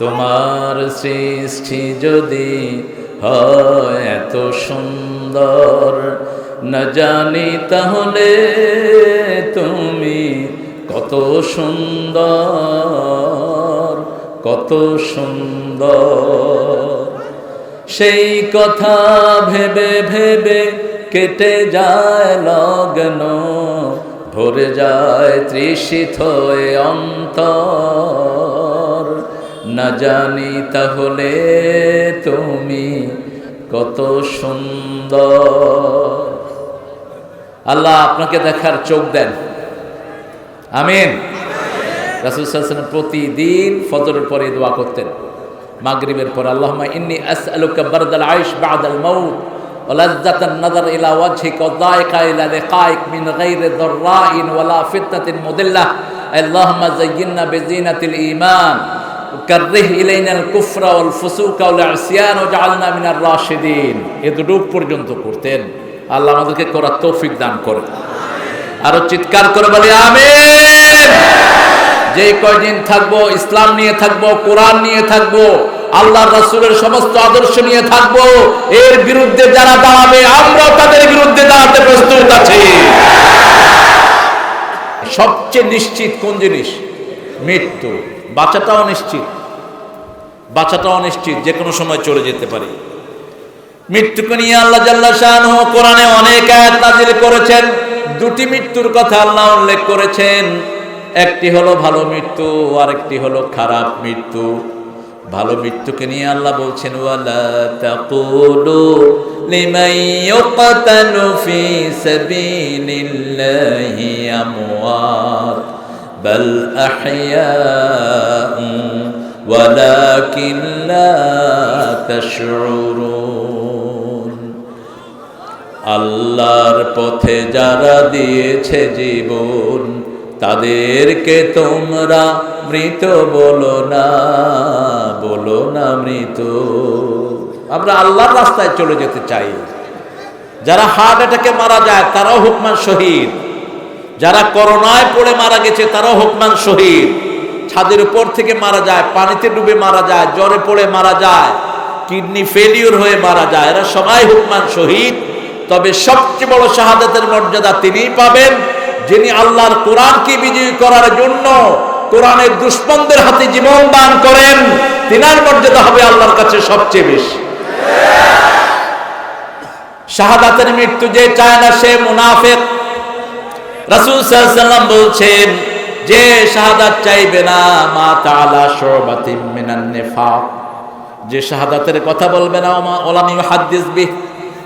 তোমার সৃষ্টি যদি হয় এত সুন্দর, না জানি তাহলে তুমি কত সুন্দর, কত সুন্দর। সেই কথা ভেবে ভেবে কেটে যায় লগ্ন, ভরে যায় তৃষিত এ অন্তর, না জানি তাহলে তুমি কত সুন্দর। আল্লাহ আপনাকে দেখার চোখ দেন, আমিন। রাসূল সাল্লাল্লাহু আলাইহি ওয়াসাল্লাম প্রতিদিন ফজরের পরে দোয়া করতেন, মাগরিবের পর, আল্লাহুম্মা ইন্নী আসআলুকা বারদাল আইশ বা'দাল মাউত ওয়া লাযযাতান নাযার ইলা ওয়াজহিকা ওয়া দায়কা ইলা লিকাইক মিন গায়রি দাররাইন ওয়ালা ফিতনাতিন মুদিল্লাহ। আল্লাহুম্মা যায়্যিননা বিজিনাতিল ঈমান কাররিহ ইলাইনাল কুফরা ওয়াল ফুসুকা ওয়াল ইসয়ান ওয়াজআলনা মিনার রাশিদিন। এতটুক পর্যন্ত করতেন। আল্লাহ আমাদেরকে করার তৌফিক দান করুন। আরো চিৎকার করে বলি আমিন। যে কয়দিন থাকবো ইসলাম নিয়ে থাকবো, কোরআন নিয়ে থাকবো, আল্লাহর রাসূলের সমস্ত আদর্শ নিয়ে থাকবো। এর বিরুদ্ধে যারা দাঁড়াবে আমরাও তাদের বিরুদ্ধে দাঁড়াতে প্রস্তুত আছি। সবচেয়ে নিশ্চিত কোন জিনিস? মৃত্যু। বাঁচাটাও নিশ্চিত, বাঁচাটাও নিশ্চিত, যে কোনো সময় চলে যেতে পারি। মৃত্যুকে নিয়ে আল্লাহ জাল্লা শাআনুহু কোরআনে অনেক আয়াত নাযিল করেছেন। দুটি মৃত্যুর কথা আল্লাহ উল্লেখ করেছেন। একটি হলো ভালো মৃত্যু, আর একটি হলো খারাপ মৃত্যু। ভালো মৃত্যুকে নিয়ে আল্লাহ বলছেন, ওয়ালা তাকুলু লিমান ইউকতালু ফি সাবিলিল্লাহি আমওয়াত বাল আহইয়াউ ওয়ালাকিন লা তাশউরুন। আল্লাহর পথে যারা দিয়েছে জীবন, তাদেরকে তোমরা মৃত বলো না, বলো না মৃত। আমরা আল্লাহর রাস্তায় চলে যেতে চাই। যারা হার্ট অ্যাটাকে মারা যায় তারাও হুকমান শহীদ, যারা করোনায় পড়ে মারা গেছে তারাও হুকমান শহীদ, ছাদের উপর থেকে মারা যায়, পানিতে ডুবে মারা যায়, জ্বরে পড়ে মারা যায়, কিডনি ফেলিওর হয়ে মারা যায়, এরা সবাই হুকমান শহীদ। তবে সবচেয়ে বড় শাহাদাতের মর্যাদা তিনিই পাবেন যিনি আল্লাহর কোরআনকে বিজয়ী করার জন্য কোরআনের দুশমনদের হাতে জীবন দান করেন। তিনার মর্যাদা হবে আল্লাহর কাছে সবচেয়ে বেশি। শাহাদাতের মৃত্যু যে চায় না সে মুনাফিক। রাসূল সাল্লাল্লাহু আলাইহি ওয়াসাল্লাম বলছেন, যে শাহাদাত চাইবে না মা তাআলা শুবাতিন মিনান নিফাক, যে শাহাদাতের কথা বলবে না ওলাম ইউহাদ্দিস বিহ,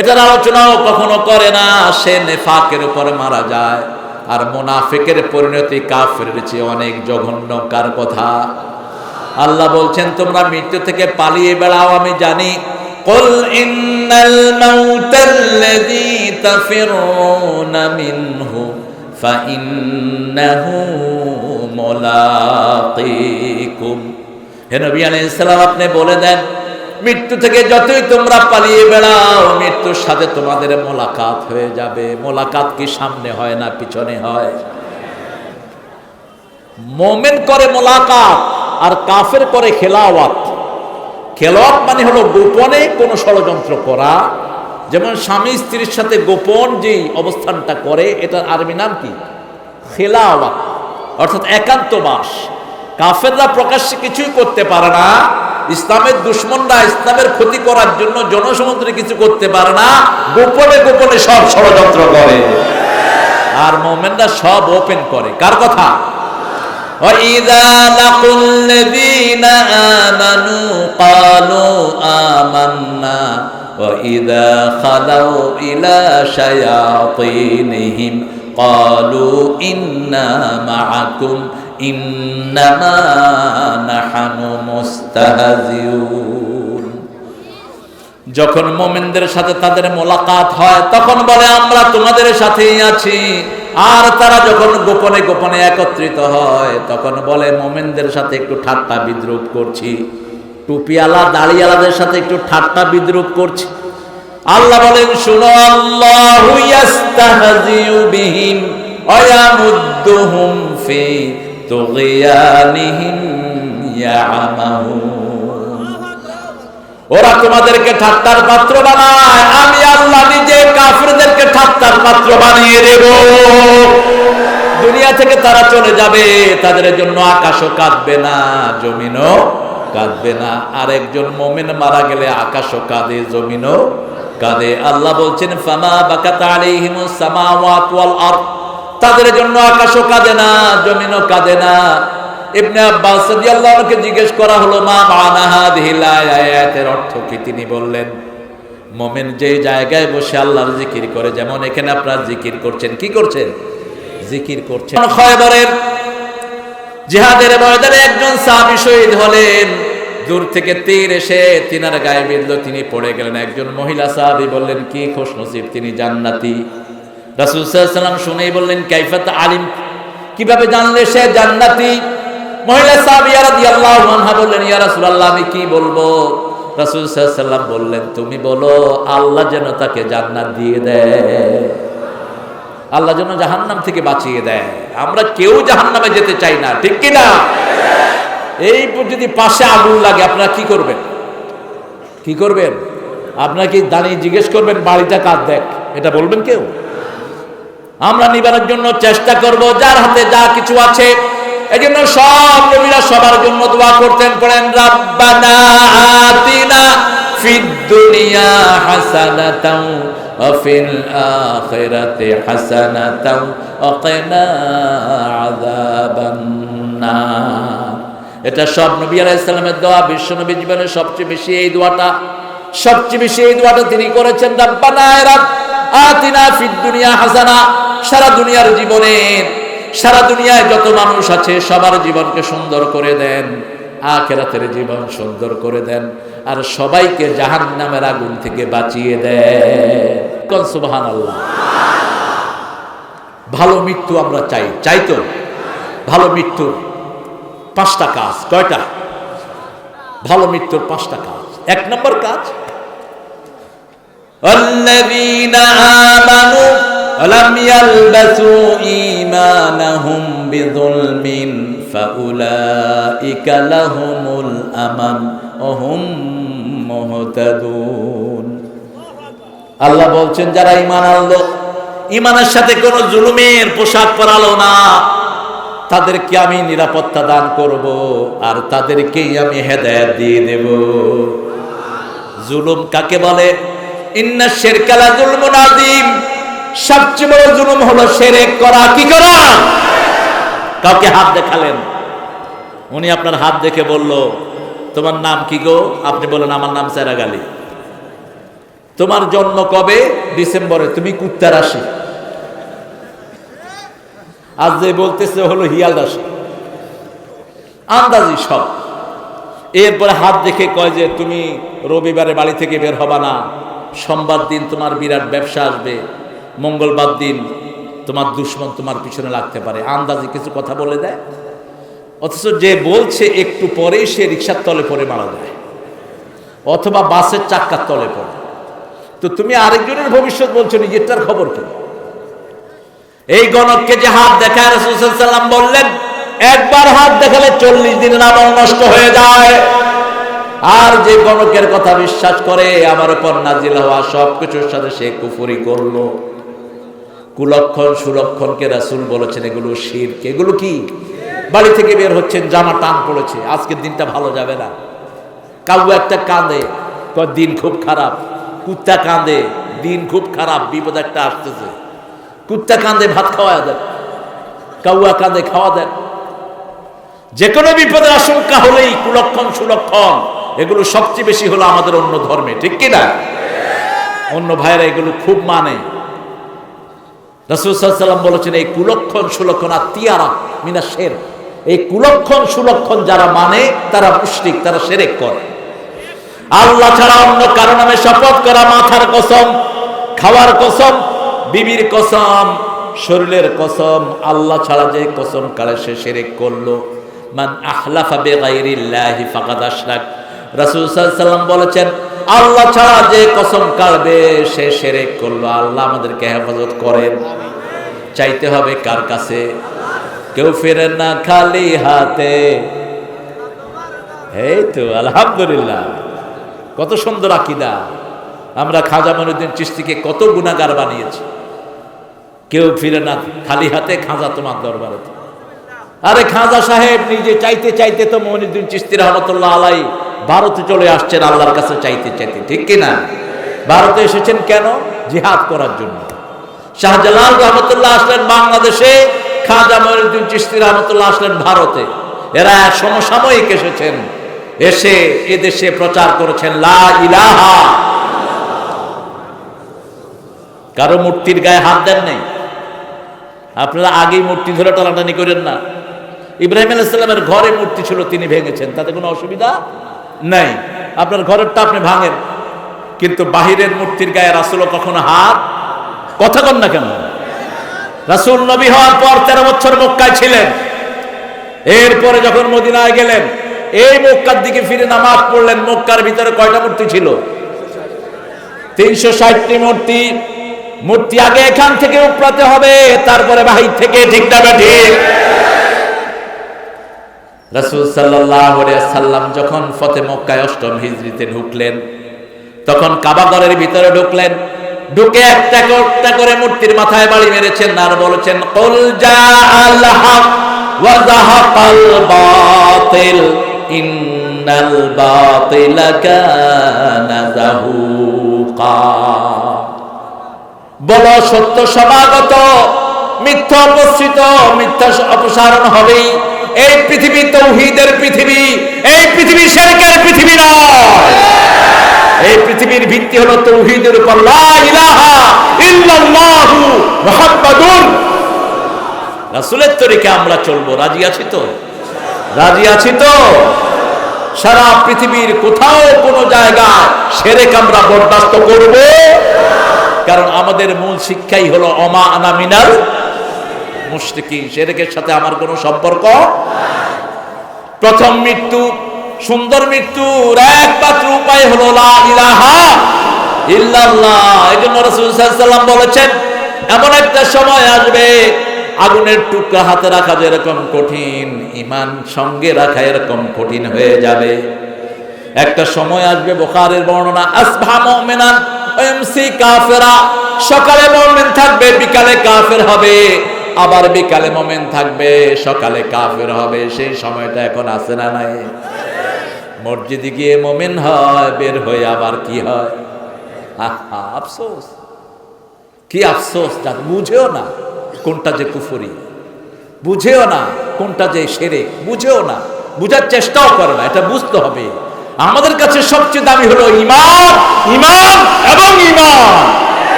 এটার আলোচনাও কখনো করে না, সে নেফাকের উপরে মারা যায়। আর মুনাফিকের পরিণতি কাফেরের চেয়ে অনেক জঘন্য। কার কথা? আল্লাহ বলছেন, তোমরা মৃত্যু থেকে পালিয়ে বেড়াও, আমি জানি। কুল ইন্নাল মাউতাল্লাযী তাফিরুনা মিনহু ফাইন্নাহু মুলাকীকুম। হে নবী আলাইহিস সালাম, আপনি বলে দেন, মৃত্যু থেকে যতই তোমরা পালিয়ে বেড়াও, মৃত্যুর সাথে তোমাদের মোলাকাত হয়ে যাবে। মোলাকাত কি সামনে হয় না পিছনে হয়? মুমিন করে মোলাকাত আর কাফের করে খেলাওয়াত। খেলাওয়াত মানে হলো গোপনে কোনো ষড়যন্ত্র করা। যেমন স্বামী স্ত্রীর সাথে গোপন যে অবস্থানটা করে, এটার আরবি নাম কি? খেলাওয়াত, অর্থাৎ একান্তবাস। কাফেররা প্রকাশ্যে কিছুই করতে পারে না, ইসলামের দুশমনরা ইসলামের ক্ষতি করার জন্য জনসমুদ্রে কিছু করতে পারে না, গোপনে গোপনে সব ষড়যন্ত্র করে। আর মুমিনরা সব ওপেন করে। কার কথা? وَإِذَا لَقُوا الَّذِينَ آمَنُوا قَالُوا آمَنَّا وَإِذَا خَلَوْا إِلَى شَيَاطِينِهِمْ قَالُوا إِنَّا مَعَكُمْ إِنَّمَا نَحْنُ مُسْتَهْزِئُونَ। যখন মুমিনদের সাথে তাদের মোলাকাত হয় তখন বলে আমরা তোমাদের সাথেই আছি। আর তারা যখন গোপনে গোপনে একত্রিত হয় তখন বলে মুমিনদের সাথে একটু ঠাট্টা বিদ্রূপ করছি, টুপিওয়ালা দাড়িওয়ালাদের সাথে একটু ঠাট্টা বিদ্রূপ করছি। আল্লাহ বলেন, শুনো, আল্লাহু ইস্তাহজিউ বিহিম ওয়া ইয়ামুদ্দুহুম ফি তুগয়ানিহিম ইয়ামাহুন। ওরা তোমাদেরকে ঠাট্টার পাত্র বানায়, আমি আল্লাহ নিজে কাফিরদেরকে ঠাট্টার পাত্র বানিয়ে দেব। দুনিয়া থেকে তারা চলে যাবে, তাদের জন্য আকাশও কাঁদবে না, জমিনও কাঁদবে না। আরেকজন মুমিন মারা গেলে আকাশও কাঁদে, জমিনও কাঁদে। আল্লাহ বলছেন ফামা বাকাত আলাইহিমুস সামাওয়াত ওয়াল আরদ, তাদের জন্য আকাশও কাঁদে না, জমিনও কাঁদে না। ইবনে আব্বাস রাদিয়াল্লাহু আনহুকে জিজ্ঞেস করা হলো মা মানা হাযিহিল আয়াতের অর্থ কি? তিনি বললেন মুমিন যে জায়গায় বসে আল্লাহর জিকির করে, যেমন এখানে আপনারা জিকির করছেন, কি করছেন? জিকির করছেন। খয়বরের জিহাদের ময়দানে একজন সাহাবী শহীদ হলেন, দূর থেকে তীর এসে তিনার গায়ে বিঁধল, তিনি পড়ে গেলেন। একজন মহিলা সাহাবী বললেন কি খুশনসিব, তিনি জান্নাতি। রাসূল সাল্লাল্লাহু আলাইহি ওয়াসাল্লাম শুনেই বললেন কাইফাত আলিম, কিভাবে জানলে সে জান্নাতি? মহিলা সাহাবী রাদিয়াল্লাহু আনহা বললেন ইয়া রাসূলুল্লাহ আমি কি বলবো? রাসূল সাল্লাল্লাহু আলাইহি ওয়াসাল্লাম বললেন তুমি বলো আল্লাহ যেন তাকে জান্নাত দিয়ে দেয়, আল্লাহ যেন জাহান্নাম থেকে বাঁচিয়ে দেয়। আমরা কেউ জাহান্নামে যেতে চাই না, ঠিক কি না? এই যদি পাশে আগুন লাগে আপনারা কি করবেন? কি করবেন? আপনারা কি দাঁড়িয়ে জিজ্ঞেস করবেন বাড়িটা কার দেখ, এটা বলবেন কেউ? আমরা নিবানোর জন্য চেষ্টা করব যার হাতে যা কিছু আছে। এই জন্য সব নবীরা সবার জন্য দোয়া করতেন, পড়েন রাব্বানা আতিনা ফিদ দুনিয়া হাসানাতাও ওয়া ফিল আখিরাতি হাসানাতাও ওয়া কিনা আযাবান নার। এটা সব নবী আলাইহিস সালামের দোয়া। বিশ্ব নবী জীবনের সবচেয়ে বেশি এই দোয়াটা তিনি করেছেন। রাব্বানা আতিনা ফিদ দুনিয়া হাসানা, সারা দুনিয়ার জীবনের, সারা দুনিয়ায় যত মানুষ আছে সবার জীবনকে সুন্দর করে দেন, আখিরাতের জীবন সুন্দর করে দেন, আর সবাইকে জাহান্নামের আগুন থেকে বাঁচিয়ে দেন। সুবহানাল্লাহ। ভালো মৃত্যু আমরা চাই তো? ভালো মৃত্যুর 5টা কাজ। কয়টা? ভালো মৃত্যুর 5টা কাজ। 1 নম্বর কাজ আল্লাযীনা আমানু ওয়ালাম ইয়ালবাসু ঈমানাহুম বিযুলমিন ফাউলাইকা লাহুমুল আমান ওয়া হুম মুহতাদুন। আল্লাহ বলছেন যারা ঈমান আনলো, ঈমানের সাথে কোনো জুলুমের পোশাক পরালো না, তাদেরকে আমি নিরাপত্তা দান করব, আর তাদেরকেই আমি হেদায়েত দিয়ে দেব। জুলুম কাকে বলে? ইন্না শিরকা লা যুলমুন আযীম, সবচেয়ে বড় জুলুম হলো শিরক করা। কি করা? কাউকে হাত দেখালেন, উনি আপনার হাত দেখে বলল তোমার নাম কি গো? আপনি বলেন আমার নাম সেরাগ আলী। তোমার জন্ম কবে? ডিসেম্বরে। তুমি কুত্তা রাশি। আজ যে বলতেছে হলো হিয়াল রাশি, আন্দাজি সব। এরপরে হাত দেখে কয় যে তুমি রবিবারে বাড়ি থেকে বের হবা না, সোমবার দিন তোমার বিরাট ব্যবসা আসবে, মঙ্গলবার দিন তোমার দুশ্মন তোমার পিছনে লাগতে পারে। আন্দাজি কিছু কথা বলে দেয়, অথচ যে বলছে একটু পরেই সে রিক্সার তলে পড়ে মারা যায়, অথবা বাসের চাক্কার তলে পড়ে। তো তুমি আরেকজনের ভবিষ্যৎ বলছো, নিজেরটার খবর কি? এই গণককে যে হাত দেখায় রাসূল সাল্লাল্লাহু আলাইহি ওয়াসাল্লাম বললেন একবার হাত দেখালে 40 দিনের আমল নষ্ট হয়ে যায়। আর যে গণকের কথা বিশ্বাস করে আমার উপর নাজিল হওয়া সবকিছুর সাথে সে কুফরি করলো। কুলক্ষণ সুলক্ষণকে রাসূল বলেছেন এগুলো শিরক। এগুলো কি? বাড়ি থেকে বের হচ্ছেন, জামা টান পড়েছে, আজকের দিনটা ভালো যাবে না। কাউ একটা কাঁদে, দিন খুব খারাপ। কুত্তা কাঁদে, দিন খুব খারাপ, বিপদ একটা আসতেছে। কুত্তা কাঁদে, ভাত খাওয়া দেন। কাউয়া কাঁদে, খাওয়া দেন। যে কোনো বিপদের আশঙ্কা হলেই কুলক্ষণ সুলক্ষণ এগুলো সবচেয়ে বেশি হলো আমাদের অন্য ধর্মে, ঠিক কিনা? অন্য ভাইরা এগুলো খুব মানে। রাসূল সাল্লাল্লাহু আলাইহি ওয়াসাল্লাম বলেছেন এই কুলক্ষণ সুলক্ষণ আর তিয়ারা মিনাশ শিরক, এই কুলক্ষণ সুলক্ষণ যারা মানে তারা মুশরিক, তারা শিরক করে। আল্লাহ ছাড়া অন্য কারো নামে শপথ করা, মাথার কসম, খাওয়ার কসম, বিবির কসম, শরীরের কসম, আল্লাহ ছাড়া যে কসম কারে সে শিরক করলো। মান আহলাফা বিগাইরিল্লাহি ফাকাদ আশরাক। রাসূল সাল্লাল্লাহু আলাইহি ওয়াসাল্লাম বলেছেন আল্লাহ ছাড়া যে কসম কাড়বে সে শিরক করলো। আল্লাহ আমাদেরকে হেফাজত করেন। চাইতে হবে কার কাছে? কেউ ফেরে না খালি হাতে, এই তো আলহামদুলিল্লাহ, কত সুন্দর আকীদা। আমরা খাজা মঈনুদ্দিন চিশতিকে কত গুনাহগার বানিয়েছি। কেউ ফিরে না খালি হাতে খাজা তোমার দরবারে। আরে খাজা সাহেব নিজে চাইতে চাইতে তো মঈনুদ্দিন চিশতি রহমতুল্লাহ আলাইহি ভারতে চলে আসছেন আল্লাহর কাছে চাইতে চাইতে, ঠিক কিনা? ভারতে এসেছেন কেন? জিহাদ করার জন্য। শাহজালাল রহমতুল্লাহ আসলেন বাংলাদেশে, খাজা মঈনুদ্দিন চিশতি রহমতুল্লাহ আসলেন ভারতে। এরা সমসাময়িক এসেছেন, এসে এদেশে প্রচার করেছেন লা ইলাহা। কারো মূর্তির গায়ে হাত দেন নেই। আপনারা আগেই মূর্তি ধরে টানাটানি করেন না। ইব্রাহিম আলাইহিস সালামের ঘরে মূর্তি ছিল, তিনি ভেঙেছেন, তাতে কোনো অসুবিধা নাই। আপনার ঘরেরটা আপনি ভাঙেন, কিন্তু বাহিরের মূর্তির গায়ে রাসূল কখনো হাত, কথা কন না কেন? রাসূল নবী হওয়ার পর 13 বছর মক্কায় ছিলেন। এরপরে যখন মদিনায় গেলেন, এই মক্কার দিকে ফিরে নামাজ পড়লেন। মক্কার ভিতরে কয়টা মূর্তি ছিল? 360টি মূর্তি। মূর্তি আগে এখান থেকে উপড়াতে হবে, তারপরে বাহির থেকে, ঠিক না ঠিক? রাসূল সাল্লাল্লাহু আলাইহি সাল্লাম যখন ফতে মক্কায় 8ম হিজরিতে ঢুকলেন, তখন কাবা ঘরের ভিতরে ঢুকলেন। ঢুকে একটা করে মূর্তির মাথায় বাড়ি মেরেছেন আর বলেছেন কুল জাআল হক ওয়া যাহাকাল বাতিল ইন্নাল বাতিলা কানা যাহুকা। বলো সত্য সমাগত, মিথ্যা অপসৃত, মিথ্যা অপসারণ হবেই। এই পৃথিবী তাওহীদের পৃথিবী, এই পৃথিবী শিরকের পৃথিবী নয়। এই পৃথিবীর ভিত্তি হলো তাওহীদের উপর, লা ইলাহা ইল্লাল্লাহু মুহাম্মাদুর রাসূলের তরিকে আমরা চলবো। রাজি আছি তো? রাজি আছি তো? সারা পৃথিবীর কোথাও কোনো জায়গায় শিরক আমরা বরদাস্ত করব, কারণ আমাদের মূল শিক্ষাই হলো ওমা আনা মিনাল মুশরিকিন। শিরকের সাথে আমার কোনো সম্পর্ক। প্রথম মৃত্যু, সুন্দর মৃত্যুর একমাত্র উপায় হলো লা ইলাহা ইল্লাল্লাহ। এজন্য রাসূল সাল্লাল্লাহু আলাইহি ওয়াসাল্লাম বলেছেন, এমন একটা সময় আসবে আগুনের টুকরা হাতে রাখা যেরকম কঠিন, ঈমান সঙ্গে রাখা এরকম কঠিন হয়ে যাবে। একটা সময় আসবে, বুখারীর বর্ণনা, আসবাহা মুমিনান ওয়া ইয়ামসি কাফিরা। সকালে মুমিন থাকবে, বিকালে কাফের হবে, আবার বিকালে মুমিন থাকবে, সকালে কাফের হবে। সেই সময়টা এখন আছে না নাই? মসজিদে গিয়ে মুমিন হয়, বের হয়ে আবার কি হয়? আফসোস, কি আফসোস। বুঝেও না কোনটা যে কুফরি, বুঝেও না কোনটা যে শিরক, বুঝেও না, বুঝার চেষ্টাও করে না। এটা বুঝতে হবে। আমাদের কাছে সবচেয়ে দামি হলো ঈমান, ঈমান এবং ঈমান।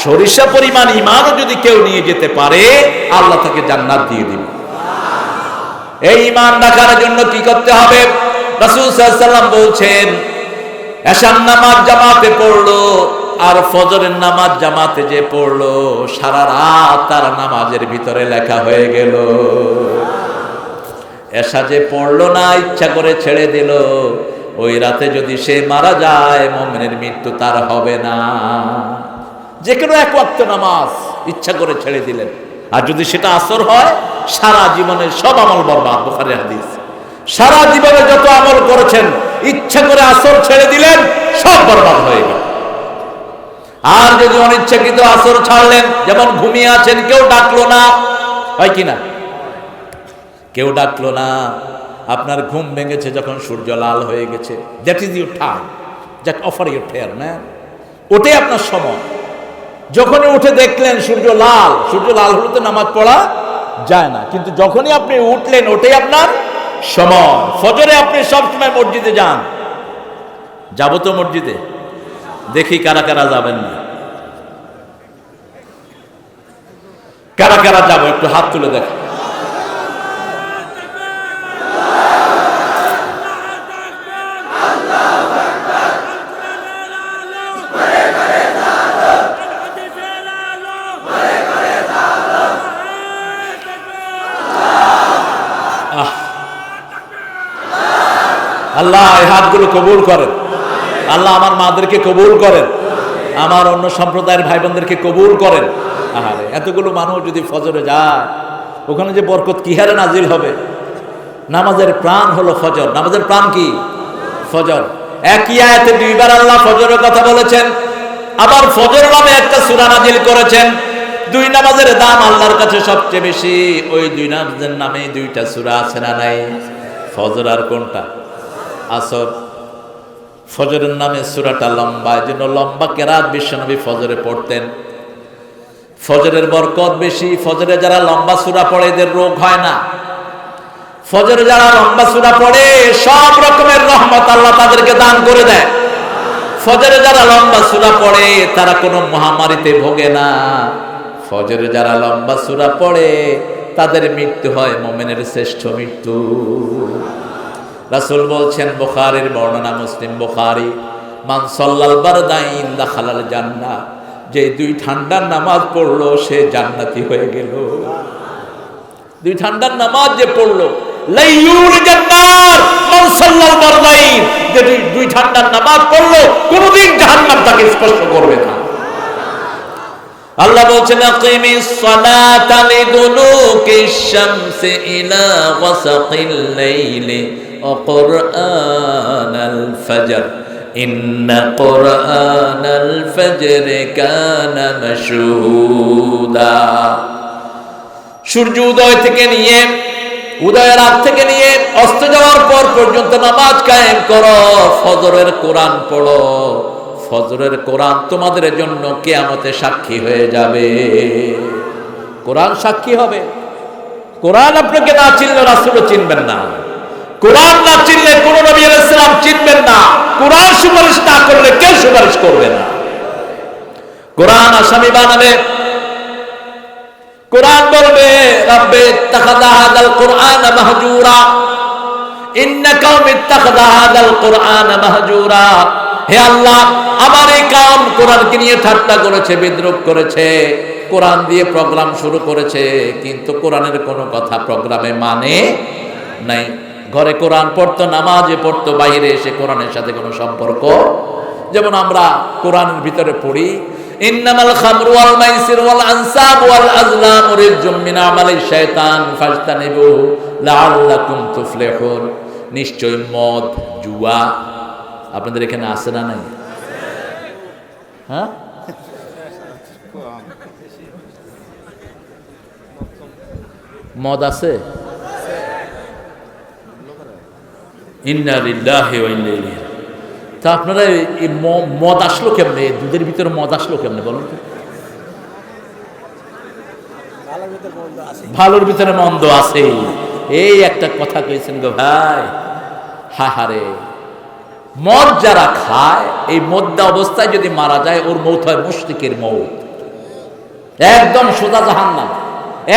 সরিষা পরিমাণ ঈমানও যদি কেউ নিয়ে যেতে পারে, আল্লাহ তাকে জান্নাত দিয়ে দিবে। এই ঈমান রাখার জন্য কি করতে হবে? রাসূল সাল্লাল্লাহু আলাইহি ওয়াসাল্লাম বলছেন, এশার নামাজ জামাতে পড়লো আর ফজরের নামাজ জামাতে যে পড়লো, সারা রাত তার নামাজের ভিতরে লেখা হয়ে গেল। এশা যে পড়লো না, ইচ্ছা করে ছেড়ে দিল, ওই রাতে যদি সে মারা যায়, মুমিনের মৃত্যু তার হবে না। যে কোনো এক ওয়াক্ত নামাজ ইচ্ছা করে ছেড়ে দিলেন, আর যদি সেটা আসর হয়, সারা জীবনের সব আমল বরবাদ। বুখারীর হাদিস। সারা জীবনে যত আমল করেছেন, ইচ্ছা করে আসর ছেড়ে দিলেন, সব বরবাদ হয়ে গেল। আর যদি অনিচ্ছাকৃত আসর ছাড়লেন, যেমন ঘুমিয়ে আছেন, কেউ ডাকলো না, হয় কি না? কেউ ডাকলো না, আপনার ঘুম ভেঙেছে যখন সূর্য লাল হয়ে গেছে, that is your time, that offer your fair man. ওটাই আপনার সময়। যখনই উঠে দেখলেন সূর্য লাল, সূর্য লাল হলে তো নামাজ পড়া যায় না, কিন্তু যখনই আপনি উঠলেন, ওটাই আপনার সময়। ফজরে আপনি সবসময় মসজিদে যান, যাবো তো মসজিদে? দেখি কারা কারা যাবেন না, কারা কারা যাবো, একটু হাত তুলে দেখ। আল্লাহ এই হাতগুলো কবুল করেন। আল্লাহ আমার মাদেরকে কবুল করেন, আমার অন্য সম্প্রদায়ের ভাই বোনদেরকে কবুল করেন। আহারে, এতগুলো মানুষ যদি ফজরে যায়, ওখানে যে বরকত কি হারে নাজিল হবে। নামাজের প্রাণ হলো ফজর। নামাজের প্রাণ কি? ফজর। একই আয়াতে দুইবার আল্লাহ ফজরের কথা বলেছেন, আবার ফজর নামে একটা সূরা নাজিল করেছেন। দুই নামাজের দাম আল্লাহর কাছে সবচেয়ে বেশি। ওই দুই নামাজের নামে দুইটা সূরা আছে না নাই? ফজর আর কোনটা? আসর। ফজরের নামে সূরাটা লম্বা, এজন্য লম্বা কেরাত বিশ্বনবী ফজরে পড়তেন। ফজরের বরকত বেশি। ফজরে যারা লম্বা সূরা পড়ে এদের রোগ হয় না। ফজরে যারা লম্বা সূরা পড়ে সব রকমের রহমত আল্লাহ তাদেরকে দান করে দেয়। ফজরে যারা লম্বা সূরা পড়ে তারা কোনো মহামারীতে ভোগে না। ফজরে যারা লম্বা সূরা পড়ে তাদের মৃত্যু হয় মুমিনের শ্রেষ্ঠ মৃত্যু। রাসূল বলছেন, বুখারীর বর্ণনা, মুসলিম বুখারী, মান সাল্লাল বারদাইন দাখালাল জান্নাহ, যে দুই ঠান্ডার নামাজ পড়লো সে জান্নাতি হয়ে গেল। দুই ঠান্ডার নামাজ যে পড়লো, লাইয়ুল জান্নাত মান সাল্লাল বারদাইন, যে দুই ঠান্ডার নামাজ পড়লো কোনদিন জাহান্নাম তাকে স্পর্শ করবে না। আল্লাহ বলছেন, আকিমিস সালাতা লিদুলুকিশ শামসি ইলা গাসাকিল লাইলি ওয়া কুরআনাল ফজর ইন্না কুরআনাল ফজরি কানা মাশহুদা। সূর্য উদয় থেকে নিয়ে, উদয়ের আগ থেকে নিয়ে অস্ত যাওয়ার পর পর্যন্ত নামাজ কায়েম করো, ফজরের কোরআন পড়ো। ফজরের কোরআন তোমাদের জন্য কিয়ামতে সাক্ষী হয়ে যাবে। কোরআন সাক্ষী হবে। কোরআন আপনাকে না চিনলে রাসূলও চিনবেন না। কোরআন না চিনলে কোন নবী আলাইহিস সালাম চিনবেন না। কোরআন সুপারিশ না করলে কেউ সুপারিশ করবে না। কোরআন আসামি বানাবে। কোরআন বলবে, রাব্বি ইত্তাখাযা হাযাল কুরআন মাহজুরা, ইন্না কওমি ইত্তাখাযা হাযাল কুরআন মাহজুরা। হে আল্লাহ, আমার এই কওম কোরআনকে নিয়ে ঠাট্টা করেছে, বিদ্রূপ করেছে, কোরআন দিয়ে প্রোগ্রাম শুরু করেছে, কিন্তু কোরআনের কোনো কথা প্রোগ্রামে মানে নাই। ঘরে কোরআন পড়তো, নামাজে পড়তো, বাইরে এসে কোরআনের সাথে কোনো সম্পর্ক। যেমন আমরা কোরআনের ভিতরে পড়ি, ইন্নামাল খামরু ওয়াল মাইসির ওয়াল আনসাব ওয়াল আজলামু রিজজুম মিন আমালিশ শায়তান ফাজতানিবুহু লাআল্লাকুম তুফলিহুন। নিশ্চয় মদ, জুয়া আপনাদের এখানে আছে না নাই? হ্যাঁ, মদ আছে? ইন্না লিল্লাহি ওয়া ইন্না ইলাইহি। তা আপনারা এই মদ আসলো কেমনে? দুধের ভিতরে মদ আসলো কেমনে বলুন তো? ভালোর ভিতরে মন্দ আছে, এই একটা কথা কইছেন গো ভাই। হাহারে, মদ যারা খায়, এই মদ্দা অবস্থায় যদি মারা যায় ওর মৌত হয় মুশরিকের মৌত, একদম সোজা জাহান্নাম।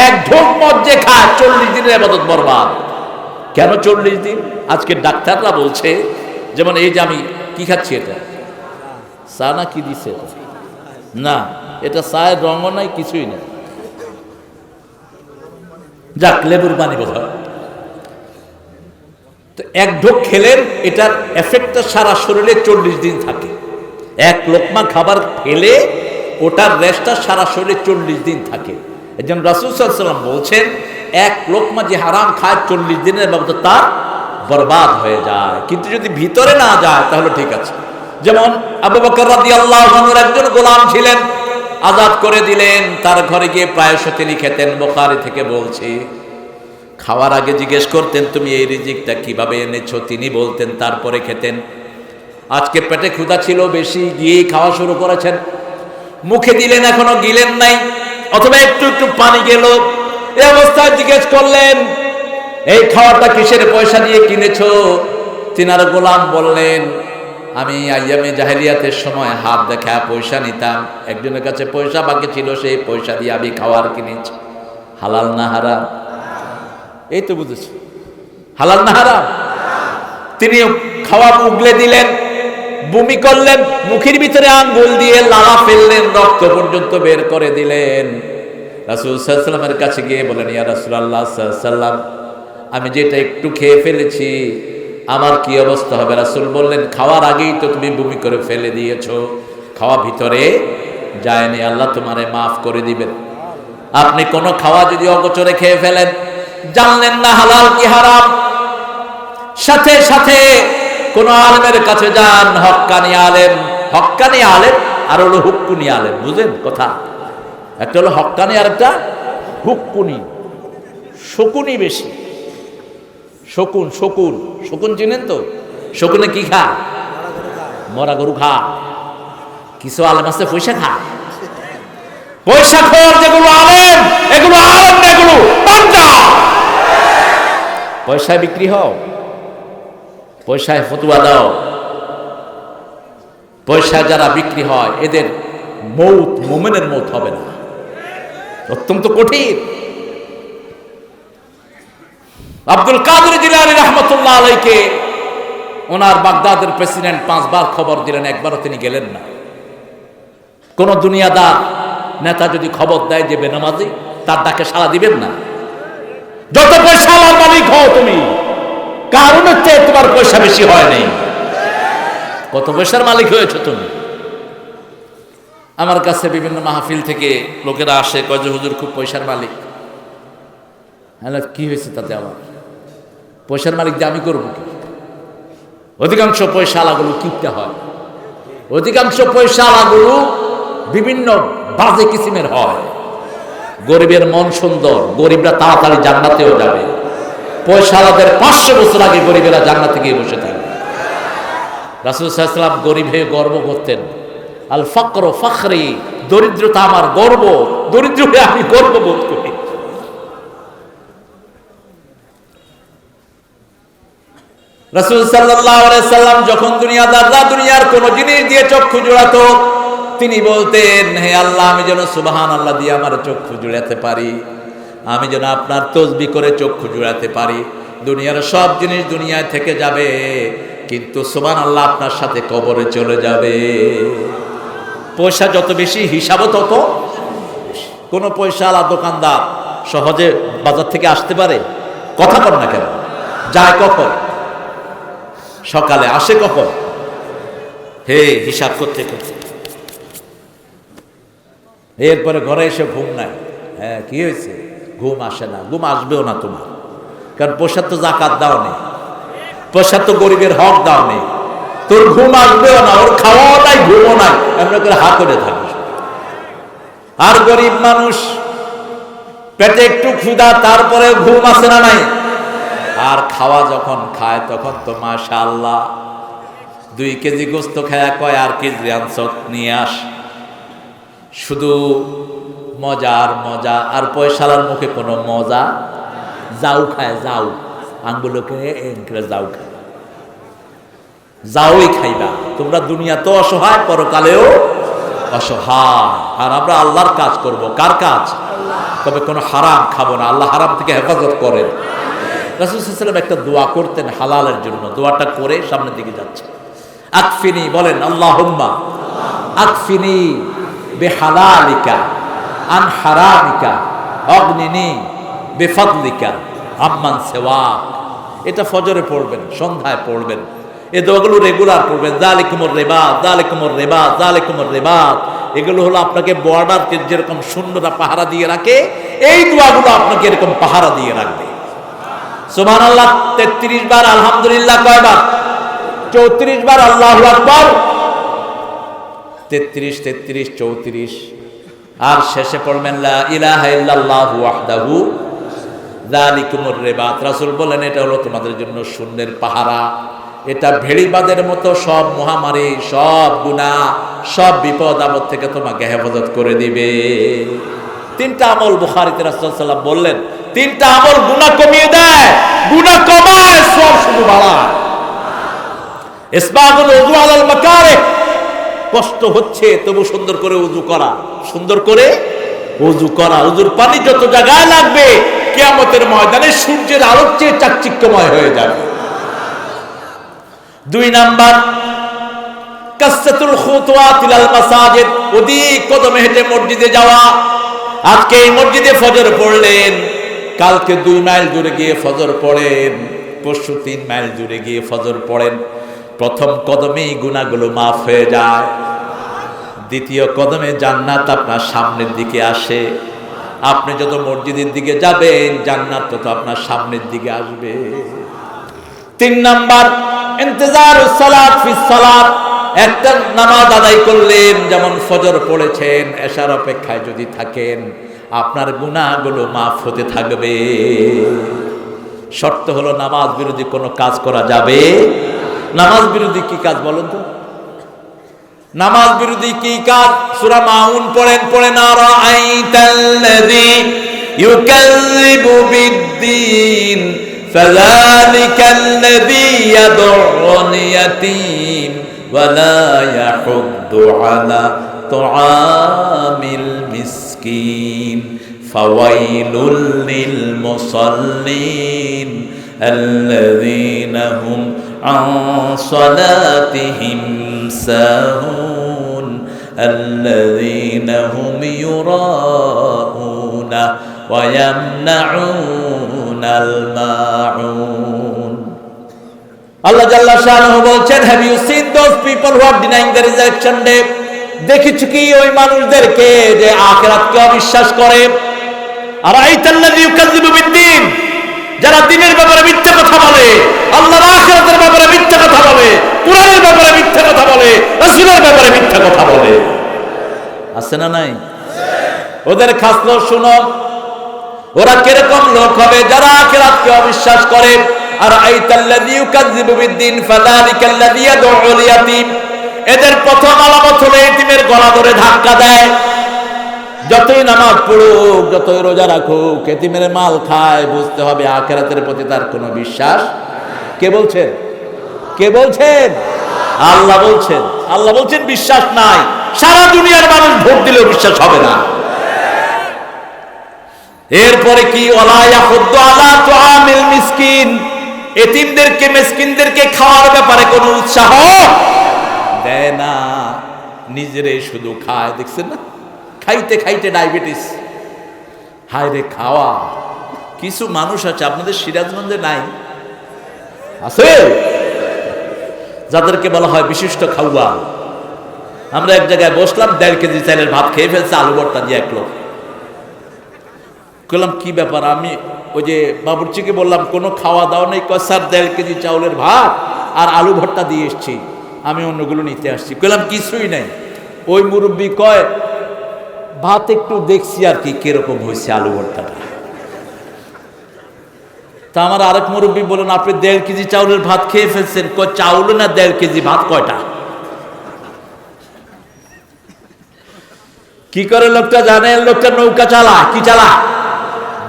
এক ঢোক মদ যে খায় 40 দিনের ইবাদত বরবাদ। কেন 40 দিন? আজকে ডাক্তাররা বলছে, যেমন এই যে আমি কি খাচ্ছি, এটা চা না কি দিচ্ছে না, এটা চায়ের রঙও নাই, কিছুই নাই, যাক লেবুর পানি বোধ হয়। তো এক ঢোক খেলেন, এটার এফেক্টটা সারা শরীরে 40 দিন থাকে। এক লোকমা খাবার খেলে ওটার রেস্টটা সারা শরীরে 40 দিন থাকে। এই জন্য রাসূল সাল্লাল্লাহু আলাইহি ওয়াসাল্লাম বলছেন, এক লোকমা যে হারাম খায় 40 দিনের বাবদ তার বরবাদ হয়ে যায়। কিন্তু যদি ভিতরে না যায় তাহলে ঠিক আছে। যেমন আবু বকর রাদিয়াল্লাহু আনহুর একজন গোলাম ছিলেন, আজাদ করে দিলেন, তার ঘরে গিয়ে প্রায়শ তিনি খেতেন। বুখারী থেকে বলছি, খাওয়ার আগে জিজ্ঞেস করতেন তুমি এই রিজিকটা কিভাবে এনেছো, তিনি বলতেন, তারপরে খেতেন। আজকে পেটে ক্ষুধা ছিল বেশি, গিয়ে খাওয়া শুরু করেছেন, মুখে দিলেন এখনো গিলেন নাই, অথবা একটু একটু পানি গেল, এই অবস্থায় জিজ্ঞেস করলেন এই খাওয়াটা কিসের পয়সা দিয়ে কিনেছো? তিনার গোলাম বললেন, আমি আইয়ামে জাহেলিয়াতের সময় হাত দেখা পয়সা নিতাম, একজনের কাছে পয়সা বাকি ছিল, সেই পয়সা দিয়ে আমি খাওয়ার কিনেছি। হালাল না হারাম? এই তো বুঝেছি, হালাল না হারাম? তিনি খাওয়া উগলে দিলেন, বমি করলেন, মুখের ভিতরে আঙ্গুল দিয়ে লালা ফেললেন, রক্ত পর্যন্ত বের করে দিলেন। রাসূল সাল্লাল্লাহু আলাইহি ওয়াসাল্লামের কাছে গিয়ে বলেন, ইয়া রাসূলুল্লাহ সাল্লাল্লাহু আলাইহি ওয়াসাল্লাম, আমি যেটা একটু খেয়ে ফেলেছি আমার কি অবস্থা হবে? রাসূল বললেন, খাওয়ার আগেই তো তুমি বমি করে ফেলে দিয়েছো, খাওয়া ভিতরে যায়নি, আল্লাহ তোমারে মাফ করে দিবেন। আপনি কোনো খাওয়া যদি অগোচরে খেয়ে ফেলেন, জানলেন না হালাল কি হারাম, সাথে সাথে কোন আলেমের কাছে যান, হক্কানি আলেম, হক্কানি আলেম আর হলো হুক্কুনি আলেম, বুঝেন কথা? একটা হলো হক্কানি আর একটা হুক্কুনি। শকুনি বেশি, শকুন শকুন শকুন চিনেন তো? শকুনে কি খা? মরা গরু খা। কিছু আলেম আছে পয়সা খা, পয়সা খোর যেগুলো আলেম, এগুলো আলেম না, এগুলো পাঞ্জা। পয়সায় বিক্রি হও, পয়সায় ফতুয়া দাও, পয়সায় যারা বিক্রি হয় এদের মৌত মোমেনের মৌত হবে না, অত্যন্ত কঠিন। আব্দুল কাদের জিলানী রাহমাতুল্লাহ আলাইকে ওনার বাগদাদের প্রেসিডেন্ট 5 বার খবর দিলেন, একবারও তিনি গেলেন না। কোন দুনিয়াদার নেতা যদি খবর দেয় যে বেনামাজি, তার ডাকে সাড়া দিবেন না। যত পয়সা আমার মালিক হও তুমি, কারণের চেয়ে তোমার পয়সা বেশি হয় নাই। কত পয়সার মালিক হয়েছে তুমি? আমার কাছে বিভিন্ন মাহফিল থেকে লোকেরা আসে, কয় যে হুজুর খুব পয়সার মালিক। হ্যাঁ, কি হয়েছে তাতে? আমার পয়সার মালিক যে আমি করবো কি? অধিকাংশ পয়সা আলাগুলো কিনতে হয়, অধিকাংশ পয়সা আলাগুলো বিভিন্ন বাজে কিসিমের হয়। গরিবের মন সুন্দর, গরিবরা তাড়াতাড়ি জান্নাতেও যাবে। পয়সাওয়ালাদের 500 বছর আগে গরিবেরা জান্নাতে গিয়ে বসে থাকে। রাসূল সাল্লাল্লাহু আলাইহি ওয়াসাল্লাম গরিব হয়ে গর্ব করতেন, আল ফাকর ফখরি, দরিদ্রতা আমার গর্ব, দরিদ্র হয়ে আমি গর্ব বোধ করি। রাসূল সাল্লাল্লাহু আলাইহি ওয়াসাল্লাম যখন দুনিয়াদাররা দুনিয়ার কোন জিনিস দিয়ে চক্ষু জোড়াতো, তিনি বলতেন, হে আল্লাহ, আমি যেন সুবহানাল্লাহ দিয়ে আমার চক্ষু জোড়াতে পারি, আমি যেন আপনার তসবিহ করে চক্ষু জোড়াতে পারি। দুনিয়ার সব জিনিস দুনিয়ায় থেকে যাবে, কিন্তু সুবহানাল্লাহ আপনার সাথে কবরে চলে যাবে। পয়সা যত বেশি, হিসাবও তত। কোন পয়সাওয়ালা দোকানদার সহজে বাজার থেকে আসতে পারে? কথা বল না কেন? যায় কখন? সকালে, আসে কখন? হে হিসাব করতে করতে। এরপরে ঘরে এসে ঘুম নাই। হ্যাঁ, কি হয়েছে? ঘুম আসে না। ঘুম আসবেও না তোমার, কারণ পয়সা তো যাকাত দাও নেই, পয়সা তো গরিবের হক দাও নেই। তোর ঘুম আসবেও না, ওর খাওয়াও নাই, ঘুমও নাই, এমন করে হাত করে থাকিস। আর গরিব মানুষ, পেটে একটু ক্ষুধা, তারপরে ঘুম আসে না নাই? আর খাওয়া যখন খায় তখন তো মাশাআল্লাহ 2 কেজি গোস্ত খায়া কয় আর কেজি আনছত নিয়ে আস। শুধু মজা আর মজা, আর পয়সালার মুখে কোনো মজা। যাও খায়, যাও আঙ্গুলকে এনকরে যাও খায়, যাওই খাইবা। তোমরা দুনিয়া তো অসহায়, পরকালেও অসহায়। আর আমরা আল্লাহর কাজ করব। কার কাজ? তবে কোনো হারাম খাবো না। আল্লাহ হারাম থেকে হেফাজত করেন। রাসূল সাল্লাল্লাহু আলাইহি ওয়াসাল্লাম একটা দোয়া করতেন হালালের জন্য। দোয়াটা করে সামনের দিকে যাচ্ছে। আকফিনি, বলেন আল্লাহুম্মা আকফিনি বিহালালিকা আন হারামিকা আগনিনি বিফাদলিকা আম্মান সিওয়াক। এটা ফজরে পড়বেন, সন্ধ্যায় পড়বেন, এই দোয়াগুলো রেগুলার পড়বেন। যালিকুমুর রিবাত, যালিকুমুর রিবাত, যালিকুমুর রিবাত। এগুলো হলো আপনাকে বর্ডারকে যেরকম সৈন্যরা পাহারা দিয়ে রাখে, এই দোয়াগুলো আপনাকে এরকম পাহারা দিয়ে রাখবে। সুবহানাল্লাহ 33 বার, আলহামদুলিল্লাহ কয়বার? 34 বার, আল্লাহু আকবার 33 33 34। আর শেষে পড়বেন লা ইলাহা ইল্লাল্লাহু ওয়াহদাহু যালিকুমুর রিবাত। রাসূল বলেন এটা হলো তোমাদের জন্য শূন্যের পাহারা। এটা ভেড়িবাদের মতো সব মহামারী, সব গুনাহ, সব বিপদ আপদ থেকে তোমাকে হেফাজত করে দিবে। 3টা আমল বুখারীতে রাসূল সাল্লাল্লাহু আলাইহি ওয়াসাল্লাম বললেন, 3টা আমল গুনাহ কমিয়ে দেয়, গুনাহ কমায়, সব শুধু বাড়ায়। ইসবাগুল উযু আলাল মাকারিহ, কষ্ট হচ্ছে তবু সুন্দর করে উযু করা, সুন্দর করে উযু করা। উযুর পানি যত জায়গায় লাগবে, কিয়ামতের ময়দানে সূর্যের আলোর চেয়ে চাকচিক্যময় হয়ে যাবে। 2 নাম্বার, কাসসাতুল খুতুওয়াত ইলাল মাসাজিদ, অধিক কদমে হেঁটে মসজিদে যাওয়া। আজকে এই মসজিদে ফজর পড়লেন, কালকে 2 মাইল দূরে গিয়ে ফজর পড়েন, পরশু 3 মাইল দূরে গিয়ে ফজর পড়েন। প্রথম কদমেই গুনাহগুলো মাফ হয়ে যায়, দ্বিতীয় কদমে জান্নাত আপনার সামনের দিকে আসে। আপনি যত মসজিদের দিকে যাবেন, জান্নাত তত আপনার সামনের দিকে আসবে। তিন নাম্বার ইন্তেজারুস সালাত ফিস সালাত, একটা নামাজ আদায় করলেন, যেমন ফজর পড়েছেন, এশার অপেক্ষায় যদি থাকেন আপনার গুনাহগুলো মাফ হতে থাকবে। শর্ত হলো নামাজ বিরোধী কোনো কাজ করা যাবে। নামাজ বিরোধী কি কাজ বলেন তো? নামাজ বিরোধী কি কাজ? সূরা মাউন পড়েন না, রাআইতাল্লাযী ইউকাযযিবু বিদ্দীন ফাযালিকাল্লাযী ইয়াদউল ইয়াতীম ওয়া লা ইয়াহুদ্দু আলা তুআমিল মিসকিন ফাওয়াইলুল লিল মুসাল্লিন আল্লাযীনা হুম আন সালাতিহিম সাহুন আল্লাযীনা হুম ইউরাউনা ওয়া ইয়ামনাউনাল মাউন। আল্লাহ জাল্লা শাআনহু বলছেন, have you seen those people who are denying the resurrection day? দেখেছো কি ওই মানুষদেরকে যে আখিরাতকে অবিশ্বাস করে? আর আইতাল্লাযী ইউকাযযিবু বিদ্দীন, যারা দ্বীনের ব্যাপারে মিথ্যা কথা বলে, আল্লাহর আখিরাতের ব্যাপারে মিথ্যা কথা বলে, কুরআনের ব্যাপারে মিথ্যা কথা বলে, রাসূলের ব্যাপারে মিথ্যা কথা বলে। আছে না নাই? ওদের খাসলত শুনো, ওরা কিরকম লোক হবে? যারা আখিরাতকে অবিশ্বাস করে। আর আইতাল্লাযী ইউকাযযিবু বিদ্দীন ফাযালিকাল্লাযী ইয়াদউল ইয়াতীম, এদের প্রথম আলামত হলো এতিমের গলা ধরে ধাক্কা দেয়। যতই নামাজ পড়ুক, যতই রোজা রাখুক, এতিমের মাল খায়, বুঝতে হবে আখিরাতের প্রতি তার কোনো বিশ্বাস। কে বলছেন? কে বলছেন? আল্লাহ বলছেন। আল্লাহ বলছেন বিশ্বাস নাই। সারা দুনিয়ার মানুষ ভোট দিলেও বিশ্বাস হবে না। এরপরে কি? ওয়ালা ইয়াহুদ্দু আলা তুআমিল মিসকিন, এতিমদেরকে মিসকিনদেরকে খাওয়ার ব্যাপারে কোনো উৎসাহ দেয় না, নিজেরে শুধু খায়। দেখছেন না? খাইতে খাইতে ডায়াবেটিস। হায় রে খাওয়া। কিছু মানুষ আছে আপনাদের সিরাজগঞ্জে নাই, আছে, যাদেরকে বলা হয় বিশিষ্ট খাওয়া। আমরা এক জায়গায় বসলাম, 1.5 কেজি চালের ভাত খেয়ে ফেলছে, আলু ভর্তা দিয়ে এক লোক। বললাম কি ব্যাপার? আমি ওই যে বাবুর্চিকে বললাম কোনো খাওয়া দাওয়া নেই? কয় স্যার 1.5 কেজি চাউলের ভাত আর আলু ভর্তা দিয়ে এসছি, আমি অন্যগুলো নিতে আসছি। বললাম কিছুই নাই। ওই মুরব্বী কয় ভাত একটু দেখছি আর কি কিরকম হয়েছে আলু ভর্তাটা। তা আমার আরেক মুরব্বী বলেন আপনি 1.5 কেজি চাউলের ভাত খেয়ে ফেলছেন। কয় চাউল না 1.5 কেজি ভাত কয়টা? কি করে লোকটা জানেন? লোকটা নৌকা চালায়। কি চালায়?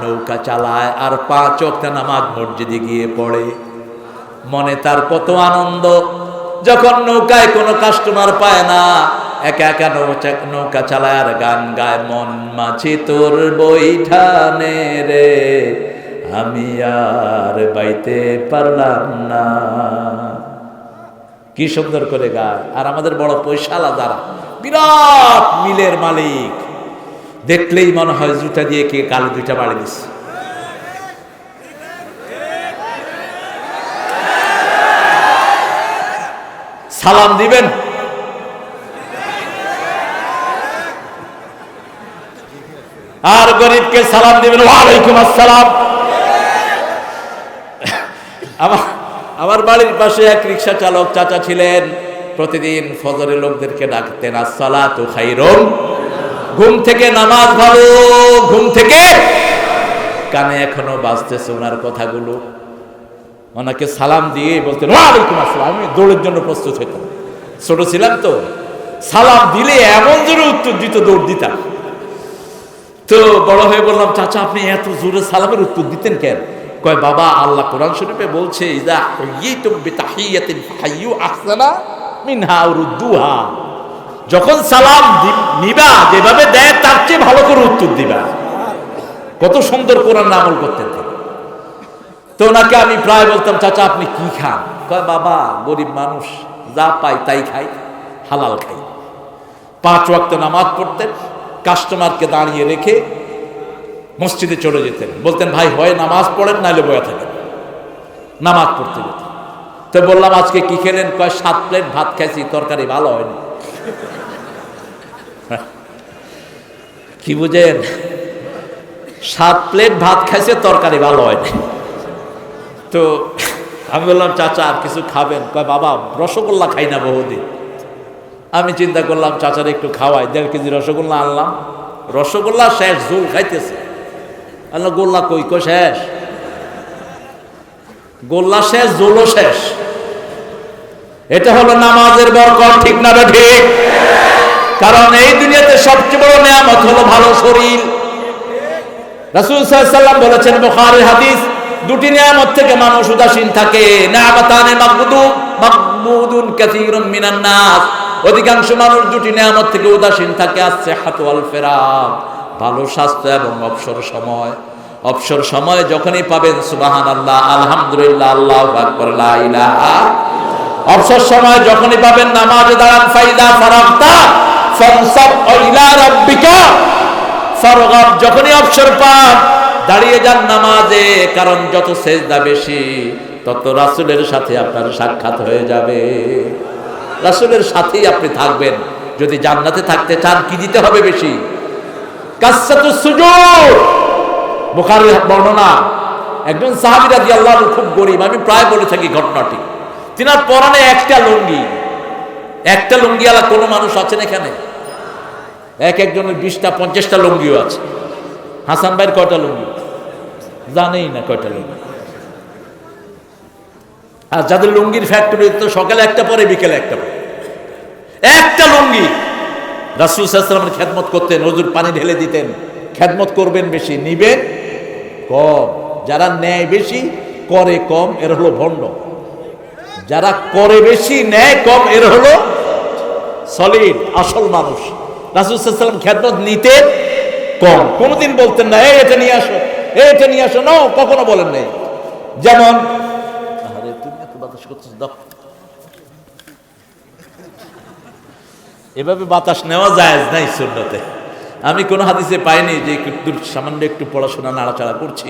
নৌকা চালায় আর 5 ওয়াক্ত নামাজ মসজিদে গিয়ে পড়ে। মনে তার কত আনন্দ যখন নৌকায় কোনো কাস্টমার পায় না, একা একা নৌকা চালায় আর গান গায়, মন মাঝি তোর বৈঠানে রে আমি আর বাইতে পারলাম না। কি সুন্দর করে গায়। আর আমাদের বড় পয়সালা যারা, বিরাট মিলের মালিক, দেখলেই মনে হয় জুতা দিয়ে কে কালে 2টা বাড়ি দিচ্ছে। সালাম দিবেন? আর গরিবকে সালাম দিবেন, ওয়ালাইকুম আসসালাম। আমার বাড়ির পাশে এক রিক্সা চালক চাচা ছিলেন, প্রতিদিন ফজরে লোকদেরকে ডাকতেন আসসালাতু খায়রুন, ঘুম থেকে নামাজ ভালো। ঘুম থেকে কানে এখনো বাজতেছে ওনার কথাগুলো। ওনাকে সালাম দিয়ে বলতেন ওয়ালাইকুম আসসালাম। আমি দৌড়ের জন্য প্রস্তুত হইতাম, ছোট ছিলাম তো। সালাম দিলে এমন জোরে উত্তর দিত, দৌড় দিতাম। তো বড় হয়ে বললাম চাচা আপনি এত জোরে সালামের উত্তর দিতেন কেন? কয় বাবা আল্লাহ কোরআন শরীফে বলছে ইযা হুয়িতুম বিতাহিয়াতিন ফাহাইয়ু আহসানা মিনহা আও রুদ্দুহা, যখন সালাম নিবা যেভাবে দেয় তার চেয়ে ভালো করে উত্তর দিবা। কত সুন্দর কোরআন আমল করতেন। তো ওনাকে আমি প্রায় বলতাম চাচা আপনি কি খান? কয় বাবা গরিব মানুষ, যা পাই তাই খাই, হালাল খাই। 5 ওয়াক্ত নামাজ পড়তেন, কাস্টমারকে দাঁড়িয়ে রেখে মসজিদে চলে যেতেন। বলতেন ভাই হয় নামাজ পড়েন নাহলে বয়া থাকেন। নামাজ পড়তে যেতেন। তো বললাম আজকে কি খেলেন? কয় 7 প্লেট ভাত খাইছি, তরকারি ভালো হয়নি। কি বুঝেন? 7 প্লেট ভাত খাইছে, তরকারি ভালো হয়নি। তো আমি বললাম চাচা আর কিছু খাবেন? কয় বাবা রসগোল্লা খাই না বহুদিন। আমি চিন্তা করলাম চাচার একটু খাওয়াই, 1.5 কেজি রসগোল্লা আনলাম। রসগোল্লা শেষ, ঝোল খাইতেছে। আল্লাহ গোল্লা কই? কই শেষ, গোল্লা শেষ, ঝোলও শেষ। এটা হলো নামাজের বরকত, ঠিক না ঠিক? কারণ এই দুনিয়াতে সবচেয়ে বড় নিয়ামত হলো ভালো শরীর। রাসূল সাল্লাল্লাহু আলাইহি ওয়াসাল্লাম বলেছেন, বুখারীর হাদিস, দুটি নিয়ামত থেকে মানুষ উদাসীন থাকে। নিয়ামতানে মাগবুদুন কাসীরুম মিনান নাস, অধিকাংশ মানুষ দুটি নিয়ামত থেকে উদাসীন থাকে। আস-সিহহাতু ওয়াল ফিরাগ, ভালো স্বাস্থ্য এবং অবসর সময়। অবসর সময় যখনই পাবেন সুবহানাল্লাহ, আলহামদুলিল্লাহ, আল্লাহু আকবার, লা ইলাহা। অবসর সময় যখনই পাবেন নামাজে দাঁড়ান। ফাইদা ফারাগতা ফানসাব ইলা রাব্বিকা ফারগাব, যখনই অবসর পান দাঁড়িয়ে যান নামাজে, কারণ যত সেজদা বেশি তত রাসূলের সাথে আপনার সাক্ষাৎ হয়ে যাবে। রাসূলের সাথেই আপনি থাকবেন। যদি জান্নাতে থাকতে চান কি দিতে হবে বেশি? কাসসাতুস সুজুদ। বুখারীর বর্ণনা, একজন সাহাবী রাদিয়াল্লাহু আনহু খুব গরীব, আমি প্রায় বলে থাকি ঘটনাটি। তিনার পরনে একটা লুঙ্গি, একটা লুঙ্গি আলা কোনো মানুষ আছেন এখানে? একজনের 20টা 50টা লুঙ্গিও আছে। হাসান ভাইয়ের কয়টা লুঙ্গি? জানেই না কয়টা লুঙ্গি। আর যাদের লুঙ্গির ফ্যাক্টরি, তো সকালে একটা পরে বিকেলে একটা পরে, একটা লুঙ্গি। রাসূল সাল্লাল্লাহু আলাইহি ওয়াসাল্লামের খেদমত করতেন, হুজুর পানি ঢেলে দিতেন। খেদমত করবেন বেশি, নিবেন কম। যারা নেয় বেশি, করে কম, এর হলো ভণ্ড। যারা করে বেশি, নেয় কম, এর হলো সলিড, আসল মানুষ। রাসূল সাল্লাল্লাহু আলাইহি ওয়াসাল্লাম খেদমত নিতেন কম, কোনোদিন বলতেন না এই এটা নিয়ে আসো, এটা নিয়ে আসো, না, কখনো বলেন নাই। যেমন আরে তুমি এত বাতাস করতেছ, দাও। এভাবে বাতাস নেওয়া জায়েজ নাই সুন্নতে। আমি কোনো হাদিসে পাইনি যে সামান্য একটু পড়াশোনা নাড়াচাড়া করছি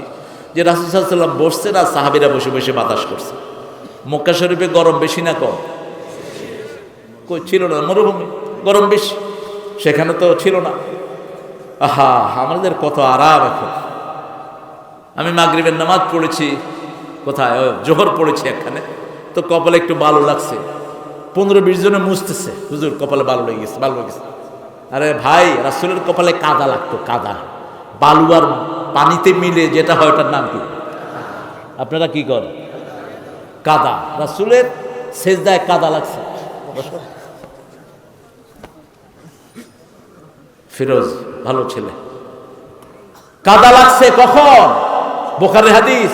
যে রাসূল সাল্লাল্লাহু আলাইহি ওয়াসাল্লাম বসছেন আর সাহাবীরা বসে বসে বাতাস করছে। মক্কা শরীফে গরম বেশি না কম? কই ছিল না, মরুভূমি, গরম বেশি, সেখানে তো ছিল না। আহা, আমাদের কত আরাম এখন। আমি মাগরিবের নামাজ পড়েছি, কোথায় জোহর পড়েছি এখানে, তো কপালে একটু বালু লাগছে। 15-20 জনে মুছতেছে, হুজুর কপালে বালু লেগে গেছে, বালু লেগে গেছে। আরে ভাই, রাসূলের কপালে কাদা লাগতো, কাদা। বালু আর পানিতে মিলে যেটা হয় ওটার নাম কি? আপনারা কি করেন? কাদা। রাসূলের সেজদায় কাদা লাগছে। ফিরোজ ভালো ছেলে, কাদা লাগছে কখন? বুখারীর হাদিস,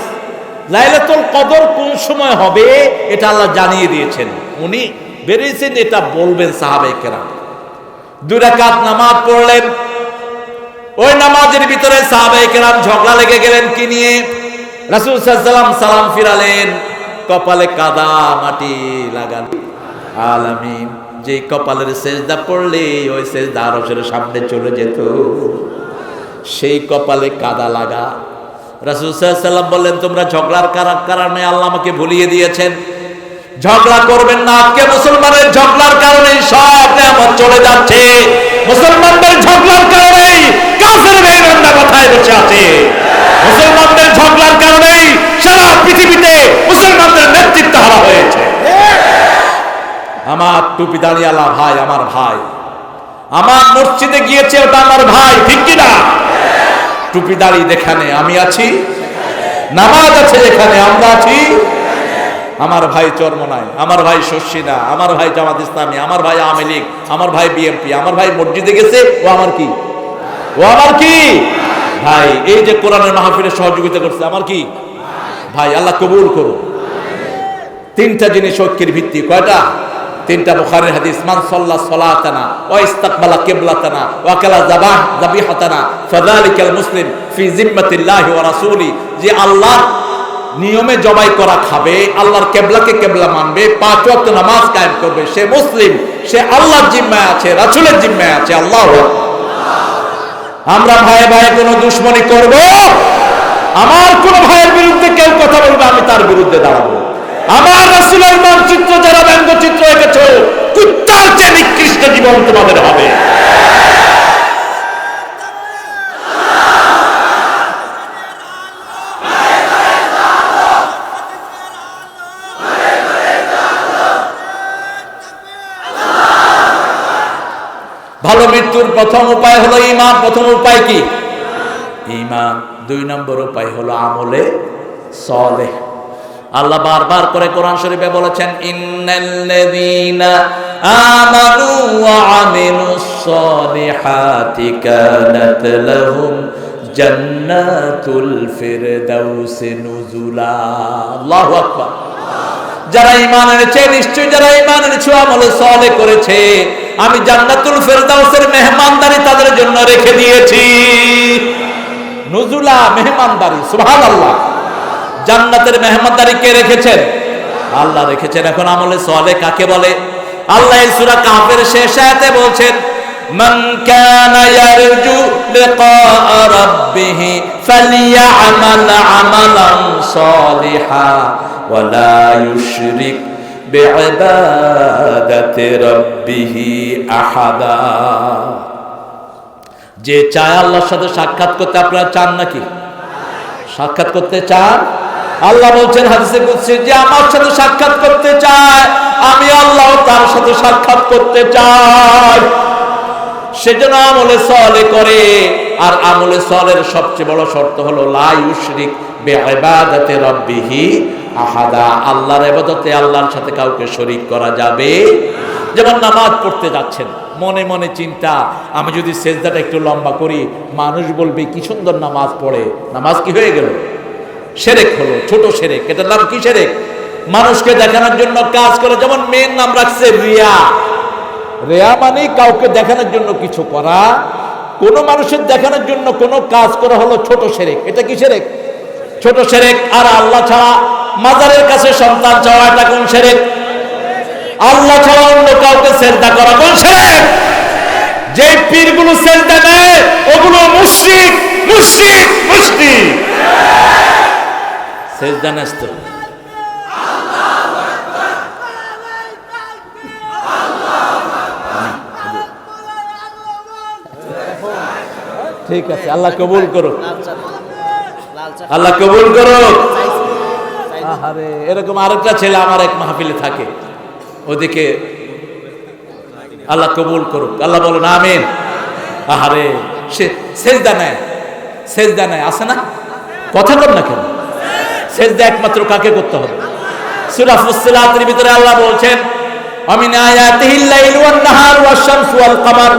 লাইলাতুল কদর কোন সময় হবে এটা আল্লাহ জানিয়ে দিয়েছেন। উনি বেরিয়েছেন এটা বলবেন সাহাবায়ে কেরাম। 2 রাকাত নামাজ পড়লেন, ওই নামাজের ভিতরে সাহাবায়ে কেরাম ঝগড়া লেগে গেলেন কি নিয়ে? রাসূল সাল্লাল্লাহু আলাইহি ওয়াসাল্লাম সালাম ফিরালেন, কপালে কাদা মাটি লাগান। আলামিন, যে কপালের সেজদা পড়লে ওই সেজদা আরশের সামনে চলে যেত, সেই কপালে কাদা লাগা। রাসূল সাল্লাল্লাহু আলাইহি ওয়াসাল্লাম বললেন, তোমরা ঝগড়ার কারণে আল্লাহ আমাকে ভুলিয়ে দিয়েছেন, ঝগড়া করবেন না। আজকে মুসলমানের ঝগড়ার কারণে সব নিয়ামত চলে যাচ্ছে। মুসলমানদের ঝগড়ার কারণে কাফের বেঈমানরা কোথায় বসে আছে। মুসলমানদের ঝগড়ার কারণে সারা পৃথিবীতে মুসলমানদের নেতৃত্ব হারা হয়েছে। আমার টুপি দাঁড়িয়ালা ভাই, আমার ভাই, আমার মসজিদে গিয়েছে, ওটা আমার ভাই, ঠিক কিনা? টুপি দাঁড়ি যেখানে আমি আছি, নামাজ আছে যেখানে আমরা আছি, আমার ভাই চরমনায়, আমার ভাই শর্ষিনা, আমার ভাই জামাত ইসলামী, আমার ভাই আওয়ামী লীগ, আমার ভাই বিএনপি, আমার ভাই মসজিদে গেছে, ও আমার কি? ও আমার কি ভাই? এই যে কোরআনের মাহফিলে সহযোগিতা করছে, আমার কি ভাই? আল্লাহ কবুল করুন। 3টা জিনিস ঐক্যের ভিত্তি। কয়টা? 3টা। বুখারীর হাদিস, মান সাল্লা সালাতানা ওয়া ইস্তাকবালা কিবলাতানা ওয়া কালা যাবিহাতানা ফাযালিকাল মুসলিম ফি জিম্মাতিল্লাহি ওয়া রাসূলি, যে আল্লাহর নিয়মে জবাই করা খাবে, আল্লাহর কেবলাকে কেবলা মানবে, 5 ওয়াক্ত নামাজ কায়েম করবে, সে মুসলিম, সে আল্লাহর জিম্মায় আছে, রাসূলের জিম্মায় আছে। আল্লাহু আকবার। আমরা ভাই ভাই কোনো দুশমনি করব? আমার কোন ভাইয়ের বিরুদ্ধে কেউ কথা বলবে, আমি তার বিরুদ্ধে দাঁড়াবো। আমার রাসূলের মানচিত্র যারা ব্যঙ্গচিত্র এঁকেছো, কুত্তার চেয়ে নিকৃষ্ট জীবন তোমাদের হবে। ভালো মৃত্যুর প্রথম উপায় হলো ঈমান। প্রথম উপায় কি? ঈমান। 2 নম্বর উপায় হলো আমলে সালেহ। আল্লাহ বারবার করে কোরআন শরীফে বলেছেন, ইন্নাল্লাযীনা আমানু ওয়া আমিলুস সালিহাতি কানাত লাহুম জান্নাতুল ফিরদাউসি নুজুলা। আল্লাহু আকবার। যারা ঈমান এনেছে, নিশ্চয়ই যারা ঈমান এনেছে আমলে সালেহ করেছে, আমি জান্নাতুল ফিরদাউসের মেহমানদারি তাদের জন্য রেখে দিয়েছি। নুজুলা, মেহমানদারি। সুবহানাল্লাহ। জান্নাতের মেহমানদারি কে রেখেছেন? আল্লাহ রেখেছেন। এখন আমলে সালেহ কাকে বলে? আল্লাহ এই সূরা কাফের শেষ আয়াতে বলছেন, মান কানা ইয়ারজু লিকা রাব্বিহ ফালইয়ামাল আমালান সালিহা ওয়া লা ইউশরিক বিইবাদাতি রাব্বিহ আহাদা। যে চায় আল্লাহর সাথে সাক্ষাৎ করতে, আপনারা চান নাকি? সাক্ষাৎ করতে চান? আল্লাহ বলছেন হাদিসে কুদসি, যে আমার সাথে সাক্ষাৎ করতে চায়, আমি আল্লাহ তার সাথে সাক্ষাৎ করতে চাই। সেজন্য আমলে সালেহ করে। আর আমলে সালেহের সবচেয়ে বড় শর্ত হলো লা ইউশরিক বিইবাদাতি রাব্বিহ আহাদা। আল্লাহর ইবাদতে আল্লাহর সাথে কাউকে শরীক করা যাবে। যেমন নামাজ পড়তে যাচ্ছেন, মনে মনে চিন্তা, আমি যদি সেজদাটা একটু লম্বা করি, মানুষ বলবে কি সুন্দর নামাজ পড়ে। নামাজ কি হয়ে গেল? শিরক হলো, ছোট শিরক। এটার নাম কি? শিরক। মানুষকে দেখানোর জন্য কাজ করে। যেমন মেয়ের নাম রাখছে রিয়া। রিয়া মানে কাউকে দেখানোর জন্য কিছু করা। কোন মানুষের দেখানোর জন্য কোনো কাজ করা হলো ছোট শিরক। এটা কি শিরক? ছোট শিরক। আর আল্লাহ ছাড়া মাজারের কাছে সন্তান চাওয়া, এটা কোন শিরক? আল্লাহ ছাড়া অন্য কাউকে সিজদা করা কোন শিরক? যে পীরগুলো সিজদা দেয় ওগুলো মুশরিক, মুশরিক, মুশরিক। সিজদা নষ্ট। ঠিক আছে, আল্লাহ কবুল করুক, আল্লাহ কবুল করুক। আরে এরকম আরেকটা ছেলে আমার এক মাহফিলে থাকে, ওদিকে আল্লাহ কবুল করুক। আল্লাহ বলেন আমিন। আরে সে সেজদা নেয়, সেজদা নেয়, আছে না? কথা বল না কেন? সেজদা একমাত্র কাকে করতে হবে? সূরা ফুসসিলাতের ভিতরে আল্লাহ বলছেন, আমিন আয়াতিহিল লাইলু ওয়ান নাহারু ওয়াশ-শামসু ওয়াল কামার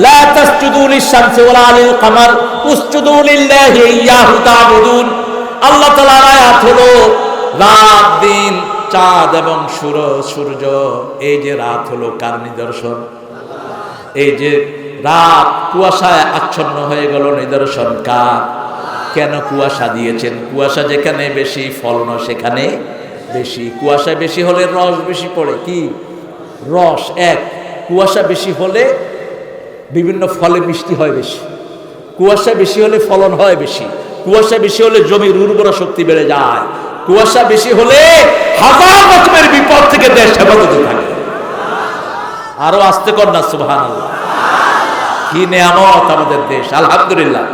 লা তাসজুদু লিশ-শামসি ওয়ালা লিল কামার উসজুদু লিল্লাহি ইয়্যাহু তা'বুদুন। আল্লাহ তাআলার আয়াত হলো রাত দিন, চাঁদ এবং সূর্য। এই যে রাত হলো কার নিদর্শন? এই যে রাত কুয়াশায় আচ্ছন্ন হয়ে গেল, নিদর্শন কার? কেন কুয়াশা দিয়েছেন? কুয়াশা যেখানে বেশি, ফলন সেখানে বেশি। কুয়াশা বেশি হলে রস বেশি পড়ে। কি রস? এক। কুয়াশা বেশি হলে বিভিন্ন ফলে মিষ্টি হয় বেশি। কুয়াশা বেশি হলে ফলন হয় বেশি। কুয়াশা বেশি হলে জমির উর্বরা শক্তি বেড়ে যায়। কুয়াশা বেশি হলে হাজার রকমের বিপদ থেকে দেশ হেফাজতে থাকে। আরো আস্তে কর না সুবহানাল্লাহ। কি নেয়ামত আমাদের দেশ, আলহামদুলিল্লাহ।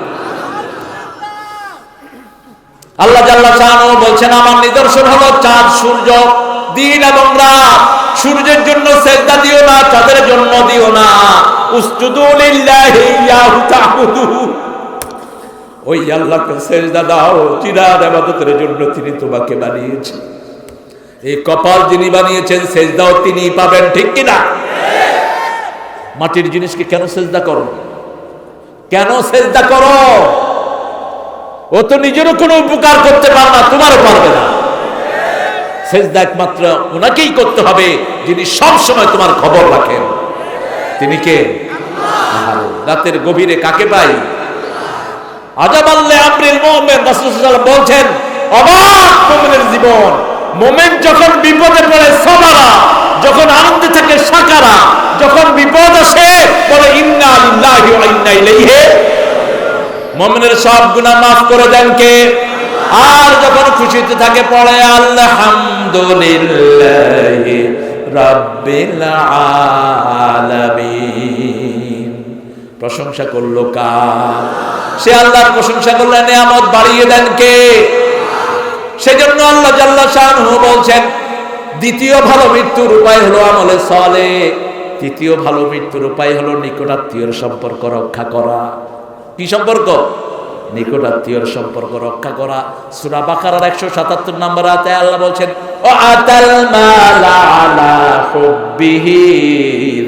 আল্লাহ জাল্লা শাআনহু বলছেন, আমার নিদর্শন হলো চাঁদ, সূর্য, দিন এবং রাত। সূর্যের জন্য সিজদা দিও না, চাঁদের জন্য দিও না। উসজুদু লিল্লাহি ইয়্যাহু তা'বুদুন। ওই আল্লাহকে সিজদা দাও, চিরার ইবাদতের জন্য তিনি তোমাকে বানিয়েছেন। এই কপাল যিনি বানিয়েছেন, সিজদাও তিনিই পাবেন, ঠিক কি না? মাটির জিনিসকে কেন সিজদা করো? কেন সিজদা করো? ও তো নিজেরও কোনো উপকার করতে পারে না, তোমারও পারবে না। সিজদা একমাত্র ওনাকেই করতে হবে যিনি সব সময় তোমার খবর রাখেন। তিনি কে? আল্লাহ। রাতের গভীরে কাকে পাই? আজাবাল্লে আমরিল মুমিন। রাসূল সাল্লাল্লাহু আলাইহি ওয়াসাল্লাম বলছেন, অবাক মুমিনের জীবন। মুমিন যখন বিপদে পড়ে সাবারা, যখন আনন্দে থাকে শাকারা, যখন বিপদ আসে বলে ইন্না লিল্লাহি ওয়া ইন্না ইলাইহি। মুমিনের সব গুনাহ মাফ করে দেন কে? আর যখন খুশিতে থাকে পড়ে আলহামদুলিল্লাহি রাব্বিল আলামিন। প্রশংসা করলো কার? সে আল্লাহর প্রশংসা করলে নিয়ামত বাড়িয়ে দেন কে? সেজন্য আল্লাহ জাল্লা শাআনহু বলছেন, দ্বিতীয় ভালো মৃত্যুর উপায় হলো আমলে সালেহ। তৃতীয় ভালো মৃত্যুর উপায় হলো নিকটাত্মীয়র সম্পর্ক রক্ষা করা। কি সম্পর্ক? নিকটাত্মীয়র সম্পর্ক রক্ষা করা। সূরা বাকারার 177 নম্বর আয়াতে আল্লাহ বলছেন, ও আতাল মালা আলা হুব্বিহি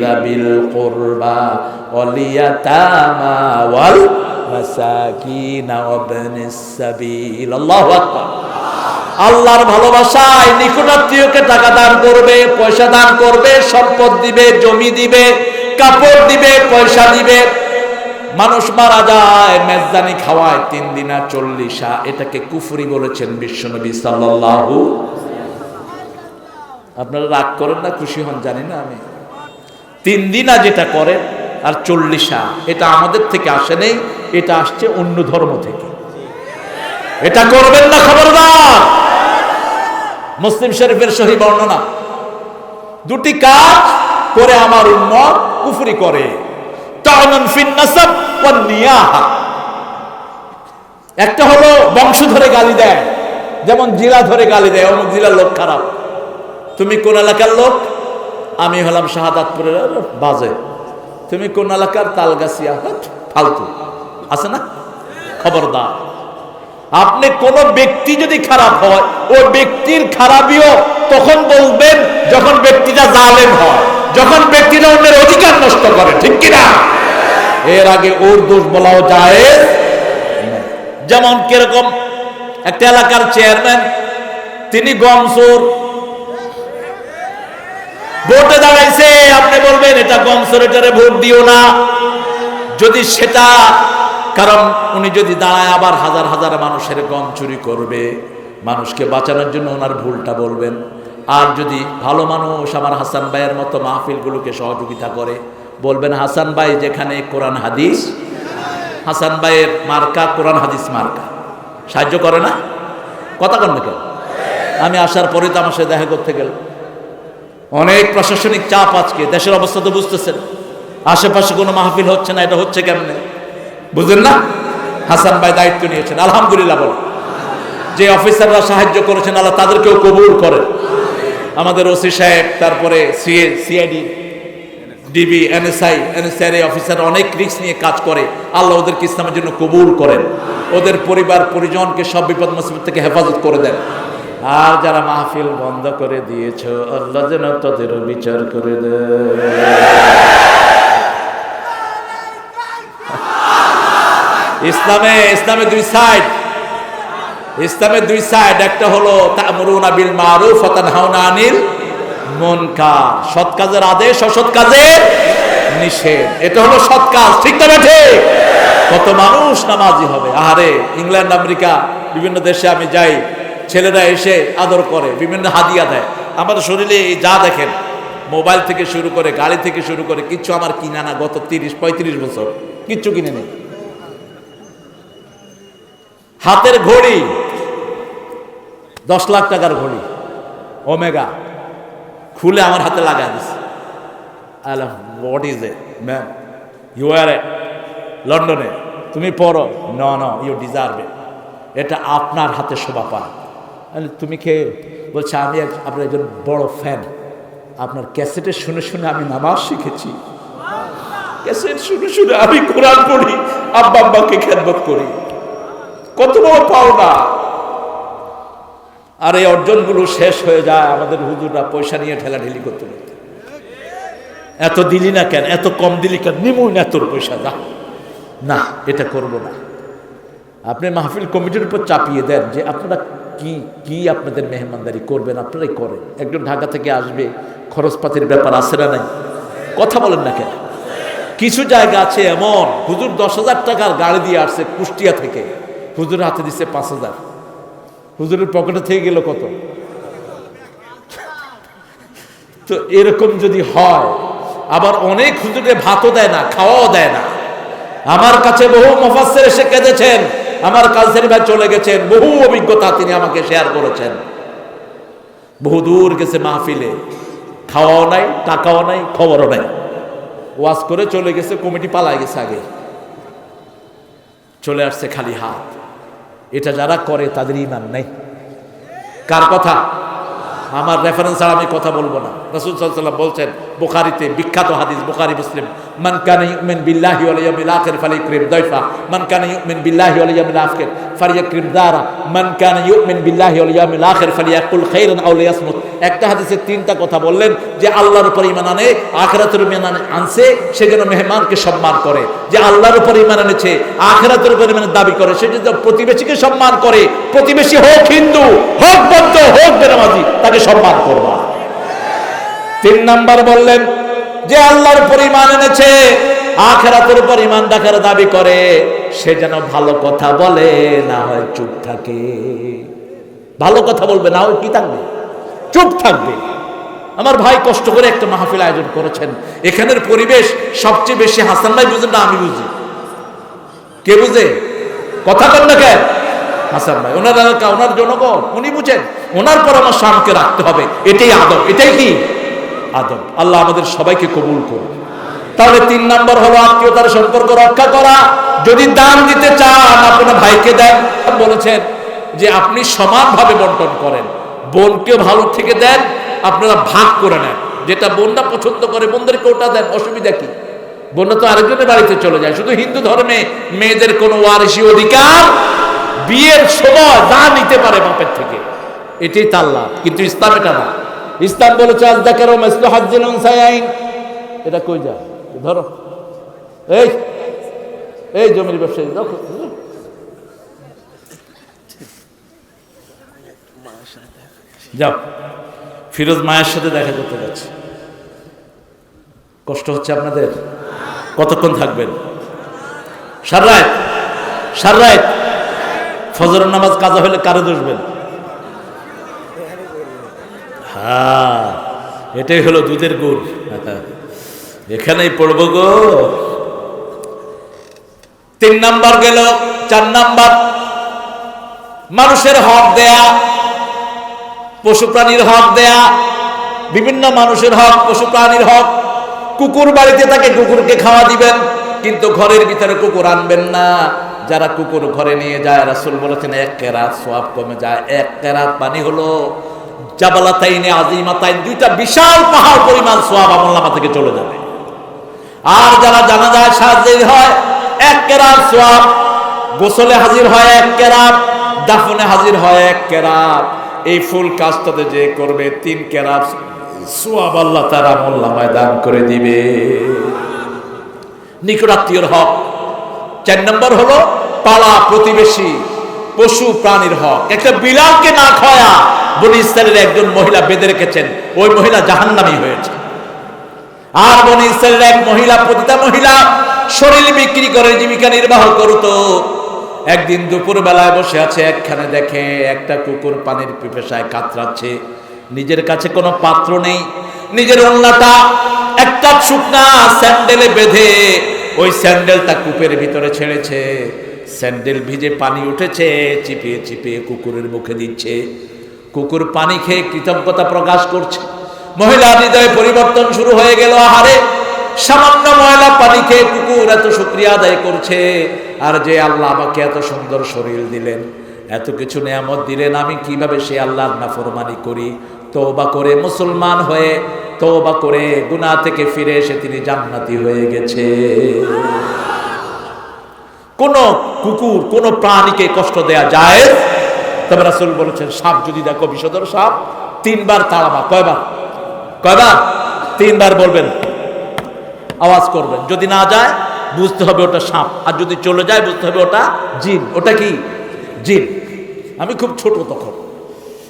যাবিল কুরবা ওয়াল ইয়াতামা ওয়াল মাসাকিন ওয়া ইবনিস সাবিল। আল্লাহু আকবার। আল্লাহর ভালোবাসায় নিকটাত্মীয়কে টাকা দান করবে, পয়সা দান করবে, সম্পদ দিবে, জমি দিবে, কাপড় দিবে, পয়সা দিবে। মানুষ মারা যায়, মেজদানি খাওয়ায় 3 দিনা 40 এটাকে কুফরি বলেছেন বিশ্বনবী সাল্লাল্লাহু। আপনারা রাগ করেন না খুশি হন জানি না আমি। 3 দিনা যেটা করে আর 40 এটা আমাদের থেকে আসে নেই, এটা আসছে অন্য ধর্ম থেকে। এটা করবেন না, খবরদার। মুসলিম শরীফের সহিহ বর্ণনা, 2টি কাজ করে আমার উম্মত কুফরি করে। তা'নুন ফিন নাসাব ওয়ান নিয়াহা। একটা হলো বংশ ধরে গালি দেয়, যেমন জেলা ধরে গালি দেয়, অমুক জেলার লোক খারাপ। তুমি কোন এলাকার লোক? আমি হলাম শাহাদাতপুরের, বাজে। তুমি কোন এলাকার? তালগাছিয়া, ফালতু। আছে না? খবরদার। আপনি কোন ব্যক্তি যদি খারাপ হয়, ওই ব্যক্তির খারাপিও তখন বলবেন যখন ব্যক্তিটা জালেম হয়, যখন ব্যক্তিটা অন্যের অধিকার নষ্ট করে, ঠিক কিনা? এর আগে ওর দোষ বলাও যায়। যেমন কিরকম, একটা এলাকার চেয়ারম্যান, তিনি গমসুর, ভোটে দাঁড়াইছে, আপনি বলবেন এটা গমসুর, এটারে ভোট দিও না। যদি সেটা, কারণ উনি যদি দাঁড়ায় আবার হাজার হাজার মানুষের গম চুরি করবে, মানুষকে বাঁচানোর জন্য ওনার ভুলটা বলবেন। আর যদি ভালো মানুষ আমার হাসান ভাইয়ের মতো মাহফিলগুলোকে সহযোগিতা করে, বলবেন হাসান ভাই যেখানে কোরআন হাদিস, হাসান ভাইয়ের মার্কা কোরআন হাদিস মার্কা, সাহায্য করে না? কথা কন না কেন? আমি আসার পরে তো আমার সাথে দেখা করতে গেল, অনেক প্রশাসনিক চাপ। আজকে দেশের অবস্থা তো বুঝতেছেন, আশেপাশে কোনো মাহফিল হচ্ছে না, এটা হচ্ছে কেমনে বুঝেন না? হাসান ভাই দায়িত্ব নিয়েছেন, আলহামদুলিল্লাহ বলেন। যে অফিসাররা সাহায্য করেছেন আল্লাহ তাদেরকেও কবুল করেন। আমাদের ওসি সাহেব, তারপরে সিআইডি, ডিবি, এনএসআই অফিসার অনেক রিস্ক নিয়ে কাজ করে, আল্লাহ ওদেরকে ইসলামের জন্য কবুল করেন, ওদের পরিবার পরিজনকে সব বিপদ মুসিবত থেকে হেফাজত করে দেন। আর যারা মাহফিল বন্ধ করে দিয়েছ, আল্লাহ যেন তাদেরও বিচার করে দেন। ইসলামে 2 সাইড, ইসলামের 2 সাইড। একটা হলো তা'মুরুনা বিল মারুফ ওয়া তানহাউনা আনিল মুনকার, সৎ কাজের আদেশ, অসৎ কাজের নিষেধ। এটা হলো সৎ কাজ, ঠিক না ঠিক? কত মানুষ নামাজি হবে। আহারে, ইংল্যান্ড, আমেরিকা, বিভিন্ন দেশে আমি যাই, ছেলেরা এসে আদর করে, বিভিন্ন হাদিয়া দেয়। আমাদের শরীরে যা দেখেন, মোবাইল থেকে শুরু করে, গাড়ি থেকে শুরু করে, কিচ্ছু আমার কিনা না। গত 30-35 বছর কিচ্ছু কিনে নেই। হাতের ঘড়ি 10 লাখ টাকার ঘড়ি, ওমেগা, খুলে আমার হাতে লাগাই দিছে। What is it ma'am, you are লন্ডনে, তুমি পড়ো। নো ইউ ডিজার্ভ ইট, এটা আপনার হাতে শোভা পায়। তুমি কে? বলছে আমি আপনার একজন বড় ফ্যান, আপনার ক্যাসেটে শুনে শুনে আমি নামাজ শিখেছি, ক্যাসেট শুনে শুনে আমি কোরআন পড়ি, আব্বা আব্বাকে খেদমত করি। কত বড় পাওনা! আর এই অর্জনগুলো শেষ হয়ে যায় আমাদের হুজুররা পয়সা নিয়ে ঠেলাঠেলি করতে করতে। এত দিলি না কেন, এত কম দিলি কেন, নিমুই না তোর পয়সা, যা না, এটা করব না। আপনি মাহফিল কমিটির উপর চাপিয়ে দেন যে আপনারা কি আপনাদের মেহমানদারি করবেন, আপনারাই করেন। একজন ঢাকা থেকে আসবে, খরচপাতির ব্যাপার আছে না নাই? কথা বলেন না কেন? কিছু জায়গা আছে এমন, হুজুর 10,000 টাকার গাড়ি দিয়ে আসছে কুষ্টিয়া থেকে, হুজুরের হাতে দিচ্ছে 5,000, হুজুরের পকেটে থেকে গেল কত? তো এরকম যদি হয়, আবার অনেক হুজুরে ভাতও দেয় না, খাওয়াও দেয় না। আমার কাছে বহু মুফাসসির এসে কেঁদেছেন, আমার কালসারি ভাই চলে গেছেন, বহু অভিজ্ঞতা তিনি আমাকে শেয়ার করেছেন। বহু দূর গেছে মাহফিলে, খাওয়াও নাই, টাকাও নাই, খবরও নাই, ওয়াজ করে চলে গেছে, কমিটি পালায় গেছে, আগে চলে আসছে খালি হাত। এটা যারা করে তাদের ঈমান নাই। কার কথা? আমার রেফারেন্স ছাড়া আমি কথা বলবো না। রাসূল সাল্লাল্লাহু আলাইহি ওয়াসাল্লাম বলছেন বুখারীতে, বিখ্যাত হাদিস, বুখারী মুসলিম, মান কানা ইউমিন বিল্লাহি ওয়াল ইয়াউমিল আখির ফালিয়াকরিম দাইফা, মান কানা ইউমিন বিল্লাহি ওয়াল ইয়াউমিল আখির ফালিয়াকরিম দারা, মান কানা ইউমিন বিল্লাহি ওয়াল ইয়াউমিল আখির ফালিয়াকুল খাইরান আও লিয়াসমুত। একটা হাদিসে তিনটা কথা বললেন, যে আল্লাহর উপর ঈমান আনে, আখিরাতের উপর ঈমান আনছে, সে যেন মেহমানকে সম্মান করে। যে আল্লাহর উপর ঈমান এনেছে, আখিরাতের উপর ঈমানের দাবি করে, সে যদি প্রতিবেশীকে সম্মান করে, প্রতিবেশী হোক হিন্দু, হোক বৌদ্ধ, হোক বেনামাজি, তাকে সম্মান করবা। 3 নাম্বার বললেন, যে আল্লাহর উপর ঈমান এনেছে, আখিরাতের উপর ঈমান রাখার দাবি করে, সে যেন ভালো কথা বলে, না হয় চুপ থাকে। ভালো কথা বলবে, না হয় কি থাকবে? চুপ থাকবে। আমার ভাই কষ্ট করে একটা মাহফিল আয়োজন করেছেন, এখানের পরিবেশ সবচেয়ে বেশি হাসান ভাই বুঝেন না আমি বুঝি? কে বুঝে? কথা বল না কেন? হাসান ভাই, ওনার এলাকা, ওনার জনগণ, উনি বুঝেন, ওনার পরামর্শ আমাকে রাখতে হবে। এটাই আদব। এটাই কি আদব? আল্লাহ আমাদের সবাইকে কবুল করুন। তাহলে 3 নাম্বার হলো আত্মীয়তার সম্পর্ক রক্ষা করা। যদি দান দিতে চান, আপনার ভাইকে দেন। বলেছেন যে আপনি সমানভাবে বন্টন করেন, বোনকে ভালো থেকে দেন, আপনারা ভাগ করে নেন। যেটা বোনরা পছন্দ করে বোনদেরকে ওটা দেন, অসুবিধা কি? বোনরা তো আরেকজনের বাড়িতে চলে যায়। শুধু হিন্দু ধর্মে মেয়েদের কোনো ওয়ারিসি অধিকার, বিয়ের সময় দান নিতে পারে বাপের থেকে, এটাই তার লাভ। কিন্তু ইসলাম এটা না। ইসলাম বলেছে আযযাকারু মিসলু হাজ্জিল উনসায়াইন। এটা কই যায়? ধরো, এই জমির ব্যবসায়ী দেখো, যাও, ফিরোজ মায়ের সাথে দেখা করতে যাচ্ছে। কষ্ট হচ্ছে আপনাদের? কতক্ষণ থাকবেন? সারা রাত ফজরের নামাজ কাজা হলে কারে দোষবেন? হ্যাঁ, এটাই হলো দুধের গুড়। এখানেই পড়বো গো। 3 নাম্বার গেল। 4 নাম্বার, মানুষের হক দেয়া, পশু প্রাণীর হক দেয়া। বিভিন্ন মানুষের হক, পশু প্রাণীর হক। কুকুর বাড়িতে থাকে, কুকুরকে খাওয়া দিবেন, কিন্তু ঘরের ভিতরে কুকুর আনবেন না। যারা কুকুর ঘরে নিয়ে যায়, রাসূল বলেছেন 1 কেরাত সওয়াব কমে যায়। 1 কেরাত মানে হলো জাবালাতাইনে আজিমাতাইন, 2টা বিশাল পাহাড় পরিমাণ সওয়াব আমলনামা থেকে চলে যাবে। আর যারা জানাজায় হাজির হয়, 1 কেরাত সওয়াব। গোসলে হাজির হয় 1 কেরাত, দাফনে হাজির হয় 1 কেরাত। এই ফুল কাজটাতে যে করবে 3 কেরাত সওয়াব আল্লাহ তাআলা আমলনামায় দান করে দিবে। নিকটাত্মীয়র হক। 4 নম্বর হলো পাড়া প্রতিবেশী, পশু প্রাণীর হক। একটা বিলালকে না খাওয়া বনি ইসরায়েলের একজন মহিলা বেঁধে রেখেছেন, ওই মহিলা জাহান্নামী হয়েছে। আর বনি ইসরায়েলের এক মহিলা, পতিতা মহিলা, শরীর বিক্রি করে জীবিকা নির্বাহ করত। একদিন দুপুর বেলায় বসে আছে, একখানে দেখে একটা কুকুর পানির পিপাসায় কাতরাচ্ছে। নিজের কাছে কোনো পাত্র নেই, নিজের ওড়নাটা একটা শুকনা স্যান্ডেলে বেঁধে ওই স্যান্ডেলটা কূপের ভিতরে ছেড়েছে। স্যান্ডেল ভিজে পানি উঠেছে, চিপিয়ে চিপিয়ে কুকুরের মুখে দিচ্ছে। কুকুর পানি খেয়ে কৃতজ্ঞতা প্রকাশ করছে। মহিলার হৃদয়ে পরিবর্তন শুরু হয়ে গেল। আহারে, সামান্য ময়লা পানি খেয়ে কুকুর এত শুকরিয়া আদায় করছে, আর যে আল্লাহ আমাকে এত সুন্দর শরীর দিলেন, এত কিছু নেয়ামত দিলেন, আমি কিভাবে সে আল্লাহর নাফরমানি করি? তওবা করে মুসলমান হয়ে, তওবা করে গুনাহ থেকে ফিরে এসে তিনি জান্নাতি হয়ে গেছে। কোন কুকুর, কোন প্রাণীকে কষ্ট দেয়া যায়? তবে রাসূল বলেছেন, সাপ যদি দেখো, বিষধর সাপ, 3 বার তাড়াবা। কয়বার? 3 বার বলবেন, আওয়াজ করবেন। যদি না যায় বুঝতে হবে ওটা সাপ, আর যদি চলে যায় বুঝতে হবে ওটা জিন। ওটা কি? জিন। আমি খুব ছোট তখন,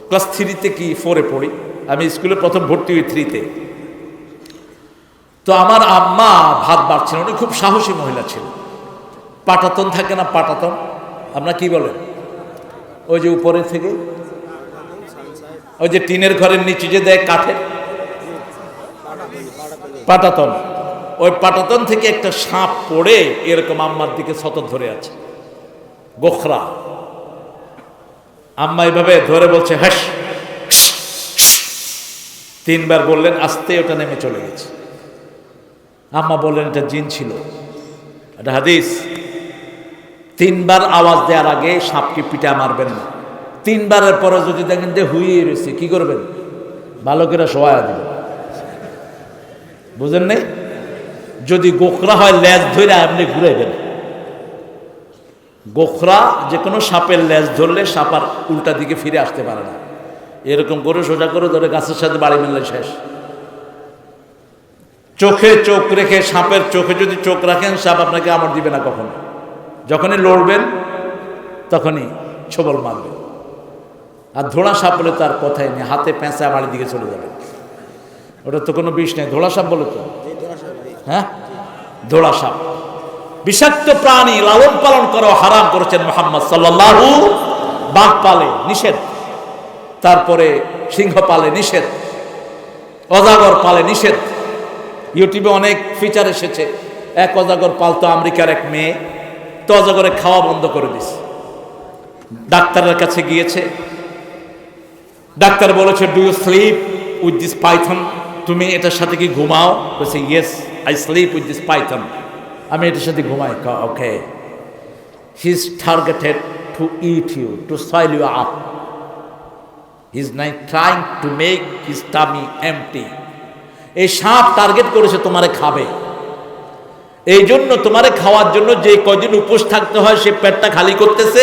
ক্লাস 3-তে কি 4-এ পড়ি। আমি স্কুলে প্রথম ভর্তি হই 3-তে। তো আমার আম্মা ভাত বাড়ছেন, উনি খুব সাহসী মহিলা ছিল। পাটাতন থাকে না, পাটাতন, আপনারা কি বলেন? ওই যে উপরে থেকে, ওই যে টিনের ঘরের নিচে যে দেয় কাঠের, পাটাতন। ওই পাটাতন থেকে একটা সাপ পড়ে এরকম আম্মার দিকে সতত ধরে আছে, গোখরা। আম্মা এইভাবে ধরে বলছে, হাস। 3 বার বললেন, আস্তে ওটা নেমে চলে গেছে। আম্মা বললেন এটা জিন ছিল। এটা হাদিস। 3 বার আওয়াজ দেওয়ার আগে সাপকে পিটা মারবেন না। 3 বারের পরে যদি দেখেন যে হুইয়ে রয়েছে, কি করবেন? ভালো করে শোয়া দিবেন, বুঝেন নাই? যদি গোখরা হয় লেজ ধরে আপনি ঘুরে দেন। গোখরা যে কোনো সাপের লেজ ধরলে সাপ আর উল্টা দিকে ফিরে আসতে পারে না। এরকম করে সোজা করে ধরে গাছের সাথে বাড়ি মিললে শেষ। চোখে চোখ রেখে, সাপের চোখে যদি চোখ রাখেন সাপ আপনাকে কামড় দিবে না কখনো। যখনই লড়বেন তখনই ছবল মারবে। আর ধোড়া সাপ বলে তার কথাই নেই, হাতে পেঁচা বাড়ির দিকে চলে যাবে, ওটা তো কোনো বিষ নেই। ধোড়া সাপ বলে তো, হ্যাঁ ধোড়া সাপ বিষাক্ত প্রাণী, লালন পালন করা হারাম করেছেন মুহাম্মদ সাল্লাল্লাহু। বাঘ পালে নিষেধ, তারপরে সিংহ পালে নিষেধ, অজাগর পালে নিষেধ। ইউটিউবে অনেক ফিচার এসেছে। এক অজাগর পালতো আমেরিকার এক মেয়ে, তো অজাগরে খাওয়া বন্ধ করে দিছে। ডাক্তারের কাছে গিয়েছে, ডাক্তার বলেছে do you sleep with this python, তুমি এটার সাথে কি ঘুমাও? বলছে yes I sleep with this python, আমি এটার সাথে ঘুমাই। Okay, he is targeted to eat you, to swallow you up, he is now trying to make his tummy empty. এই সাপ টার্গেট করেছে তোমারে খাবে, এই জন্য তোমারে খাওয়ার জন্য যে কয়দিন উপোস থাকতে হয় সে পেটটা খালি করতেছে,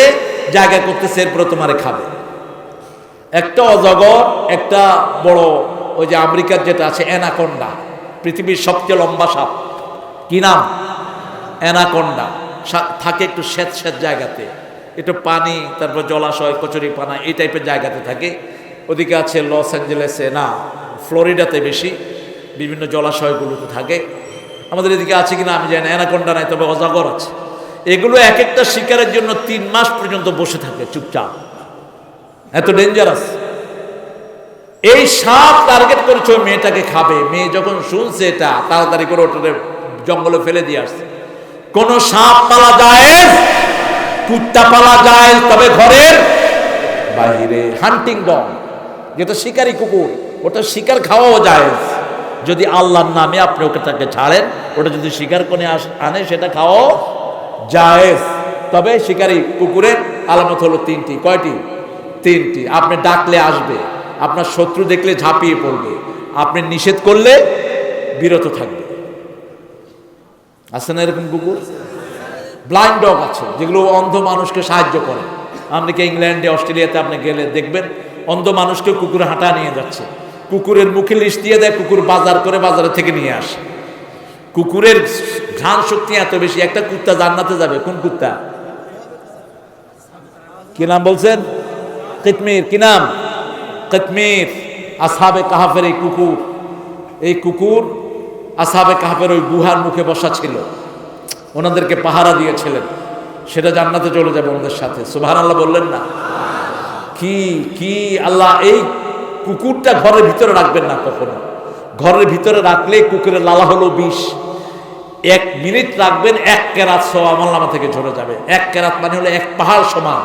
জায়গা করতেছে, এরপরে তোমারে খাবে। একটা অজগর, একটা বড় ওই যে আমেরিকার যেটা আছে অ্যানাকোন্ডা, পৃথিবীর সবচেয়ে লম্বা সাপ, কি নাম? অ্যানাকোন্ডা। থাকে একটু স্যাঁত স্যাঁত জায়গাতে, একটু পানি, তারপর জলাশয়, কচুরি পানা, এই টাইপের জায়গাতে থাকে। ওদিকে আছে লস অ্যাঞ্জেলেসে, না ফ্লোরিডাতে বেশি, বিভিন্ন জলাশয়গুলোতে থাকে। আমাদের এদিকে আছে কিনা আমি জানি না, অ্যানাকোন্ডা নাই, তবে অজগর আছে। এগুলো এক একটা শিকারের জন্য 3 মাস পর্যন্ত বসে থাকে চুপচাপ, এত ডেঞ্জারাস। এই সাপ টার্গেট করেছে ওই মেয়েটাকে খাবে। মেয়ে যখন শুনছে এটা, তাড়াতাড়ি করে ওটাকে জঙ্গলে ফেলে দিয়ে আসছে। কোন সাপ পালা যায়, কুত্তা পালা যায়, তবে ঘরের বাইরে। হান্টিং ডগ যেটা শিকারী কুকুর, ওটা শিকার খাওয়াও যায় যদি আল্লাহর নামে আপনি ওকে তাকে ছাড়েন। ওটা যদি শিকার করে আনে সেটা খাওয়াও জায়েজ। তবে শিকারী কুকুরের আলামত হলো 3টি। কয়টি? 3টি। আপনি ডাকলে আসবে, আপনার শত্রু দেখলে ঝাঁপিয়ে পড়বে, আপনি নিষেধ করলে বিরত থাকবে। আছে না এরকম কুকুর? ব্লাইন্ড ডগ আছে যেগুলো অন্ধ মানুষকে সাহায্য করে। আমেরিকা, ইংল্যান্ডে, অস্ট্রেলিয়াতে আপনি গেলে দেখবেন অন্ধ মানুষকে কুকুর হাঁটা নিয়ে যাচ্ছে, কুকুরের মুখে লিস্ট দিয়ে দেয়, কুকুর বাজার করে বাজারে থেকে নিয়ে আসে। কুকুরের ঘ্রাণ শক্তি এত বেশি। একটা কুত্তা জান্নাতে যাবে। কোন কুত্তা? কি নাম বলছেন? কিতমির। কি নাম? কিতমির। আসহাবে কাহাফের এই কুকুর, এই কুকুর আসহাবে কাহাফের ওই গুহার মুখে বসা ছিল, ওনাদেরকে পাহারা দিয়েছিলেন। সেটা জান্নাতে চলে যাবে ওনাদের সাথে। সুবহানাল্লাহ বললেন না? কি কি আল্লাহ! এই কুকুরটা ঘরের ভিতরে রাখবেন না কখনো। ঘরের ভিতরে রাখলে কুকুরের লালা হলো বিষ। 1 মিনিট রাখবেন, 1 কেরাত সওয়াব আমলনামা থেকে ঝরে যাবে। 1 কেরাত মানে হলো 1 পাহাড় সমান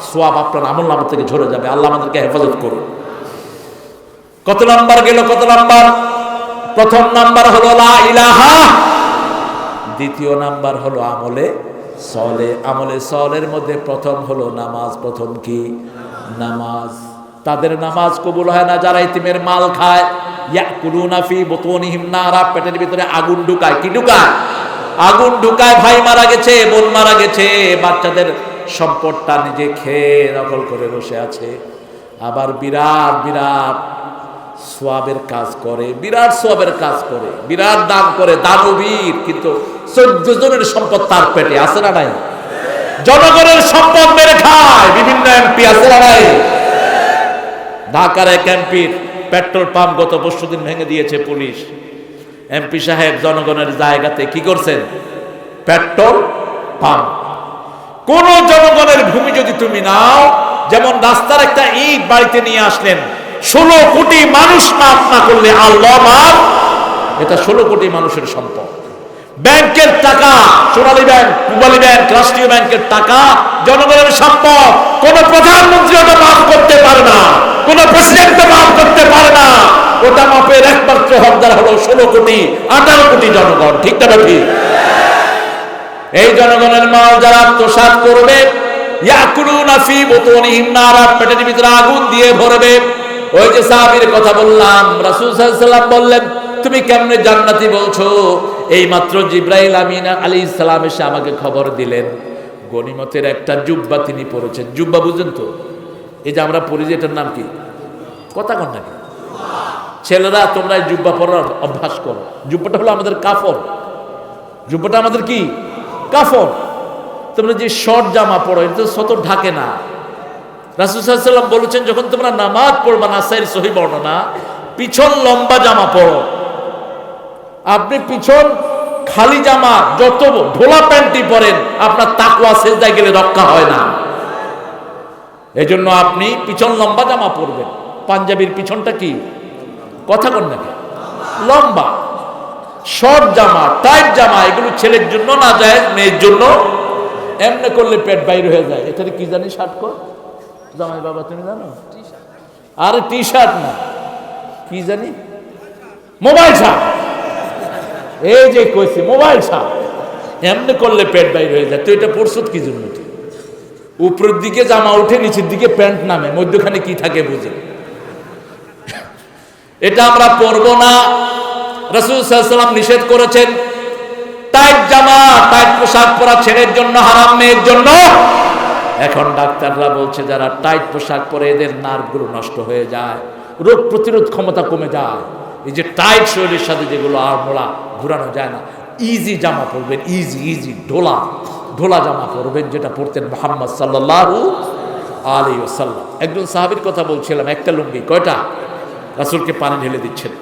সওয়াব আপনার আমলনামা থেকে ঝরে যাবে। আল্লাহ আমাদেরকে হেফাজত করুন। কত নাম্বার গেল? কত নাম্বার? প্রথম নাম্বার হলো লা ইলাহা, দ্বিতীয় নাম্বার হলো আমলে সলে। আমলে সলের মধ্যে প্রথম হলো নামাজ। প্রথম কি? নামাজ। তাদের নামাজ কবুল হয় না যারা ইতিমের মাল খায়। ইয়াকুলুনা ফি বুতুনিহিম নারা, পেটের ভিতরে আগুন ঢুকায়। কি ঢুকায়? আগুন ঢুকায়। ভাই মারা গেছে, বোন মারা গেছে, বাচ্চাদের সম্পদটা নিজে খেয়ে দখল করে বসে আছে। আবার বিরাট বিরাট সোয়াবের কাজ করে, বিরাট সোয়াবের কাজ করে, বিরাট দান করে, দানবীর, কিন্তু 14 জনের সম্পদ তার পেটে। আছে না নাই? জনগণের সম্পদ মেরে খায়। বিভিন্ন এমপি আছে না নাই? ঢাকার এক এমপির পেট্রোল পাম্প গত পরশুদিন ভেঙে দিয়েছে পুলিশ। এমপি সাহেব জনগণের জায়গাতে কি করছেন? Petrol pump. কোন জনগণের ভূমি যদি তুমি নাও, যেমন রাস্তার একটা ইট বাড়িতে নিয়ে আসলেন, 16 কোটি মানুষ মাফ না করলে আল্লাহ মাফ। এটা 16 কোটি মানুষের সম্পদ। ব্যাংকের টাকা, সোনালী ব্যাংক, পূবালী ব্যাংক, রাষ্ট্রীয় ব্যাংকের টাকা জনগণের সম্পদ। কোন প্রধানমন্ত্রী ওটা মাফ করতে পারে না, কোন প্রেসিডেন্ট মাফ করতে পারে না। ওটা মাপের একমাত্র হকদার হলো 16 কোটি 18 কোটি জনগণ। ঠিক না ঠিক? এই জনগণের মাল যারা আত্মসাৎ করবে, ইয়াকুলুনা ফি বুতুনিহিম নারা, পেটের ভিতরে আগুন দিয়ে ভরবে। ওই যে সাহাবীর কথা বললাম, রাসূল সাল্লাল্লাহু আলাইহি ওয়াসাল্লাম বললেন, তুমি কেমনে জান্নাতি বলছো? এই মাত্র জিবরাইল আমিন আলাইহিস সালাম এসে আমাকে খবর দিলেন, গনিমতের একটা জুব্বা তিনি পরেছেন। জুব্বা বুঝেন তো? এই যে আমরা পরি যে, এটার নাম কি? কথা কন নাকি? ছেলেরা তোমরা এই জুব্বা পরার অভ্যাস করো। জুব্বাটা হলো আমাদের কাফন। জুব্বাটা আমাদের কি? কাফন। তোমরা যে শর্ট জামা পরো, এটা শত ঢাকে না। রাসূল সাল্লাল্লাহু আলাইহি ওয়াসাল্লাম বলেছেন, যখন তোমরা নামাজ পড়বা, নাসাইর সহিহ বর্ণনা, পিছন লম্বা জামা পরো। আপনি পিছন খালি জামা যত ঢোলা প্যান্টই পরেন, আপনার তাকওয়া সিজদায় গেলে রক্ষা হয় না। এজন্য আপনি পিছন লম্বা জামা পরবেন। পাঞ্জাবির পিছনটা কি? কথা কন নাকি? লম্বা। শর্ট জামা, টাইট জামা, এগুলো ছেলের জন্য না যায়, মেয়ের জন্য। এমনি করলে পেট বাইর হয়ে যায়। এখানে কি জানি শার্ট কর জামাই বাবা, তুমি জানো? আরে টি শার্ট না, কি জানি, মোবাইল শার্ট। এই যে কইছি মোবাইল শার্ট, এমনি করলে পেট বাইর হয়ে যায়। তো এটা পরশুত কি জন্য? উপরের দিকে জামা উঠে, নিচের দিকে প্যান্ট নামে, মধ্যখানে কি থাকে বুঝে। এটা আমরা পরবো না। রাসূল সাল্লাল্লাহু আলাইহি ওয়াসাল্লাম নিষেধ করেছেন। টাইট জামা, টাইট পোশাক পরা ছেলের জন্য হারাম, মেয়ের জন্য। এখন ডাক্তাররা বলছে, যারা টাইট পোশাক পরে এদের নার্ভগুলো নষ্ট হয়ে যায়, রোগ প্রতিরোধ ক্ষমতা কমে যায়। এই যে টাইট শরীরের সাথে যেগুলো আড়মোড়া ঘুরানো যায় না, ইজি জামা পরবেন, ইজি ঢোলা ঢোলা জামা পরবেন, যেটা পরতেন মুহাম্মদ সাল্লাল্লাহু আলাইহি ওয়াসাল্লাম। একজন সাহাবীর কথা বলছিলাম, একটা লুঙ্গি কয়টা? রাসূলকে পানি ঢেলে দিচ্ছেন।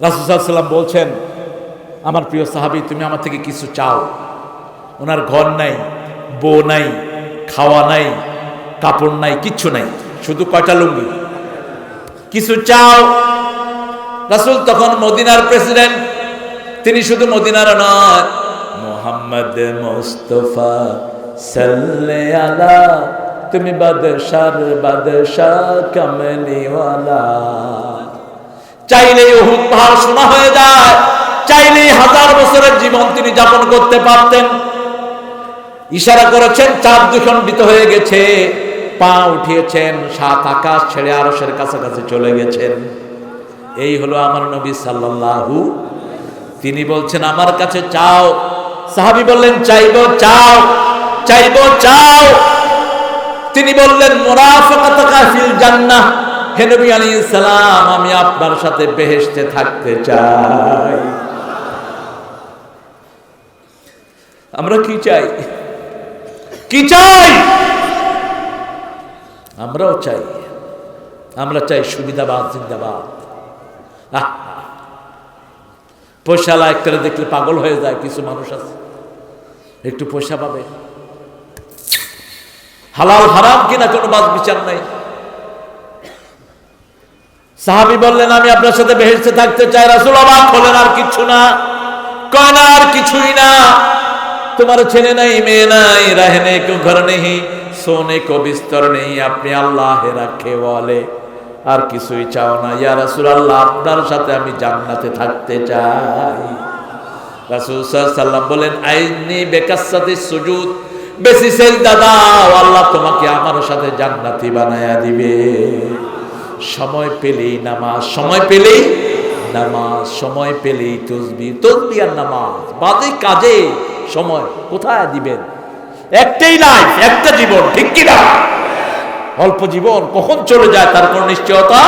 রাসূল সাল্লাল্লাহু আলাইহি ওয়াসাল্লাম বলছেন, আমার প্রিয় সাহাবী, তুমি আমার থেকে কিছু চাও। ওনার ঘর নাই, বউ নাই, খাওয়া নাই, কাপড় নাই, কিচ্ছু নাই, শুধু কয়টা লুঙ্গি। কিছু চাও। রাসূল তখন মদিনার প্রেসিডেন্ট, তিনি শুধু মদিনার নয়, মুহাম্মদ মুস্তাফা সাল্লাল্লাহু আলা, তুমি বাদশার বাদশাহ কামলিওয়ালা। চাইলেই উহুদ পাহাড় সোনা হয়ে যায়, চাইলেই 1000 বছরের জীবন তিনি যাপন করতে পারতেন। ইশারা করেছেন, চাঁদ দ্বিখণ্ডিত হয়ে গেছে, পা উঠিয়েছেন, 7 আকাশ ছেড়ে আরশের কাছাকাছি চলে গেছেন। এই হলো আমার নবী সাল্লাল্লাহু। তিনি বলছেন, আমার কাছে চাও। সাহাবী বললেন, চাইবো, চাও, চাইবো, চাও। তিনি বললেন, মুরাফাকাতুকা ফিল জান্নাহ, হে নবী আলাইহিস সালাম, আমি আপনার সাথে বেহেশতে থাকতে চাই। আমরা কি চাই? কি চাই? আমরাও চাই। আমরা চাই সুবিধাবাদ জিন্দাবাদ। পয়সালা একটা দেখলে পাগল হয়ে যায়। কিছু মানুষ আছে, একটু পয়সা পাবে, হালাল হারাম কিনা কোনো বাদ বিচার নাই। সাহাবী বললেন, আমি আপনার সাথে বেহেশতে থাকতে চাই। রাসূল অবাক হলেন, আর কিছু না? কয় না, আর কিছুই না। তোমার ছেলে নাই, মেয়ে নাই, रहने को घर नहीं, सोने को बिस्तर नहीं, আপনি আল্লাহে রাখে বলে, আর কিছুই চাও না? ইয়া রাসূলুল্লাহ, আপনার সাথে আমি জান্নাতে থাকতে চাই। রাসূল সাল্লাল্লাহু আলাইহি ওয়াসাল্লাম বলেন, আইনি বিকাসসাতিস সুজুদ, বেশি সিজদা দাও, আল্লাহ তোমাকে আমার সাথে জান্নাতি বানায়া দিবে। সময় পেলেই নামাজ, সময় পেলেই নামাজ, সময় পেলেই তাসবিহ, তাসবিহ আর নামাজ, বাদে কাজে সময় কোথায় দিবেন? একটাই লাইফ, একটা জীবন, ঠিক কি না? অল্প জীবন কখন চলে যায় তার কোনো নিশ্চয়তা।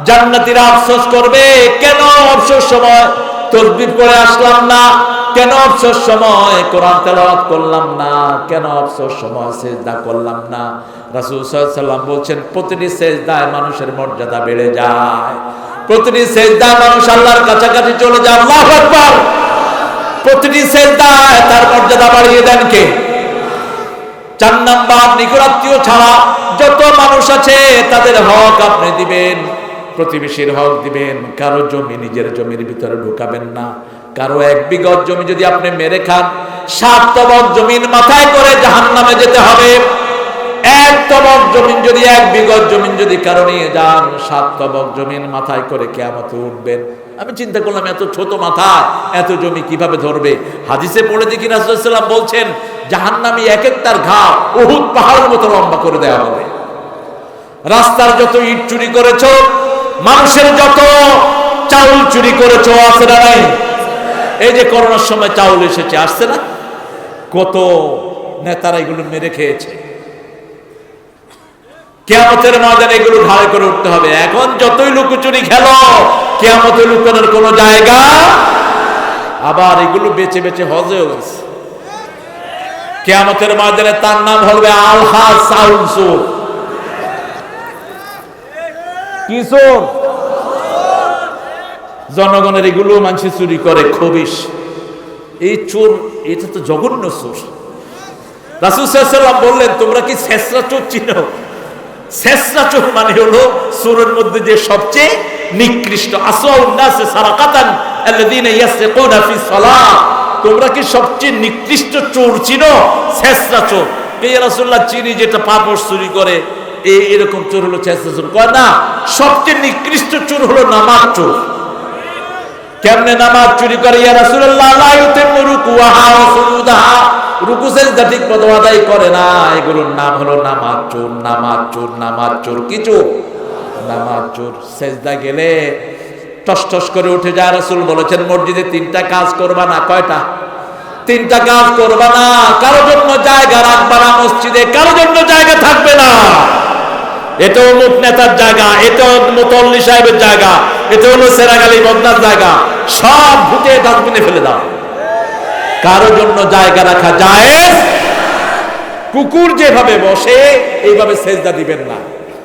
জান্নাতীরা আফসোস করবে, কেন অবসর সময় তাসবিহ পড়ে আসলাম না, কেন অবসর সময় কোরআন তেলাওয়াত করলাম না, কেন অবসর সময় সিজদা করলাম না। রাসূল সাল্লাল্লাহু আলাইহি ওয়াসাল্লাম বলছেন, প্রতিটি সিজদায় মানুষের মর্যাদা বেড়ে যায়, প্রতিটি সিজদায় মানুষ আল্লাহর কাছাকাছি চলে যায়। আল্লাহু আকবার। প্রতিটি সিজদায় তার মর্যাদা বাড়িয়ে দেন কে? 4 নাম্বার, নিকটাত্মীয় ছাড়া যত মানুষ আছে তাদের হক আপনি দিবেন, প্রতিবেশীর হক দিবেন। কারো জমি নিজের জমির ভিতরে ঢুকাবেন না। কারো 1 বিঘত জমি যদি আপনি মেরে খান, 7 তবক জমিন মাথায় করে জাহান্নামে যেতে হবে। 1 তবক জমিন যদি, 1 বিঘত জমিন যদি কারো নিয়ে যান, 7 তবক জমিন মাথায় করে কিয়ামতে উঠবেন। আমি চিন্তা করলাম, এত ছোট মাথায় এত জমি কিভাবে ধরবে? হাদিসে পড়ে দেখি রাসূল সাল্লাল্লাহু আলাইহি ওয়াসাল্লাম বলছেন, জাহান্নামী এক একটার ঘা উহুদ পাহাড়ের মতো লম্বা করে দেওয়া হবে। রাস্তার যত ইট চুরি করেছো, মানুষের যত চাউল চুরি করেছো, আছে না নাই? এই যে করোনার সময় চাউল এসেছে, আসছে না? কত নেতারা এগুলো মেরে খেয়েছে। কিয়ামতের ময়দানে এগুলো ঘাড়ে করে উঠতে হবে। এখন যতই লুকোচুরি খেলো, কিয়ামতে লুকানোর কোনো জায়গা। আবার এগুলো বেঁচে বেঁচে হজেও গেছে। কিয়ামতের ময়দানে তার নাম হবে আলহা চাউল চোর। কি চোর? জনগণের এগুলো মানুষ চুরি করে, খবিশ। এই চোর, এটা তো জঘন্য চোর। রাসূল সাল্লাল্লাহু আলাইহি ওয়াসাল্লাম বললেন, তোমরা কি ছেঁচড়া চোর চিনো? ছেঁচড়া চোর মানে হলো চোরের মধ্যে যে সবচেয়ে নিকৃষ্ট। আসওয়াউন নাস সারাকাতান আল্লাযীনা ইয়াসরিকুনা ফি সালাহ। তোমরা কি সবচেয়ে নিকৃষ্ট চোর চিনো? ছেঁচড়া চোর। ইয়া রাসূলুল্লাহ, চিনি, যেটা পাপড় চুরি করে, এরকম চোর হলো ছেঁচড়া চোর। কয় না, সবচেয়ে নিকৃষ্ট চোর হলো নামাজ চোর। কেমনে নামাজ চুরি করে? ইয়া রাসূলুল্লাহ, লা ইউতিমু রুকুআহা ওয়া সুজুদাহা। রুকু সিজদা ঠিক মতো আদায় করে না। এগুলোর নাম হলো নামাজ চোর। নামাজ চোর, নামাজ চোর। কি চোর? নামাজ চোর। সিজদা গেলে টস টস করে উঠে যায়। রাসূল বলেছেন, মসজিদে 3টা কাজ করবা না। কয়টা? 3টা কাজ করবা না। কারোর জন্য জায়গা রাখবা না মসজিদে, কারোর জন্য জায়গা থাকবে না। এটা অমুক নেতার জায়গা, এটা মুতল্লি সাহেবের জায়গা, এটা হলো সেরাগালি বদনার জায়গা, সব ভুতে ডাস্টবিনে ফেলে দাও। কারো জন্য জায়গা রাখা জায়েজ। কুকুর যেভাবে বসে এইভাবে সেজদা দিবেন না।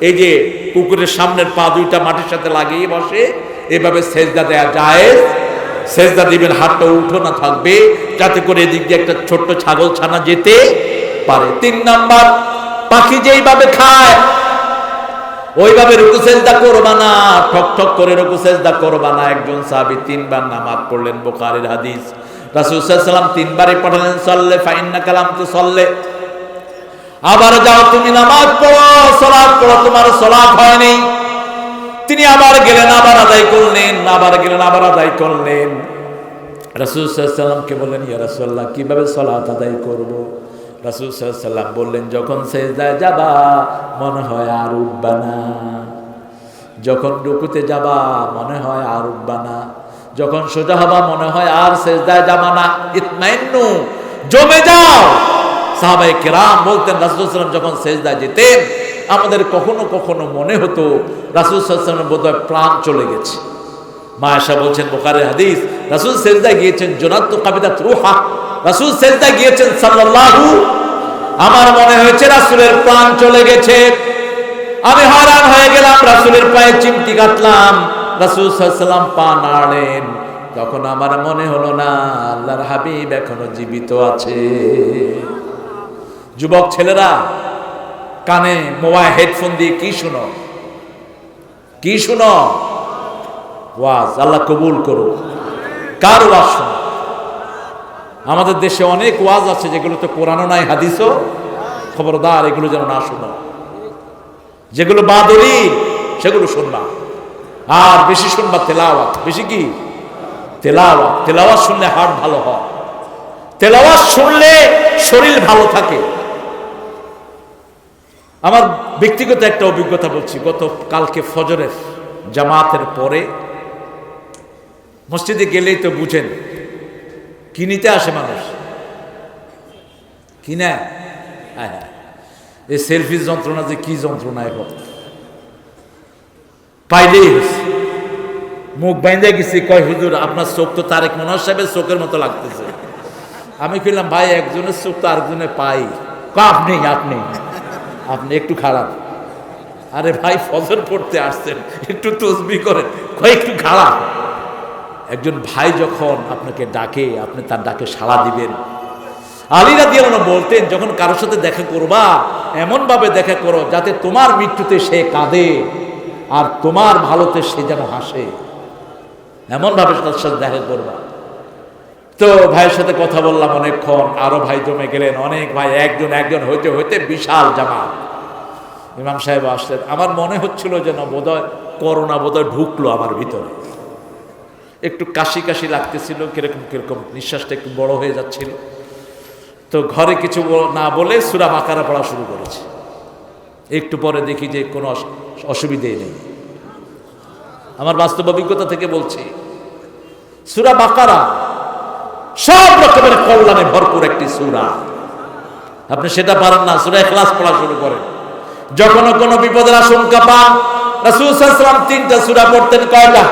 এই যে কুকুরের সামনের পা দুইটা মাটির সাথে লাগিয়ে বসে, এভাবে সেজদা দেয়া জায়েজ। সেজদা দিবেন, হাতটা উঠোনা থাকবে, যাতে করে এদিক দিয়ে একটা ছোট্ট ছাগল ছানা যেতে পারে। 3 নাম্বার, পাখি যেইভাবে খায় ওইভাবে রুকু সেজদা করবা না। ঠক ঠক করে রুকু সেজদা করবা না। একজন সাহাবী 3 বার নামাজ পড়লেন, বুখারীর হাদিস। রাসূল সাল্লাল্লাহু আলাইহি ওয়াসাল্লাম 3 বারই পড়ালেন, সাল্লে ফাইন্নাকা লাম তুসাল্লি। আবার যাও, তুমি নামাজ পড়ো, সালাত পড়ো, তোমার সালাত হয়নি। তিনি আবার গেলেন, আবার আদায় করলেন, আবার গেলেন, আবার আদায় করলেন। রাসূল সাল্লাল্লাহু আলাইহি ওয়াসাল্লামকে বললেন, ইয়া রাসূলুল্লাহ, কিভাবে সালাত আদায় করব? রাসূল সাল্লাল্লাহু আলাইহি ওয়াসাল্লাম বললেন, যখন সিজদায় যাবা মনে হয় আর উঠবা না, যখন রুকুতে যাবা মনে হয় আর উঠবা না, যখন সোজা হবা মনে হয় আর সিজদায় যাবা না। ইতমাইন্নু, জমে যাও। সাহাবায়ে কেরাম বলতেন, রাসূল সাল্লাল্লাহু আলাইহি ওয়াসাল্লাম যখন সিজদায় যেতেন, আমাদের কখনো কখনো মনে হতো রাসূল সাল্লাল্লাহু আলাইহি ওয়াসাল্লামের বোধহয় প্রাণ চলে গেছে। মা আয়েশা বলছেন, বুখারীর হাদিস, রাসূল সিজদায় গিয়েছেন, জুনাত কাবিদাত রূহা। রাসূল সিজদায় গিয়েছেন সাল্লাল্লাহু, আমার মনে হয়েছে রাসূলের প্রাণ চলে গেছে। আমি হয়রান হয়ে গেলাম, রাসূলের পায়ে চিমটি কাটলাম। রাসূল সাল্লাল্লাহু আলাইহি ওয়াসাল্লাম পা নাড়লেন, তখন আমার মনে হলো না আল্লাহর হাবিব এখনো জীবিত আছে। যুবক ছেলেরা, কানে মোবাইল হেডফোন দিয়ে কি শুনো? কি শুনো? ওয়াজ। আল্লাহ কবুল করুক। কার ওয়াজ শুনো? আমাদের দেশে অনেক ওয়াজ আছে যেগুলোতে কোরআনও নাই, হাদিসও। খবরদার, এগুলো যেন না শুনো। যেগুলো বাদলি সেগুলো শুনবা, আর বেশি শুনবা তেলাওয়াত। বেশি কি? তেলাওয়াত। তেলাওয়াত শুনলে হার্ট ভালো হয়, তেলাওয়াত শুনলে শরীর ভালো থাকে। আমার ব্যক্তিগত একটা অভিজ্ঞতা বলছি। গত কালকে ফজরের জামাতের পরে মসজিদে গেলেই তো বুঝেন, কি নিতে আসে মানুষ? কি না? হ্যাঁ, এই সেলফির যন্ত্রণা যে কি যন্ত্রণা! এখন পাইলেই মুখ বাইন্দে গেছি, কয় হুজুর আপনার চোখ তো তারেক মনোহর সাহেবের চোখের মতো লাগতেছে। আমি কইলাম, ভাই একজনের চোখ তো আরেকজনের পাই। আপনি আপনি আপনি একটু খারাপ। আরে ভাই, ফজর পড়তে আসছেন, একটু তসবিহ করেন। কয় একটু খারাপ। একজন ভাই যখন আপনাকে ডাকে, আপনি তার ডাকে সাড়া দিবেন। আলী রাদিয়াল্লাহু আনহু বলতেন, যখন কারোর সাথে দেখা করবা এমন ভাবে দেখা করো যাতে তোমার মৃত্যুতে সে কাঁদে আর তোমার ভালোতে সে যেন হাসে। এমন ভাবে তার সাথে দেখা করবা। তো ভাইয়ের সাথে কথা বললাম অনেকক্ষণ, আরো ভাই জমে গেলেন, অনেক ভাই, একজন একজন হইতে হইতে বিশাল জামাত। ইমাম সাহেব আসলেন। আমার মনে হচ্ছিল যেন বোধহয় করোনা বোধহয় ঢুকলো আমার ভিতরে। একটু কাশি কাশি লাগতেছিল, কিরকম কিরকম নিঃশ্বাসটা একটু বড় হয়ে যাচ্ছিল। তো ঘরে কিছু না বলে সূরা বাকারা পড়া শুরু করেছে। একটু পরে দেখি যে কোনো অসুবিধেই নেই। আমার বাস্তব অভিজ্ঞতা থেকে বলছি, সূরা বাকারা সব রকমের কল্যাণে ভরপুর একটি সূরা। আপনি সেটা পারেন না, সূরা ইখলাস পড়া শুরু করেন। যখন কোনো বিপদের আশঙ্কা পান, রাসূল সাল্লাল্লাহু আলাইহি ওয়াসাল্লাম 3টা সূরা পড়তেন। কয়টা?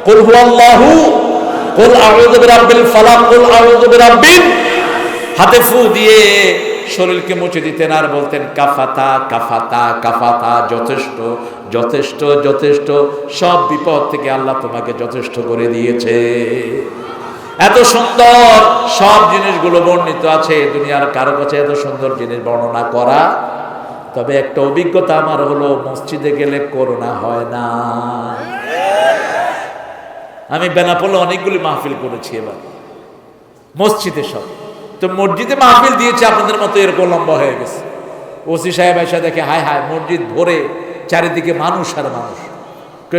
কুল হুয়াল্লাহু, কুল আউযু বিরাব্বিল ফালাক, কুল আউযু বিরাব্বিন। হাতে ফু দিয়ে শরীরকে মুছে দিতেন আর বলতেন কাফাতা কাফাতা কাফাতা, যথেষ্ট যথেষ্ট যথেষ্ট, সব বিপদ থেকে আল্লাহ তোমাকে যথেষ্ট করে দিয়েছে। এত সুন্দর সব জিনিসগুলো বর্ণিত আছে, দুনিয়ার কারো কাছে এত সুন্দর জিনিস বর্ণনা করা। তবে একটা অভিজ্ঞতা আমার হলো, মসজিদে গেলে করোনা হয় না। আমি বেনাপোলে অনেকগুলি মাহফিল করেছি এবার মসজিদে সব। তো মসজিদে মাহফিল দিয়েছে আপনাদের মতো এরকম লম্বা হয়ে গেছে। ওসি সাহেব এসে দেখে হায় হায় মসজিদ ভরে, চারিদিকে মানুষ আর মানুষ।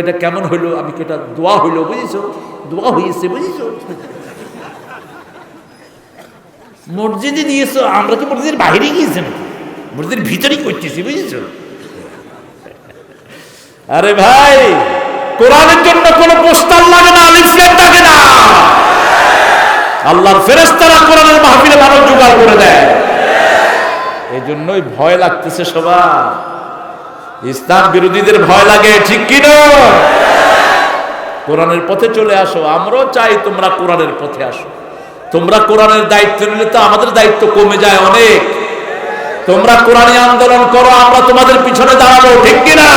এটা কেমন হইলো? আমি এটা দোয়া হইলো, বুঝেছো? দোয়া হয়েছে, বুঝেছো? মসজিদে দিয়েছো, আমরা কি মসজিদের বাইরে গিয়েছি নাকি? মসজিদের ভিতরেই করতেছি, বুঝেছো? আরে ভাই, কোরআনের জন্য কোনো পোস্টার লাগে না, লিফলেট লাগে না। আল্লাহর ফেরেশতারা কোরআনের মাহফিলে মানুষ জোগাড় করে দেয়। এই জন্যই ভয় লাগতেছে সবার। ইসলাম বিরোধীদের ভয় লাগে, ঠিক কি না? কোরআনের পথে চলে আসো। আমরাও চাই তোমরা কোরআনের পথে আসো। তোমরা কোরআনের দায়িত্ব নিলে তো আমাদের দায়িত্ব কমে যায় অনেক। তোমরা কোরআনী আন্দোলন করো, আমরা তোমাদের পিছনে দাঁড়াবো, ঠিক কি না?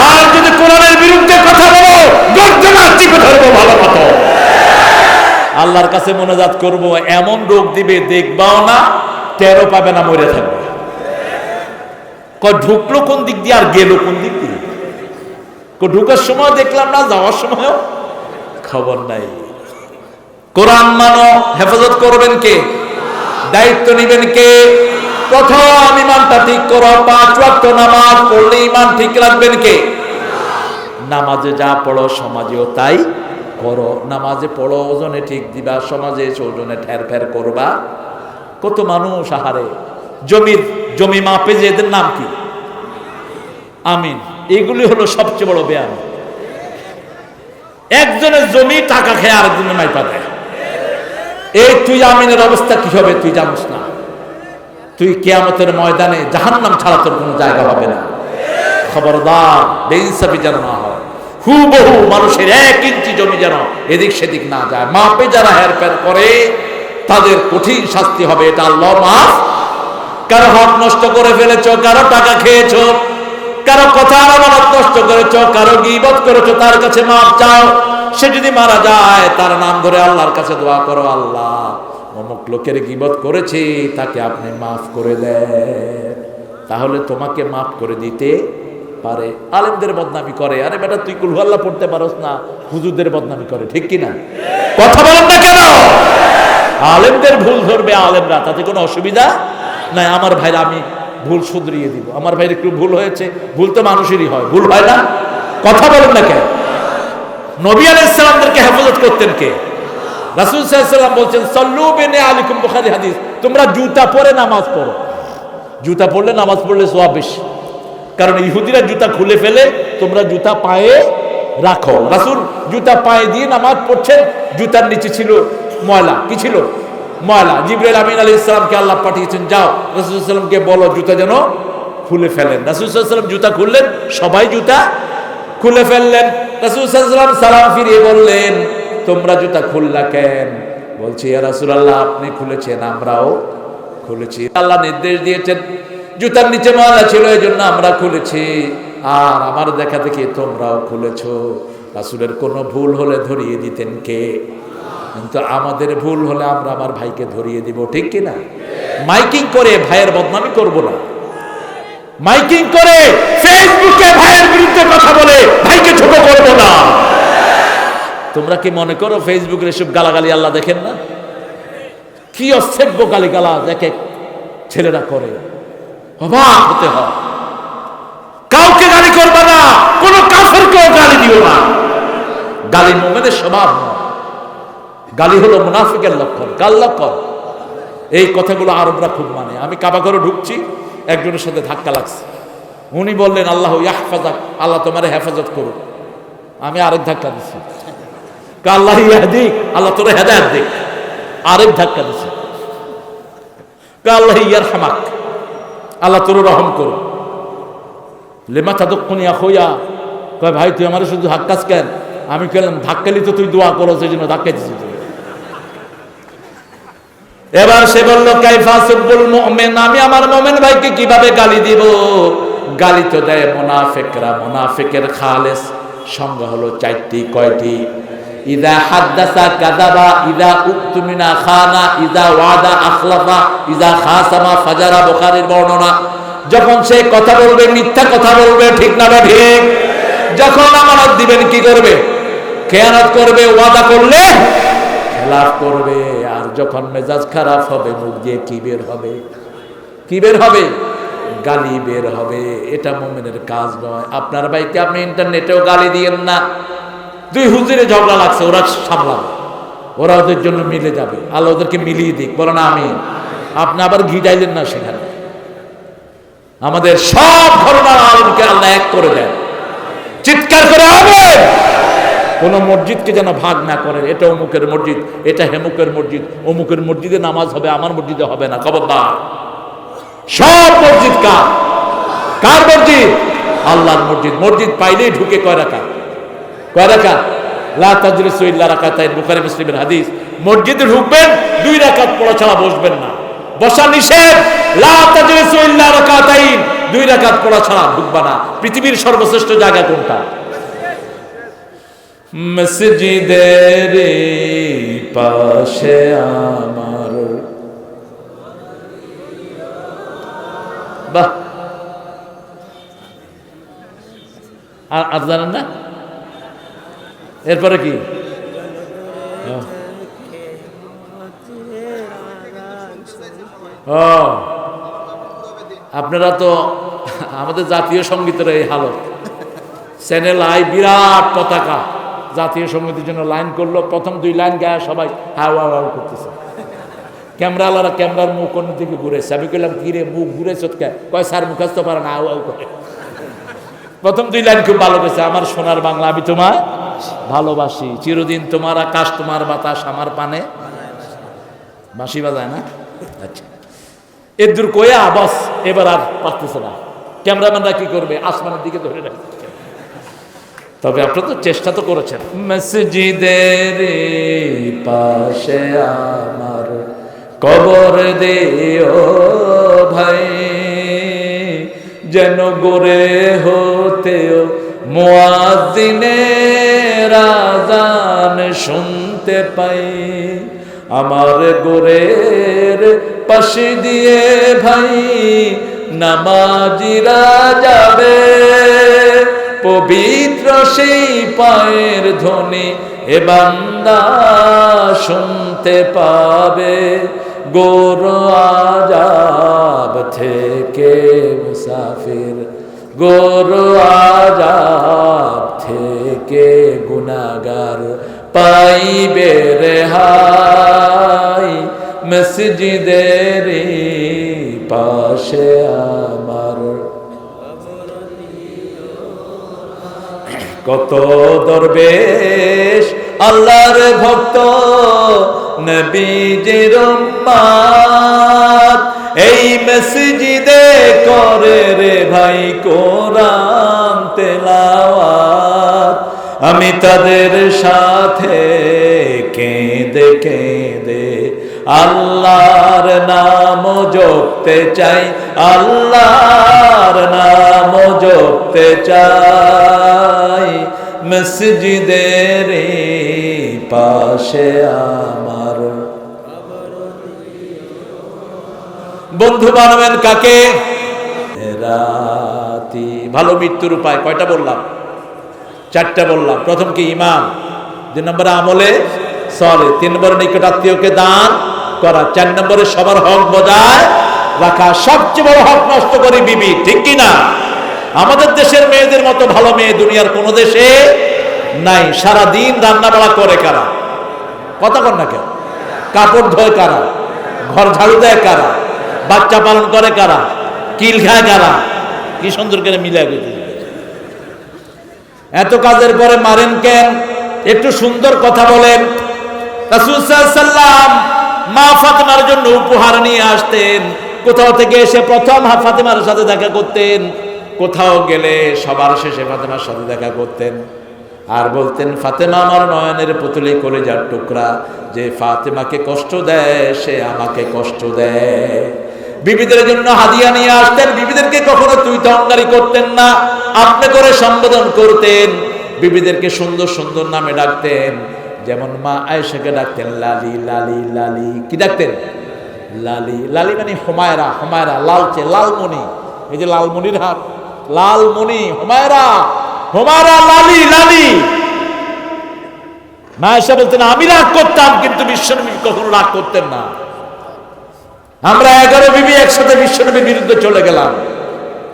আর যদি কোরআনের বিরুদ্ধে কথা বলো, গর্জনা চিপে ধরবো ভালো মতো। আল্লাহর কাছে মোনাজাত করব, এমন রোগ দিবে দেখবাও না, টেরও পাবে না, মরে থাকবে। ঢুকলো কোন দিক দিয়ে আর গেল কোন দিক দিয়ে, ঢুকার সময় দেখলাম না, যাওয়ার সময়ও খবর নাই। কোরআন মানো, হেফাজত করবেন কে? দায়িত্ব নিবেন কে? প্রথম ইমানটা ঠিক করো। 5 ওয়াক্ত নামাজ পড়লে ইমান ঠিক রাখবেন কে? নামাজে যা পড়ো সমাজেও তাই করো। নামাজে পড়ো, ওজনে ঠিক দিবা, সমাজে এসে ওজনে ঠের ফের করবা। কত মানুষ আহারে জমি মাপে যে, এদের নাম কি? আমিন। এগুলি হলো সবচেয়ে বড় বেয়ান। একজনের জমি টাকা খেয়ে আরেকজনের মাইপা দেয়। এই তুই আমিনের অবস্থা কি হবে তুই জানিস না? তুই কিয়ামতের ময়দানে জাহান্নাম ছাড়া তোর কোনো জায়গা হবে না। খবরদার, বেইনসাফি যেন না হয়। হুবহু মানুষের 1 ইঞ্চি জমি যেন এদিক সেদিক না যায়। মাপে যারা হেরফের করে তাদের কঠিন শাস্তি হবে, এটা আল্লাহ মাফ। কারো হক নষ্ট করে ফেলেছ, কারো টাকা খেয়েছ, কারো কথা আমানত নষ্ট করেছ, কারো গীবত করেছ, তার কাছে মাপ চাও। সে যদি মারা যায়, তার নাম ধরে আল্লাহর কাছে দোয়া করো, আল্লাহ অমুক লোকের গীবত করেছে, তাকে আপনি মাফ করে দেন। তাহলে তোমাকে মাফ করে দিতে পারে। আলেমদের বদনামি করে, আরে বেটা তুই কুল হুয়াল্লাহ পড়তে পারোস না, হুজুরদের বদনামি করে, ঠিক কি না? কথা বলেন না কেন? আলেমদের ভুল ধরবে আলেমরা, তাতে কোনো অসুবিধা নাই। আমার ভাইরা, আমি ভুল শুধরিয়ে দিব। আমার ভাইয়ের একটু ভুল হয়েছে, ভুল তো মানুষেরই হয়, ভুল হয় না? কথা বলেন না কেন? নবী আলাইহিস সালামদেরকে হেফাজত করতেন কে? রাসূল সাল্লাল্লাহু আলাইহি ওয়াসাল্লাম বলছেন সাল্লু বিনা আলাইকুম, বুখারী হাদিস। তোমরা জুতা পরে নামাজ পড়ো। জুতা পরলে নামাজ পড়লে সওয়াব বেশি। কারণ ইহুদিরা জুতা খুলে ফেলে, তোমরা জুতা পায়ে রাখো। রাসূল জুতা পায়ে দিয়ে নামাজ পড়ছেন, জুতার নিচে ছিল ময়লা। কি ছিল? ময়লা। জিবরাইল আমিন আলাইহিস সালামকে আল্লাহ পাঠিয়েছেন, যাও রাসূল সাল্লাল্লাহু আলাইহি ওয়াসাল্লামকে বলো জুতা যেন খুলে ফেলেন। রাসূল সাল্লাল্লাহু আলাইহি ওয়াসাল্লাম জুতা খুললেন, সবাই জুতা খুলে ফেললেন। রাসূল সাল্লাল্লাহু আলাইহি ওয়াসাল্লাম সালাম ফিরিয়ে বললেন, তোমরা জুতা খুললা কেন? বলছি, ইয়া রাসূলুল্লাহ, আপনি খুলেছেন, আমরাও খুলেছি। আল্লাহ নির্দেশ দিয়েছেন, জুতার নিচে ময়লা ছিল, এই জন্য আমরা খুলেছি, আর আমার দেখা দেখি তোমরাও খুলেছো। রাসূলের কোনো ভুল হলে ধরিয়ে দিতেন কে? কিন্তু আমাদের ভুল হলে আমরা আমার ভাইকে ধরিয়ে দিব, ঠিক কিনা? মাইকিং করে ভাইয়ের বদনামি করব না। মাইকিং করে ফেসবুকে ভাইয়ের বিরুদ্ধে কথা বলে ভাইকে ছোট করব না। তোমরা কি মনে করো ফেসবুকের এসব গালাগালি আল্লাহ দেখেন না? কি অসভ্য গালিগালা দেখে ছেলেরা করে, অবাক হতে হয়। কাউকে গালি করবে না, কোন কাফেরকেও গালি দিও না। গালি মুমিনের স্বভাব নয়, গালি হলো মুনাফিকের লক্ষণ। কার লক্ষণ? এই কথাগুলো আরবরা খুব মানে। আমি কাবা ঘরে ঢুকছি, একজনের সাথে ধাক্কা লাগছে, উনি বললেন আল্লাহ ইয়াহফাজাক, আল্লাহ তোমার হেফাজত করুক। আমি আরেক ধাক্কা দিচ্ছি, আল্লাহ ইয়াহদিক, আল্লাহ তোর হেদায়েত দিক। আরেক ধাক্কা দিচ্ছি, আল্লাহ ইয়ারহামাক, আল্লাহ তোর রহম করুক। লেমা তাদুকুনি আখুয়া, কয় ভাই তুই আমার শুধু ধাক্কাস কেন? আমি কেলাম ধাক্কালি তো তুই দোয়া করো, সেই জন্য ধাক্কা দিচ্ছি তুই। এবার সে বলল কাইফা সুবুল মুমিন, আমি আমার মুমিন ভাইকে কিভাবে গালি দিব? গালি তো দেয় মুনাফিকরা। মুনাফিকের খালেস সংজ্ঞা হলো চারটি। কয়টি? ইদা হাদ্দাসা কাযাবা, ইদা উকতুমিনা খানা, ইদা ওয়াদা আখলাফা, ইদা খাসামা ফাজারা। বুখারীর বর্ণনা। যখন সে কথা বলবে মিথ্যা কথা বলবে, ঠিক না ঠিক? যখন আমানত দিবেন কি করবে? খেয়ানত করবে। ওয়াদা করলে খেলাফ করবে। আর যখন মেজাজ খারাপ হবে মুখ দিয়ে কি বের হবে? কি বের হবে? গালি বের হবে। এটা মুমিনের কাজ নয়। আপনার ভাইকে আপনি ইন্টারনেটেও গালি দিয়েন না। দুই হুজুরে ঝগড়া লাগছে, ওরা সামলাবে, ওরা ওদের জন্য মিলে যাবে। আল্লাহ ওদেরকে মিলিয়ে দিক, বলেন আমিন। আপনি আবার ঘিটাইলেন না সেখানে। আমাদের সব ঘটনার আলমকে আল্লাহ এক করে দেন। চিৎকার করে আমিন। কোন মসজিদকে যেন ভাগ না করেন, এটা অমুকের মসজিদ, এটা হেমুকের মসজিদ, অমুকের মসজিদে নামাজ হবে, আমার মসজিদে হবে না। খবরদার। সব মসজিদ কার? কার মসজিদ? আল্লাহর মসজিদ। মসজিদ পাইলেই ঢুকে কয় রাকাত? কয় রাকাত? লা তাজলিসু ইল্লা রাকাতাইন। বুখারী মুসলিমের হাদিস। মসজিদে ঢুকবেন 2 রাকাত পড়া ছাড়া বসবেন না। বসা নিষেধ। লা তাজলিসু ইল্লা রাকাতাইন, 2 রাকাত পড়া ছাড়া ঢুকবা না। পৃথিবীর সর্বশ্রেষ্ঠ জায়গা কোনটা? মসজিদের পাশে আমার। বাহ, আর জানেন না? এরপরে কি? আপনারা তো আমাদের জাতীয় সঙ্গীতের এই হালত। চ্যানেল আই বিরাট পতাকা জাতীয় সঙ্গীতের জন্য লাইন করলো। প্রথম 2 লাইন গায়ে সবাই হাও হাও হাও করতেছে। ক্যামেরাওয়ালারা ক্যামেরার মুখ অন্য দিকে ঘুরেছে। আমি বললাম কি রে মুখ ঘুরেছ কে? কয় স্যার মুখাস্ত পারে না, হাও হাও করে। প্রথম 2 লাইন খুব ভালো করেছে। আমার সোনার বাংলা, আমি তোমায় ভালোবাসি, চিরদিন তোমার আকাশ, তোমার বাতাস আমার পানে। বাঁশি বাজায় না? আচ্ছা, এর দূর কয়া বাস। এবার আর পারতেছে না। ক্যামেরাম্যানরা কি করবে? আসমানের দিকে ধরে রাখছে। তবে আপনারা তো চেষ্টা তো করেছেন। মসজিদের পাশে আমার কবর দিও ভাই, যেন গড়ে হতেও মুয়াজ্জিনের আযান শুনতে পাই। আমার গোরের পাশে দিয়ে ভাই নামাজিরা যাবে, পবিত্র সেই পায়ের ধ্বনি এ বান্দা শুনতে পাবে। গোর আজাব থেকে মুসাফির, গোর আজাব থেকে গুনাহগার পাইবে রেহাই। মসজিদের পাশে আমার। কত দরবেশ আল্লাহর ভক্ত নবীজির উম্মত এই মসজিদে করে রে ভাই কোরআন তেলাওয়াত। আমি তাদের সাথে কেঁদে কেঁদে আল্লাহর নাম জপতে চাই, আল্লাহর নাম জপতে চাই। মসজিদের পাশে আমার। বন্ধু বানাবেন কাকে? রাতি। ভালো মৃত্যুর উপায় কয়টা বললাম? 4টা বললাম। প্রথম কি? ইমান। 2 নম্বরে আমলে সলে। 3 নম্বরে নিকটাত্মীয়কে দান করা। 4 নম্বরে সবার হক বজায় রাখা। সবচেয়ে বড় হক নষ্ট করে বিবি, ঠিক কি না? আমাদের দেশের মেয়েদের মতো ভালো মেয়ে দুনিয়ার কোন দেশে নাই। সারা দিন রান্না বাড়া করে কারা? কথা কন না কেন? কাপড় ধোয় কারা? ঘর ঝাড়ু দেয় কারা? বাচ্চা পালন করে কারা? কিল খায় কারা? কি সুন্দর করে মিলাই গেছে। এত কাজের পরে মারেন কেন? একটু সুন্দর কথা বলেন। রাসূল সাল্লাল্লাহু আলাইহি ওয়াসাল্লাম মা ফাতেমার জন্য উপহার নিয়ে আসতেন। কোথাও থেকে এসে প্রথম ফাতেমার সাথে দেখা করতেন, কোথাও গেলে সবার শেষে ফাতেমার সাথে দেখা করতেন। আর বলতেন, ফাতেমা আমার নয়নের পুতুলি, কলিজার টুকরা, যে ফাতেমাকে কষ্ট দেয় সে আমাকে কষ্ট দেয়। বিবিদের জন্য হাদিয়া নিয়ে আসতেন। বিবিদেরকে কখনো তুই তঙ্গারি করতেন না, আপনি করে সম্বোধন করতেন। বিবিদেরকে সুন্দর সুন্দর নামে ডাকতেন। যেমন মা আয়েশাকে ডাকতেন লালি লালি লালি। কি ডাকতেন? লালি। লালি মানে হুমায়রা। হুমায়রা লালচে, লালমণি। এই যে লালমণির হাত, লালমণি, হুমায়রা, হুমায়রা, লালি লালি। মা আয়েশা বলতেন, আমি রাগ করতাম কিন্তু বিশ্বনবী কখনো রাগ করতেন না। আমরা 11 বিবি একসাথে বিশ্বনবীর বিরুদ্ধে চলে গেলাম।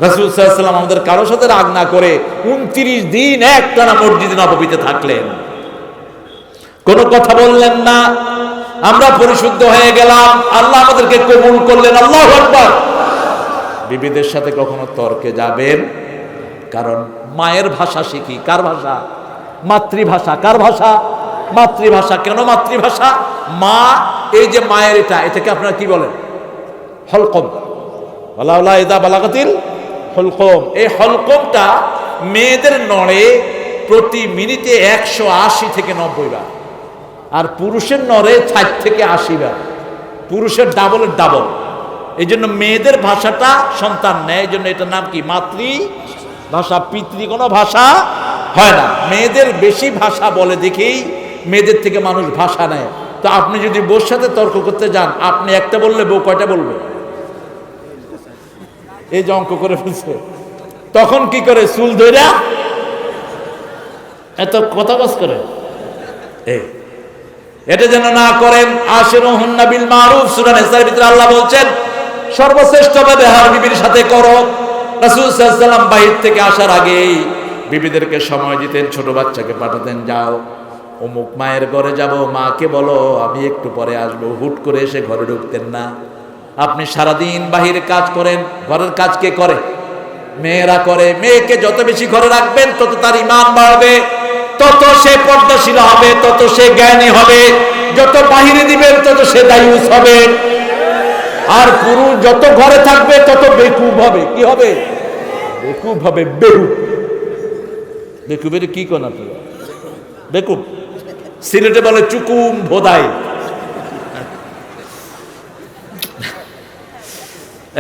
রাসূল সাল্লাল্লাহু আলাইহি ওয়াসাল্লাম আমাদের কারোর সাথে রাগ না করে 29 দিন একটানা মসজিদে নববীতে থাকলেন, কোনো কথা বললেন না। আমরা পরিশুদ্ধ হয়ে গেলাম, আল্লাহ আমাদেরকে কবুল করলেন। আল্লাহু আকবার। বিবিদের সাথে কখনো তর্কে যাবেন, কারণ মায়ের ভাষা শিখি। কার ভাষা? মাতৃভাষা। কার ভাষা? মাতৃভাষা। কেন মাতৃভাষা? মা, এই যে মায়ের এটাকে আপনারা কি বলেন? হলকম। ওয়ালাউলা ইযা বালাগাতিল হলকম। এই হলকমটা মেয়েদের নড়ে প্রতি মিনিটে 180 থেকে 90 বার, আর পুরুষের নড়ে 60 থেকে 80 বার। পুরুষের ডাবলের ডাবল। এই জন্য মেয়েদের ভাষাটা সন্তান নেয়। এই জন্য এটার নাম কি? মাতৃভাষা। পিতৃ কোনো ভাষা হয় না। মেয়েদের বেশি ভাষা বলে দেখেই মেয়েদের থেকে মানুষ ভাষা নেয়। তো আপনি যদি বউর সাথে তর্ক করতে যান, আপনি একটা বললে বউ কয়টা বলবে? এই যে অঙ্ক করে ফেলছে, তখন কি করে? চুল ধইরা এত কথা বস করে। এটা যেন না করেন। আশিরুহুন্না বিল মারুফ। সূরা নিসার ভিতরে আল্লাহ বলছেন, সর্বশ্রেষ্ঠ ব্যবহার বিবির সাথে করো। রাসূল সাল্লাল্লাহু আলাইহি ওয়াসাল্লাম বাইরে থেকে আসার আগেই বিবিদেরকে সময় দিতেন। ছোট বাচ্চাকে পাঠাতেন, যাও অমুক মায়ের ঘরে যাব, মাকে বলো আমি একটু পরে আসবো। হুট করে এসে ঘরে ঢুকতেন না। আপনি সারাদিন বাহিরে কাজ করেন, ঘরের কাজ কে করে? মেয়েরা করে। মেয়েকে যত বেশি ঘরে রাখবেন তত তার ঈমান বাড়বে, তত সে পর্দাশীল হবে, তত সে জ্ঞানী হবে। যত বাহিরে দিবেন তত সে দায়ুস হবে। আর পুরুষ যত ঘরে থাকবে তত বেকুব হবে। কি হবে? বেকুব হবে। বেকুব। বেকুবের কি কোন আপনারা? বেকুব সিলেটে বলে চুকুম ভোদাই।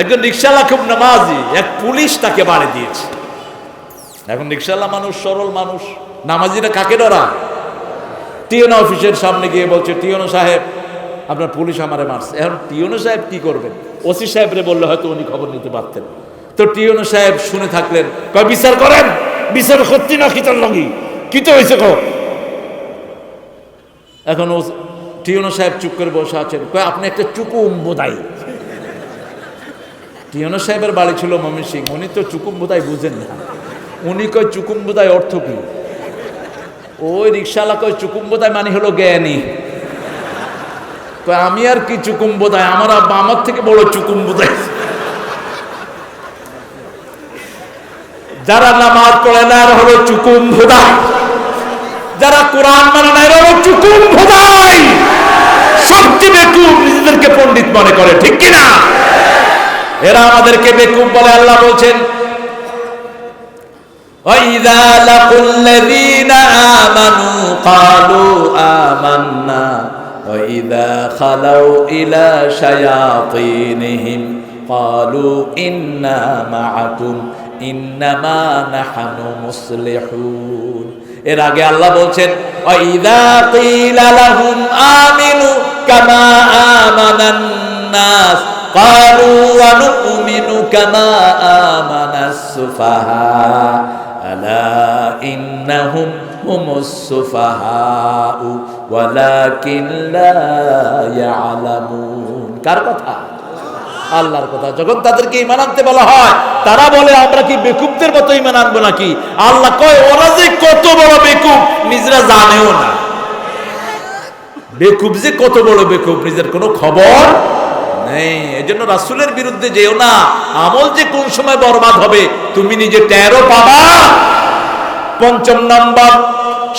একজন রিকশাওয়ালা খুব নামাজি, এক পুলিশ তাকে বাড়ি দিয়েছে। এখন রিকশাওয়ালা মানুষ, সরল মানুষ, নামাজিরা কাকে ডরা? টিওনো অফিসের সামনে গিয়ে বলছে, টিওনো সাহেব আপনার পুলিশ আমারে মারছে। এখন টিওনো সাহেব কি করবেন? ওসি সাহেবরে বললে হয়তো উনি খবর নিতে পারতেন। তো টিওনো সাহেব শুনে থাকলেন, কয় বিচার করেন। বিচার সত্যি না খিতার লগি কি তো হয়েছে কো। এখন ও টিওনো সাহেব চুপ করে বসে আছেন। কয় আপনি একটা চুকুম বোধাই। টিওনো সাহেবের বাড়ি ছিল ময়মনসিংহ। উনি তো চুকুম বোধাই বুঝেন না। উনি কয় চুকুম বোধাই অর্থ কি? ওই রিক্সাওয়ালা কয় চুকুম বোধাই মানে হলো জ্ঞানী। কয় আমি আর কি চুকুম বোধাই, আমার আব্বা আমার থেকে বড় চুকুম বোধাই। যারা নামাজ পড়ে না এরা হলো চুকুম বোধাই, যারা কোরআন মানে না এরা হলো চুকুম বোধাই। সবচেয়ে বেকুব নিজেদেরকে পণ্ডিত মনে করে, ঠিক কিনা? এরা আমাদেরকে বেকুব বলে। আল্লাহ বলছেন, وَإِذَا لَقُوا الَّذِينَ آمَنُوا قَالُوا آمَنَّا وَإِذَا خَلَوْا إِلَى شَيَاطِينِهِمْ قَالُوا إِنَّا مَعَكُمْ إِنَّمَا نَحْنُ مُصْلِحُونَ। এর আগে আল্লাহ বলছেন, وَإِذَا قِيلَ لَهُمْ آمِنُوا كَمَا آمَنَ النَّاسُ قَالُوا وَنُؤْمِنُ كَمَا آمَنَ السُّفَهَاءُ أَلَا إِنَّهُمْ هُمُ السُّفَهَاءُ وَلَكِنْ لَا يَعْلَمُونَ। কার কথা? আল্লাহর কথা। যখন তাদেরকে ঈমান আনতে বলা হয়, তারা বলে আমরা কি বেকুবদের মতো ঈমান আনবো নাকি? আল্লাহ কয় ওরা যে কত বড় বেকুব নিজেরা জানেও না। বেকুব যে কত বড় বেকুব নিজের কোনো খবর এই জন্য রাসূলের বিরুদ্ধে যেও না। আমল যে কোন সময় বরবাদ হবে তুমি নিজে টেরও পাবা। পঞ্চম নাম্বার,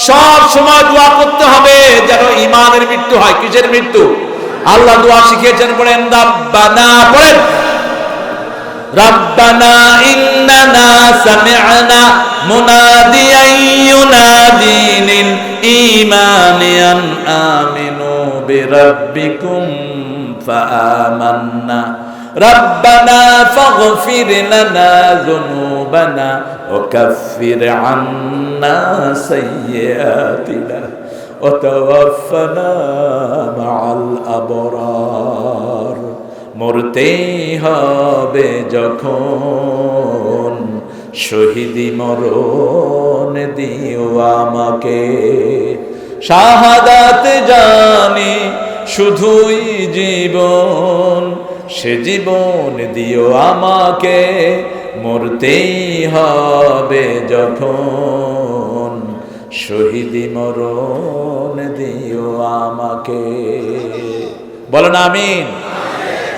সব সময় দোয়া করতে হবে যেন ঈমানের মৃত্যু হয়। কিসের মৃত্যু? আল্লাহ দোয়া শিখিয়েছেন, পড়েন রাব্বানা, পড়েন রাব্বানা ইন্নানা সামি'না মুনাদিয়ান ইউনাদি লিল ঈমানি আন আমিনু বিরাব্বিকুম ফাআমান্না রাব্বানা ফাগফির লানা যুনুবানা ওয়া কাফির আন্না সাইয়্যাতিনা ওয়া তাওয়াফফানা মা'আল আবরার। মরতেই হবে যখন শহীদি মরণ দিও আমাকে। শাহাদাত জানি শুধুই জীবন, সে জীবন দিও আমাকে। মরতেই হবে যখন শহীদি মরণ দিও আমাকে। বলেন আমিন।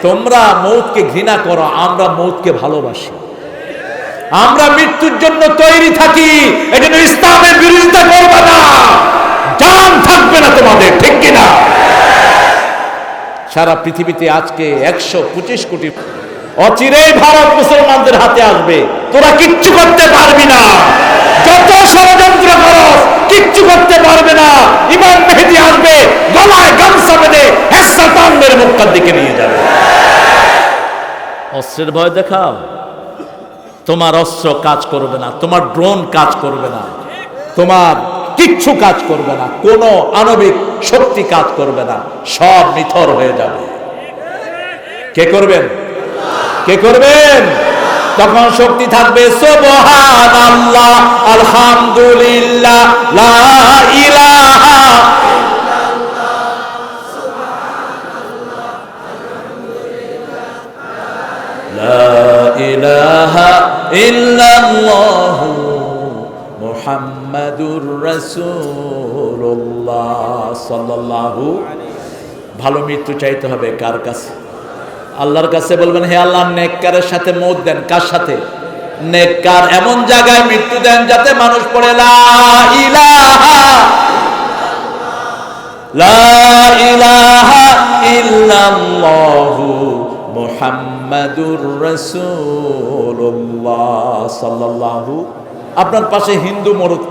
তোমরা মৌতকে ঘৃণা করো, আমরা মৌতকে ভালোবাসি। আমরা মৃত্যুর জন্য তৈরি থাকি, এজন্য ইসলামের বিরোধিতা করবে না। জান থাকবে না তোমাদের, ঠিক কিনা? সারা পৃথিবীতে আজকে 125 কোটি, অচিরেই ভারত মুসলমানদের হাতে আসবে। তোরা কিচ্ছু করতে পারবি না, যত ষড়যন্ত্র করো কিচ্ছু করতে পারবে না। ইমাম মেহেদী আসবে, গলায় গামছা বেঁধে শয়তানদের মক্কার দিকে নিয়ে যাবে। অস্ত্রের ভয় দেখাও, তোমার অস্ত্র কাজ করবে না, তোমার ড্রোন কাজ করবে না, তোমার কিচ্ছু কাজ করবে না, কোনো আণবিক শক্তি কাজ করবে না, সব নিথর হয়ে যাবে। কে করবেন? কে করবেন? তখন শক্তি থাকবে সুবহানাল্লাহ, আলহামদুলিল্লাহ, লা ইলাহা ইলাহা ইল্লাল্লাহু মুহাম্মাদুর রাসূলুল্লাহ সাল্লাল্লাহু। ভালো মৃত্যু চাইতে হবে কার কাছে? আল্লাহর কাছে। বলবেন, হে আল্লাহ নেককারের সাথে মওত দেন। কার সাথে? নেককার এমন জায়গায় মৃত্যু দেন যাতে মানুষ পড়ে লা ইলাহা ইল্লাল্লাহু মুহাম্মাদুর রাসূলুল্লাহ সাল্লাল্লাহু। আপনার পাশে হিন্দু মরুক,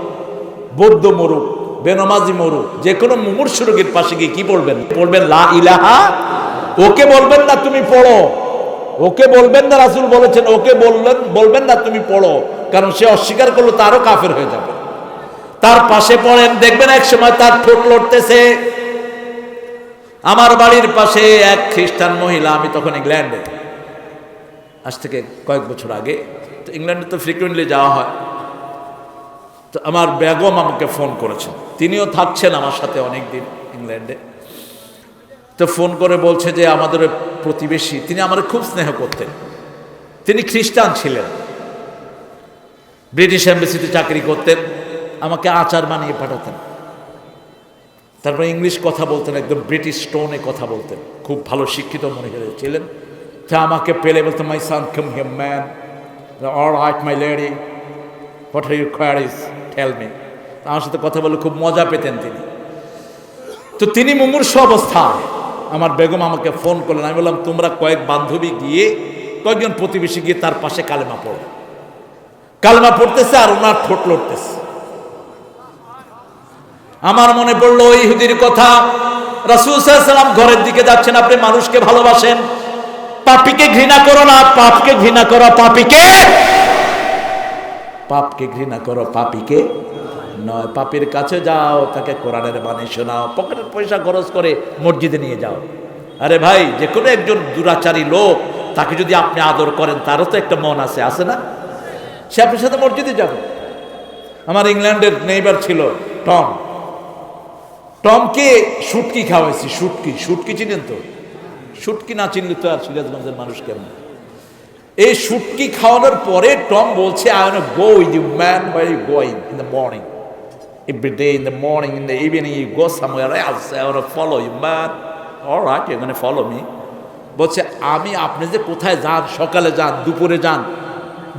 বৌদ্ধ মরুক, বেনমাজি মরুক, যে কোনো মুমূর্ষু রোগীর পাশে গিয়ে কি বলবেন? বলবেন লা ইলাহা। ওকে বলবেন না তুমি পড়ো, ওকে বলবেন না, রাসূল বলেছেন ওকে বলবেন না তুমি পড়ো, কারণ সে অস্বীকার করলো তারও কাফের হয়ে যাবে। তার পাশে পড়েন, দেখবেন এক সময় তার ঠোঁট লড়তেছে। আমার বাড়ির পাশে এক খ্রিস্টান মহিলা, আমি তখন ইংল্যান্ডে, আজ থেকে কয়েক বছর আগে, তো ইংল্যান্ডে তো ফ্রিকুয়েন্টলি যাওয়া হয়। তো আমার বেগম আমাকে ফোন করেছেন, তিনিও থাকছেন আমার সাথে অনেক দিন ইংল্যান্ডে। তো ফোন করে বলছে যে আমাদের প্রতিবেশী, তিনি আমার খুব স্নেহ করতেন, তিনি খ্রিস্টান ছিলেন, ব্রিটিশ এম্বাসিতে চাকরি করতেন, আমাকে আচার বানিয়ে পাঠাতেন, তারপরে ইংলিশ কথা বলতেন, একদম ব্রিটিশ টোনে কথা বলতেন, খুব ভালো শিক্ষিত মনে ছিলেন। তা আমাকে পেলে বলতেন, my son come here man, alright my lady, what are your queries, tell me. আমার সাথে কথা বলে খুব মজা পেতেন তিনি। তো তিনি মুমূর্ষু অবস্থা, আমার বেগম আমাকে ফোন করলেন। আমি বললাম, তোমরা কয়েক বান্ধবী গিয়ে, কয়েকজন প্রতিবেশী গিয়ে তার পাশে কালেমা পড়ো। কালেমা পড়তেছে আর ওনার ঠোঁট লড়তেছে। আমার মনে পড়লো ওই ইহুদির কথা। রাসূল সাল্লাল্লাহু আলাইহি ওয়াসাল্লাম ঘরের দিকে যাচ্ছেন, আপনি মানুষকে ভালোবাসেন, পাপীকে ঘৃণা করো না, পাপকে ঘৃণা করো, পাপকে ঘৃণা করো, পাপীকে নয়। পাপীর কাছে যাও, তাকে কোরআনের বাণী শোনাও, পকেটের পয়সা খরচ করে মসজিদে নিয়ে যাও। আরে ভাই, যে কোনো একজন দুরাচারী লোক, তাকে যদি আপনি আদর করেন, তারও তো একটা মন আছে, আছে না? সে আপনার সাথে মসজিদে যাবে। আমার ইংল্যান্ডের নেইবার ছিল টম, টমকে শুটকি খাওয়াইছি। শুটকি চিনেন তো? শুটকি না চিনলে তো আর সিরাজগঞ্জের মানুষ কেমন। এই শুটকি খাওয়ানোর পরে টম বলছে, I want to go with you man, where are you going in the morning? Every day in the morning, in the evening you go somewhere else, I want to follow you man. All right, you're going to follow me. বলছে আমি আপনি যে কোথায় যান, সকালে যান, দুপুরে যান,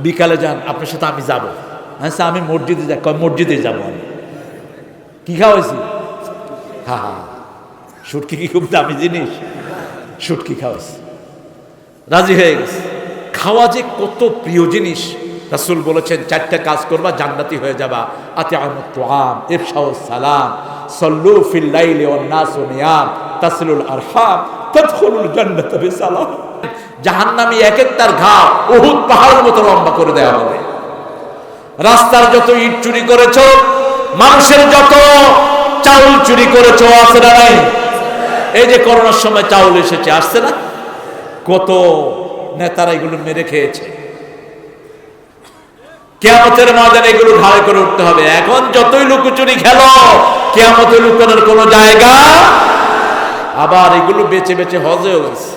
বিকালে যান, আপনার সাথে আমি যাবো। আচ্ছা আমি মসজিদে যাই, মসজিদে যাবো আমি। কি খাওয়াইছি? হা হা, শুটকি কি খুব দামি জিনিস? শুটকি খাওয়াইছি, রাজি হয়ে গেছে। খাওয়া যে কত প্রিয় জিনিস। রাসূল বলেছেন 4টা কাজ করবা জান্নাতি হয়ে যাবা। আতিআমুত তুআম, ইফশাউস সালাম, সাল্লু ফিল লাইলি ওয়ান নাসু নিয়াম, তাসিলুল আরহাম, তাদখুলুল জান্নাতা বিসালাম। জাহান্নামী এক একটার ঘা উহুদ পাহাড়ের মতো লম্বা করে দেওয়া হবে। রাস্তার যত ইট চুরি করেছো, মানুষের যত চাউল চুরি করেছো, আছে না নাই? এই যে করোনার সময় চাউল এসেছে, আসছে না? কত নেতারা এগুলো মেরে খেয়েছে। কিয়ামতের ময়দানে এগুলো ঘাড়ে করে উঠতে হবে। এখন যতই লুকোচুরি খেলো, কিয়ামতে লুকানোর কোনো জায়গা। আবার এগুলো বেচে বেচে হজেও গেছে।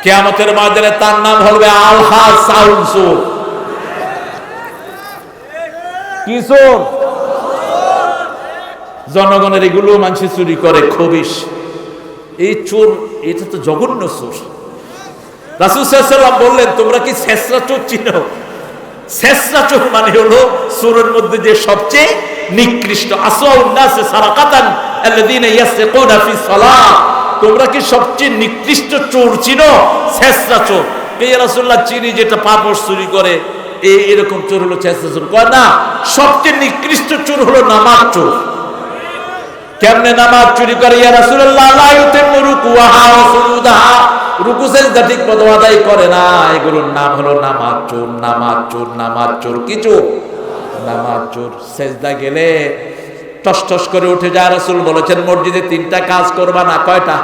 কিয়ামতের ময়দানে তার নাম হবে আলহা চাউল চোর। কি চোর? জনগণের এগুলো মানুষ চুরি করে, খবিশ। এই চোর, এটা তো জঘন্য চোর। রাসূল সাল্লাল্লাহু আলাইহি ওয়াসাল্লাম বললেন, তোমরা কি ছেঁচড়া চোর চিনো? ছেঁচড়া চোর মানে হলো চোরের মধ্যে যে সবচেয়ে নিকৃষ্ট। আসওয়াউন নাস সারাকাতান আল্লাযীনা ইয়াসরিকুনা ফি সালাহ। তোমরা কি সবচেয়ে নিকৃষ্ট চোর চিনো? ছেঁচড়া চোর। ইয়া রাসূলুল্লাহ, চিনি, যেটা পাপড় চুরি করে, এরকম চোর হলো ছেঁচড়া চোর। কয় না, সবচেয়ে নিকৃষ্ট চোর হলো নামাজ চোর। কেমনে নামাজ চুরি করে? ইয়া রাসূলুল্লাহ, লা ইউতিমু রুকুআহা ওয়া সুজুদাহা, রুকু সিজদা ঠিক মতো আদায় করে না। এগুলোর নাম হলো নামাজ চোর। নামাজ চোর, নামাজ চোর। কি চোর? নামাজ চোর। সিজদা গেলে টস টস করে উঠে যায়। রাসূল বলেছেন, মসজিদে 3টা কাজ করবা না। কয়টা?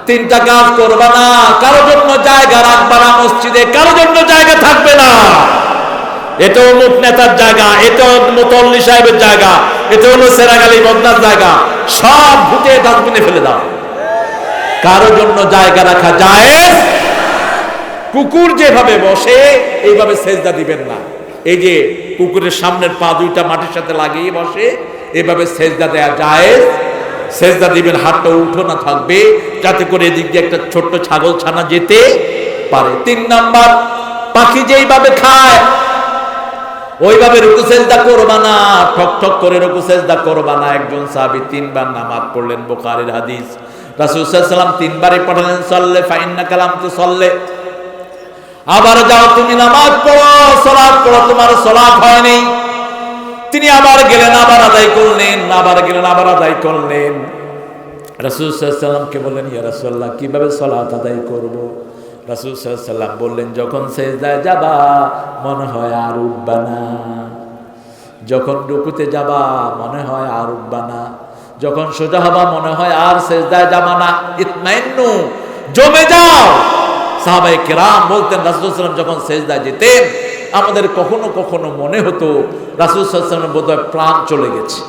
3টা কাজ করবা না। কারোর জন্য জায়গা রাখবা না মসজিদে, কারোর জন্য জায়গা থাকবে না। এটা অমুক নেতার জায়গা, এটা মুতল্লি সাহেবের জায়গা, এটা হলো সেরাগালি বদনার জায়গা, সব ভুতে ডাস্টবিনে ফেলে দাও। কারো জন্য জায়গা রাখা জায়েজ। কুকুর যেভাবে বসে এইভাবে সেজদা দিবেন না। এই যে কুকুরের সামনের পা 2টা মাটির সাথে লাগিয়ে বসে, এভাবে সেজদা দেয়া জায়েজ। সেজদা দিবেন, হাতটা উঠোনা থাকবে, যাতে করে এদিক দিয়ে একটা ছোট্ট ছাগল ছানা যেতে পারে। 3 নাম্বার, পাখি যেইভাবে খায় ওইভাবে রুকু সেজদা করবা না। ঠক ঠক করে রুকু সেজদা করবা না। একজন সাহাবী 3বার নামাজ পড়লেন, বুখারীর হাদিস। রাসূল সাল্লাল্লাহু আলাইহি ওয়াসাল্লাম 3বারই পড়ালেন, সাল্লে ফাইন্নাকা লাম তুসাল্লি, আবার যাও তুমি নামাজ পড়ো, সালাত পড়ো, তোমার সালাত হয়নি। তিনি আবার গেলেন, আবার আদায় করলেন, আবার গেলেন, আবার আদায় করলেন। রাসূল সাল্লাল্লাহু আলাইহি ওয়াসাল্লামকে বললেন, ইয়া রাসূলুল্লাহ, কিভাবে সালাত আদায় করব? রাসূল সাল্লাল্লাহু আলাইহি ওয়াসাল্লাম বললেন, যখন সিজদায় যাবা মনে হয় আর উঠবা না, যখন রুকুতে যাবা মনে হয় আর উঠবা না, যখন সোজা হবা মনে হয় আর সিজদায় যাবা না। ইতমাইন্নু, জমে যাও। সাহাবায়ে কেরাম বলতেন, রাসূল সাল্লাল্লাহু আলাইহি ওয়াসাল্লাম যখন সিজদায় যেতেন, আমাদের কখনো কখনো মনে হতো রাসূল সাল্লাল্লাহু আলাইহি ওয়াসাল্লামের বোধহয় প্রাণ চলে গেছে।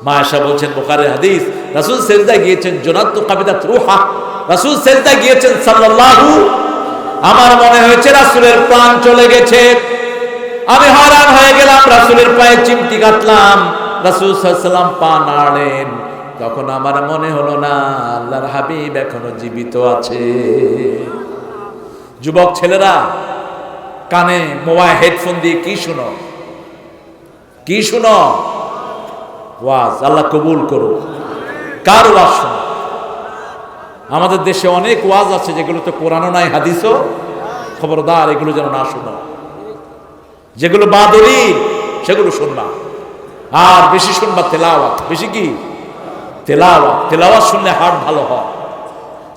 মা আয়েশা বলছেন, বুখারীর হাদিস, রাসূল সিজদায় গিয়েছেন, জুনাত কাবিদাত রূহা, রাসূল সিজদায় গিয়েছেন সাল্লাল্লাহু, আমার মনে হয়েছে রাসূলের প্রাণ চলে গেছে। আমি হয়রান হয়ে গেলাম, রাসূলের পায়ে চিমটি কাটলাম, রাসূল সাল্লাল্লাহু আলাইহি ওয়াসাল্লাম পা নাড়লেন, তখন আমার মনে হলো না আল্লাহর হাবিব এখনো জীবিত আছে। যুবক ছেলেরা কানে মোবাইল হেডফোন দিয়ে কি শুনো? কি শুনো? ওয়াজ। আল্লাহ কবুল করুক। কার ওয়াজ শুনো? আমাদের দেশে অনেক ওয়াজ আছে যেগুলোতে কোরআনও নাই, হাদিসও। খবরদার, এগুলো যেন না শুনো। যেগুলো বাদলি সেগুলো শুনবা, আর বেশি শুনবা তেলাওয়াত। বেশি কি? তেলাওয়াত। তেলাওয়াত শুনলে হার্ট ভালো হয়,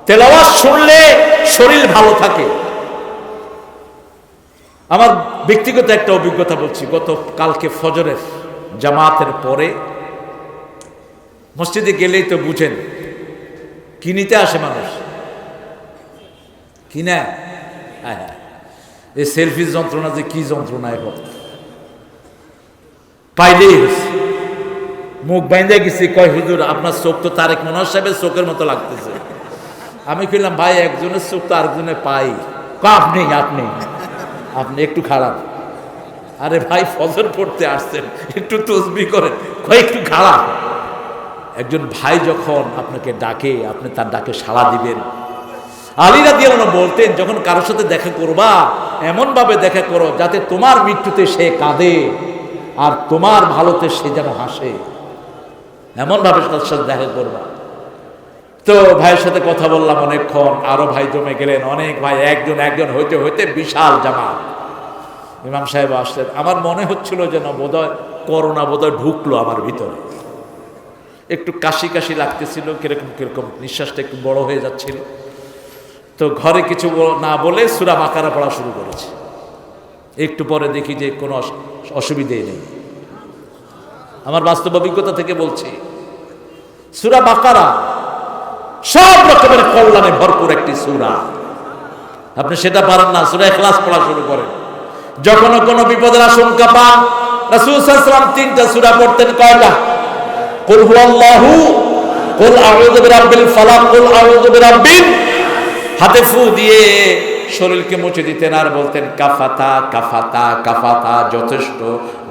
তেলাওয়াত শুনলে শরীর ভালো থাকে। আমার ব্যক্তিগত একটা অভিজ্ঞতা বলছি। গত কালকে ফজরের জামাতের পরে মসজিদে গেলেই তো বুঝেন কি নিতে আসে মানুষ, কি না? হ্যাঁ, এই সেলফির যন্ত্রণা যে কি যন্ত্রণা, এখন পাইলেই মুখ বাইন্দা গেছি। কয় হুজুর, আপনার চোখ তো তারেক মনোহর সাহেবের চোখের মতো লাগতেছে। আমি কইলাম, ভাই একজনের চোখ তো আরেকজনের পাই। আপনি আপনি আপনি একটু খারাপ। আরে ভাই, ফজর পড়তে আসছেন, একটু তসবিহ করেন। কয় একটু খারাপ। একজন ভাই যখন আপনাকে ডাকে, আপনি তার ডাকে সাড়া দিবেন। আলী রাদিয়াল্লাহু আনহু বলতেন, যখন কারোর সাথে দেখা করবা এমন ভাবে দেখা করো যাতে তোমার মৃত্যুতে সে কাঁদে আর তোমার ভালোতে সে যেন হাসে, এমন ভাবে তার সাথে দেখা করবা। তো ভাইয়ের সাথে কথা বললাম অনেকক্ষণ, আরো ভাই জমে গেলেন, অনেক ভাই, একজন একজন হইতে হইতে বিশাল জামাত। ইমাম সাহেব আসলেন, আমার মনে হচ্ছিল যেন বোধহয় করোনা বোধহয় ঢুকলো আমার ভিতরে, একটু কাশি কাশি লাগতেছিল, কিরকম কিরকম নিঃশ্বাসটা একটু বড় হয়ে যাচ্ছিল। তো ঘরে কিছু না বলে সূরা বাকারা পড়া শুরু করেছে। একটু পরে দেখি যে কোনো অসুবিধেই নেই। আমার বাস্তব অভিজ্ঞতা থেকে বলছি, সূরা বাকারা সব রকমের কল্যাণে ভরপুর একটি সূরা। আপনি সেটা পারেন না, সূরা ইখলাস পড়া শুরু করেন। যখন কোনো বিপদের আশঙ্কা পান, রাসূল সাল্লাল্লাহু আলাইহি ওয়াসাল্লাম 3টা সূরা পড়তেন। কয়টা? কুল হুয়াল্লাহু, কুল আউযু বিরাব্বিল ফালাক, কুল আউযু বিরাব্বিন। হাতে ফু দিয়ে শরীরকে মুছে দিতেন আর বলতেন কাফাতা কাফাতা কাফাতা, যথেষ্ট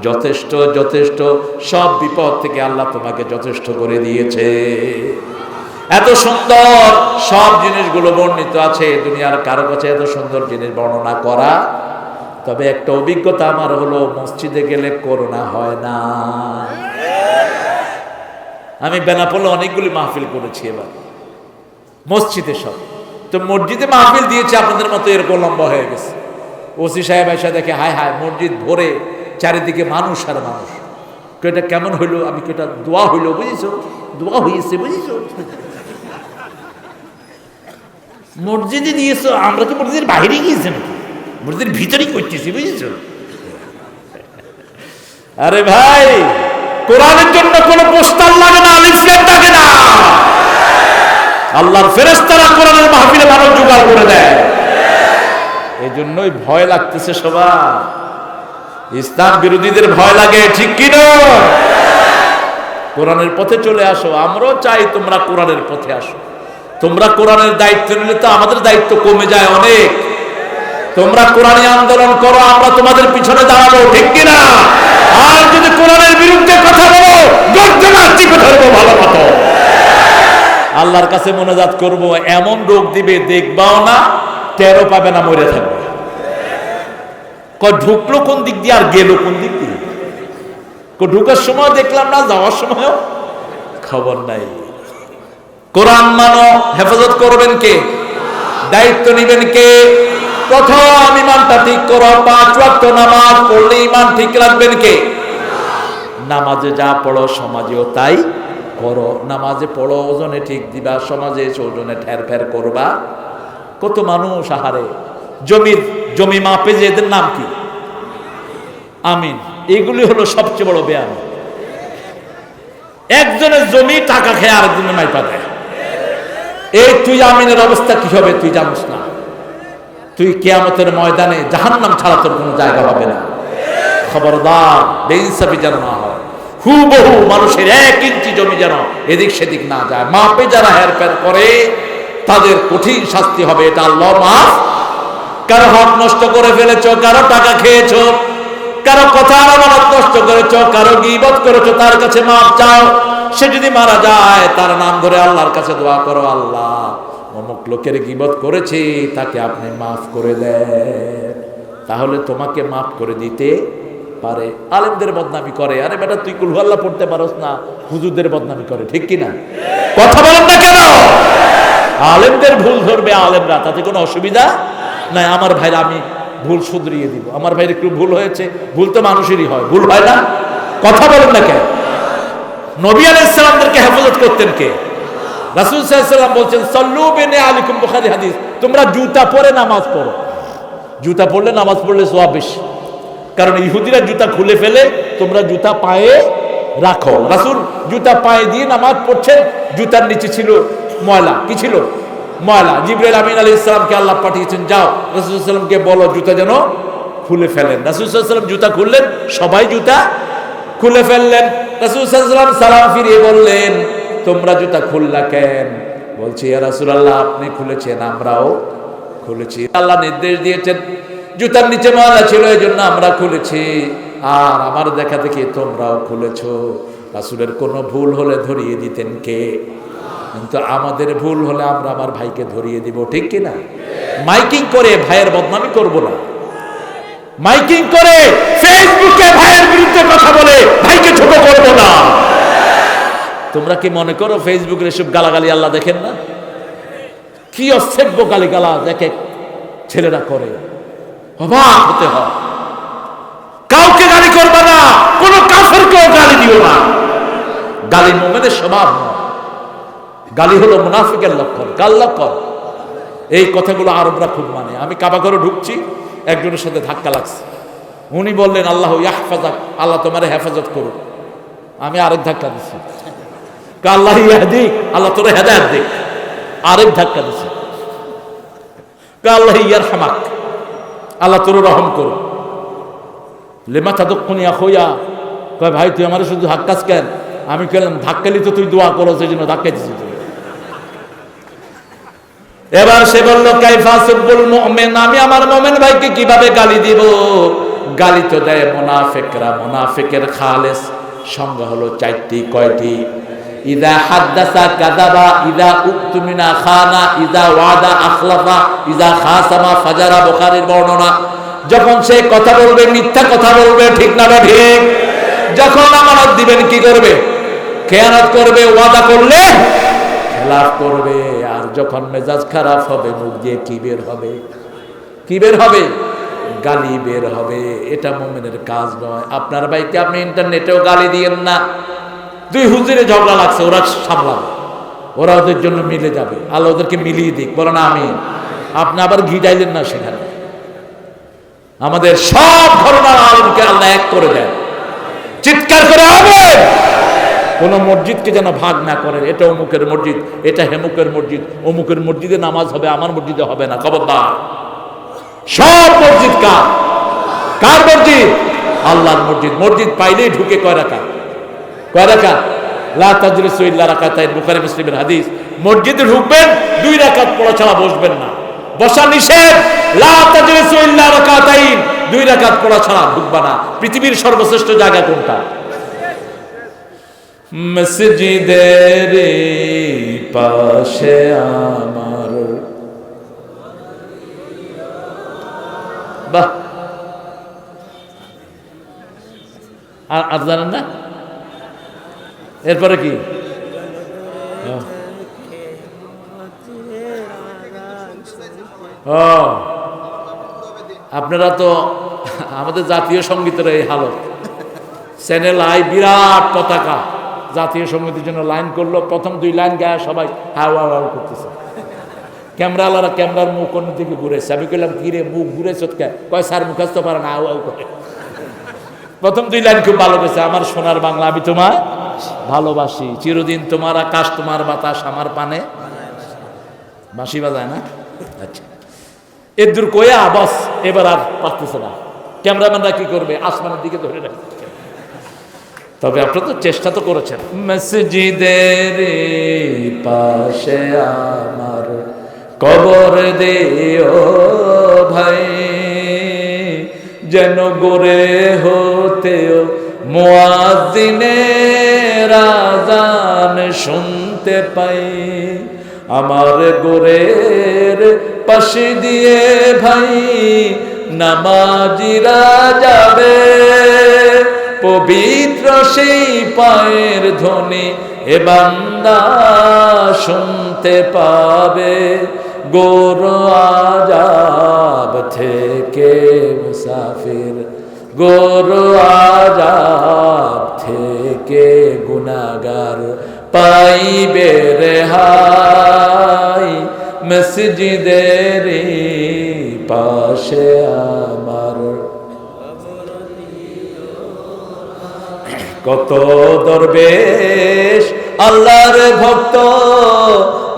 যথেষ্ট যথেষ্ট, সব বিপদ থেকে আল্লাহ তোমাকে যথেষ্ট করে দিয়েছে। এত সুন্দর সব জিনিসগুলো বর্ণিত আছে, দুনিয়ার কারো কাছে এত সুন্দর জিনিস বর্ণনা করা। তবে একটা অভিজ্ঞতা আমার হলো, মসজিদে গেলে করোনা হয় না। আমি বেনাপোলে অনেকগুলি মাহফিল করেছি এবার মসজিদে সব। তো মসজিদে মাহফিল দিয়েছে আপনাদের মতো এরকম লম্বা হয়ে গেছে। ওসি সাহেব এসে দেখে হায় হায় মসজিদ ভরে, চারিদিকে মানুষ আর মানুষ। এটা কেমন হইলো? আমি এটা দোয়া হইলো, বুঝেছো, দোয়া হয়েছে, বুঝেছো, মসজিদে দিয়েছো, আমরা কি মসজিদের বাইরে গিয়েছি নাকি? মসজিদের ভিতরেই করতেছি, বুঝেছো। আরে ভাই, কোরআনের জন্য কোনো পোস্টার লাগে না, লিফলেট লাগে না। আল্লাহর ফেরেশতারা কোরআনের মাহফিলে মানুষ জোগাড় করে দেয়। এই জন্যই ভয় লাগতেছে সবার। ইসলাম বিরোধীদের ভয় লাগে, ঠিক কি না? কোরআনের পথে চলে আসো। আমরাও চাই তোমরা কোরআনের পথে আসো। তোমরা কোরআনের দায়িত্ব নিলে তো আমাদের দায়িত্ব কমে যায় অনেক। তোমরা কোরআনী আন্দোলন করো, আমরা তোমাদের পিছনে দাঁড়াবো, ঠিক কি না? আর যদি কোরআনের বিরুদ্ধে কথা বলো, গর্জনা চিপে ধরবো ভালো মতো। আল্লাহর কাছে মোনাজাত করব, এমন রোগ দিবে দেখবাও না, টেরও পাবে না, মরে থাকবে। ঢুকলো কোন দিক দিয়ে আর গেল কোন দিক দিয়ে, ঢুকার সময় দেখলাম না, যাওয়ার সময়ও খবর নাই। কোরআন মানো, হেফাজত করবেন কে? দায়িত্ব নিবেন কে? প্রথম ইমানটা ঠিক করো। 5 ওয়াক্ত নামাজ পড়লে ইমান ঠিক রাখবেন কে? নামাজে যা পড়ো সমাজেও তাই করো। নামাজে পড়ো, ওজনে ঠিক দিবা, সমাজে এসে ওজনে ঠের ফের করবা। কত মানুষ আহারে জমি মাপে যে, এদের নাম কি? আমিন। এগুলি হলো সবচেয়ে বড় বেয়ান। একজনের জমি টাকা খেয়ে আরেকজনের মাইপা দেয়। এই তুই আমিনের অবস্থা কি হবে তুই জানিস না? তুই কিয়ামতের ময়দানে জাহান্নাম ছাড়া তোর কোনো জায়গা হবে না। খবরদার, বেইনসাফি যেন না হয়। হুবহু মানুষের 1 ইঞ্চি জমি যেন এদিক সেদিক না যায়। মাপে যারা হেরফের করে তাদের কঠিন শাস্তি হবে, এটা আল্লাহ মাফ। কারো হক নষ্ট করে ফেলেছ, কারো টাকা খেয়েছ, কারো কথা আমানত নষ্ট করেছ, কারো গীবত করেছ, তার কাছে মাপ চাও। সে যদি মারা যায়, তার নাম ধরে আল্লাহর কাছে দোয়া করো, আল্লাহ অমুক লোকের গীবত করেছি, তাকে আপনি মাফ করে দেন। তাহলে তোমাকে মাফ করে দিতে পারে। আলেমদের বদনামি করে, আরে বেটা তুই কুল হুয়াল্লাহ পড়তে পারোস না, হুজুরদের বদনামি করে, ঠিক কিনা? কথা বলেন না কেন? আলেমদের ভুল ধরবে আলেমরা, তাতে কোনো অসুবিধা নাই। আমার ভাইরা, আমি ভুল শুধরিয়ে দিব। আমার ভাইয়ের একটু ভুল হয়েছে, ভুল তো মানুষেরই হয়, ভুল হয় না? কথা বলেন না কেন? নবী আলাইহিস সালামদেরকে হেফাজত করতেন কে? রাসূল সাল্লাল্লাহু আলাইহি ওয়াসাল্লাম বলছেন সাল্লু বিনা আলাইকুম, বুখারী হাদিস। তোমরা জুতা পরে নামাজ পড়ো। জুতা পরলে নামাজ পড়লে সওয়াব বেশি। কারণ ইহুদিরা জুতা খুলে ফেলে, তোমরা জুতা পায়ে রাখো। রাসূল জুতা পায়ে দিয়ে নামাজ পড়ছেন, জুতার নিচে ছিল ময়লা। কি ছিল? ময়লা। জিবরাইল আমিন আলাইহিস সালামকে আল্লাহ পাঠিয়েছেন, যাও রাসূল সাল্লাল্লাহু আলাইহি ওয়াসাল্লামকে বলো জুতা যেন খুলে ফেলেন। রাসূল সাল্লাল্লাহু আলাইহি ওয়াসাল্লাম জুতা খুললেন, সবাই জুতা খুলে ফেললেন। রাসূল সাল্লাল্লাহু আলাইহি ওয়াসাল্লাম সালাম ফিরিয়ে বললেন, তোমরা জুতা খুললা কেন? বলছি, ইয়া রাসূলুল্লাহ, আপনি খুলেছেন, আমরাও খুলেছি। আল্লাহ নির্দেশ দিয়েছেন, জুতার নিচে ময়লা ছিল, এই জন্য আমরা খুলেছি, আর আমার দেখা দেখি তোমরাও খুলেছো। রাসূলের কোনো ভুল হলে ধরিয়ে দিতেন কে? কিন্তু আমাদের ভুল হলে আমরা আমার ভাইকে ধরিয়ে দিব, ঠিক কিনা? মাইকিং করে ভাইয়ের বদনামি করব না, মাইকিং করে ফেসবুকে ভাইয়ের বিরুদ্ধে কথা বলে ভাইকে ছোট করব না। তোমরা কি মনে করো ফেসবুকের এসব গালাগালি আল্লাহ দেখেন না? কি অসভ্য গালিগালা দেখে ছেলেরা করে, অবাক হতে হয়। কাউকে গালি করবে না, কোন কাফেরকেও গালি দিও না। গালি মুমিনের স্বভাব নয়, গালি হলো মুনাফিকের লক্ষণ। কার লক্ষণ? এই কথাগুলো আরবরা খুব মানে। আমি কাবা ঘরে ঢুকছি, একজনের সাথে ধাক্কা লাগছে, উনি বললেন আল্লাহ ইয়াহফাজাক, আল্লাহ তোমার হেফাজত করুক। আমি আরেক ধাক্কা দিচ্ছি, আল্লাহ ইয়াহদিক, আল্লাহ তোর হেদায়েত দিক। আরেক ধাক্কা দিচ্ছি, আল্লাহ ইয়ারহামাক, আল্লাহ তোর রহম করুক। লেমা তাদুকুনি আখুয়া, কয় ভাই তুই আমার শুধু ধাক্কাস কেন? আমি কেলাম ধাক্কালি তো তুই দোয়া করো, সেই জন্য ধাক্কা দিচ্ছি তুই। এবার সে বলল কাইফা সুবুল মুমিন, আমি আমার মুমিন ভাইকে কিভাবে গালি দিব? গালি তো দেয় মুনাফিকরা। মুনাফিকের খালেস সংজ্ঞা হলো চারটি। কয়টি? ইদা হাদ্দাসা কাযাবা, ইদা উকতুমিনা খানা, ইদা ওয়াদা আখলাফা, ইদা খাসামা ফাজারা। বুখারীর বর্ণনা। যখন সে কথা বলবে মিথ্যা কথা বলবে, ঠিক না ঠিক? যখন আমানত দিবেন কি করবে? খেয়ানত করবে। ওয়াদা করলে খেলাফ করবে। আর যখন মেজাজ খারাপ হবে মুখ দিয়ে কি বের হবে? কি বের হবে? গালি বের হবে। এটা মুমিনের কাজ নয়। আপনার ভাইকে আপনি ইন্টারনেটেও গালি দিয়েন না। দুই হুজুরে ঝগড়া লাগছে, ওরা সামলাবে, ওরা ওদের জন্য মিলে যাবে, আল্লাহ ওদেরকে মিলিয়ে দিক, বলেন আমিন। আপনি আবার ঘিটাইলেন না সেখানে। আমাদের সব ঘটনার আলমকে আল্লাহ এক করে দেন। চিৎকার করে আমিন। কোন মসজিদকে যেন ভাগ না করেন, এটা অমুকের মসজিদ, এটা হেমুকের মসজিদ, অমুকের মসজিদে নামাজ হবে, আমার মসজিদে হবে না। খবরদার। সব মসজিদ কার? কার মসজিদ? আল্লাহর মসজিদ। মসজিদ পাইলেই ঢুকে কয় রাকাত? কয় রাকাত? লা তাজলিসু ইল্লা রাকাতাইন, বুখারী মুসলিমের হাদিস। মসজিদে ঢুকবেন 2 রাকাত পড়া ছাড়া বসবেন না। বসা নিষেধ। লা তাজলিসু ইল্লা রাকাতাইন, 2 রাকাত পড়া ছাড়া ঢুকবা না। পৃথিবীর সর্বশ্রেষ্ঠ জায়গা কোনটা? মসজিদের পাশে আমার। বাহ, আর জানেন না? এরপরে কি? আপনারা তো আমাদের জাতীয় সঙ্গীতের এই হালত। চ্যানেল আই বিরাট পতাকা, জাতীয় সঙ্গীতের জন্য লাইন করলো, প্রথম 2 লাইন গায়ে সবাই হাও হাও হাও করতেছে। ক্যামেরাওয়ালারা ক্যামেরার মুখ অন্য দিকে ঘুরেছে। আমি বললাম কি রে মুখ ঘুরেছ কে? কয় স্যার মুখস্থ পারে না, হাও হাও করে। প্রথম 2 লাইন খুব ভালো করেছে। আমার সোনার বাংলা, আমি তোমায় ভালোবাসি, চিরদিন তোমার আকাশ, তোমার বাতাস আমার পানে। বাঁশি বাজায় না? আচ্ছা, এর দূর কয়া বস, এবার আর পারতেছে না। ক্যামেরাম্যানরা কি করবে? আসমানের দিকে ধরে রাখছে। তবে আপনারা তো চেষ্টা তো করেছেন। মসজিদের পাশে আমার কবর দিও ভাই, যেন গড়ে হতেও মুয়াজ্জিনের আযান শুনতে পাই। আমার গোরের পাশে দিয়ে ভাই নামাজিরা যাবে, পবিত্র সেই পায়ের ধ্বনি এ বান্দা শুনতে পাবে। গোর আযাব থেকে মুসাফির, গোর আযাব থেকে গুনাহগার পাইবে রেহাই। মসজিদের পাশে আমার। কত দরবেশ আল্লাহর ভক্ত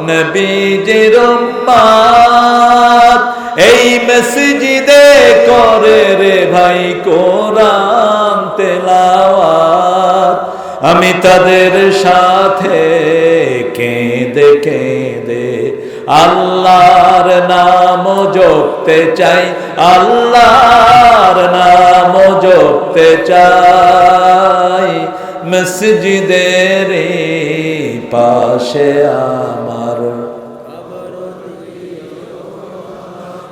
নবীজির উম্মত, এই মসজিদে করে রে ভাই কোরআন তেলাওয়াত। আমি তাদের সাথে কেঁদে কেঁদে আল্লাহর নাম জপতে চাই, আল্লাহর নাম জপতে চাই। মসজিদের পাশে আমার।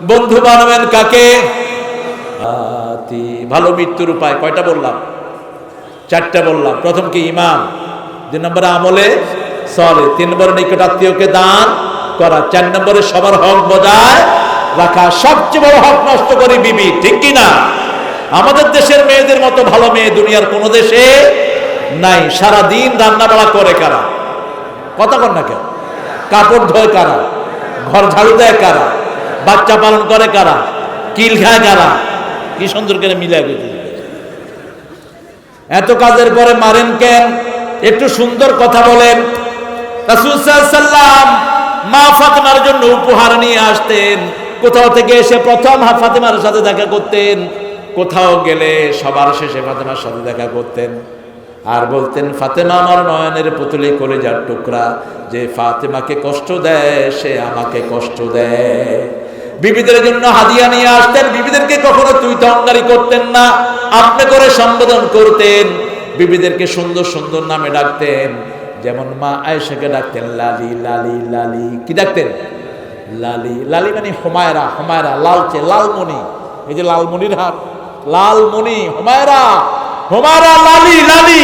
বন্ধু বানাবেন কাকে? ভালো মৃত্যুর উপায় কয়টা বললাম? 4টা বললাম। প্রথম কি? ইমান। 2 নম্বরে আমলে সলে। 3 নম্বরে নিকটাত্মীয়কে দান করা। 4 নম্বরে সবার হক বজায় রাখা। সবচেয়ে বড় হক নষ্ট করে বিবি, ঠিক কি না? আমাদের দেশের মেয়েদের মতো ভালো মেয়ে দুনিয়ার কোন দেশে নাই। সারা দিন রান্না বাড়া করে কারা? কথা কন না কেন? কাপড় ধোয় কারা? ঘর ঝাড়ু দেয় কারা? বাচ্চা পালন করে কারা? কিল খায় কারা? কি সুন্দর করে মিলাই গেছে। এত কাজের পরে মারেন কেন? একটু সুন্দর কথা বলেন। রাসূল সাল্লাল্লাহু আলাইহি ওয়াসাল্লাম মা ফাতেমার জন্য উপহার নিয়ে আসতেন। কোথাও থেকে এসে প্রথম ফাতেমার সাথে দেখা করতেন, কোথাও গেলে সবার শেষে ফাতেমার সাথে দেখা করতেন। আর বলতেন, ফাতেমা আমার নয়নের পুতুলি, কলিজার টুকরা। যে ফাতেমাকে কষ্ট দেয় সে আমাকে কষ্ট দেয়। বিবিদের জন্য হাদিয়া নিয়ে আসতেন। বিবিদেরকে কখনো তুই তঙ্গারি করতেন না, আপনি করে সম্বোধন করতেন। বিবিদেরকে সুন্দর সুন্দর নামে ডাকতেন। যেমন মা আয়েশাকে ডাকতেন লালি লালি লালি। কি ডাকতেন? লালি। লালি মানে হুমায়রা। হুমায়রা লালচে, লালমণি। এই যে লালমণির হাট, লালমণি হুমায়রা, হুমায়রা লালি লালি।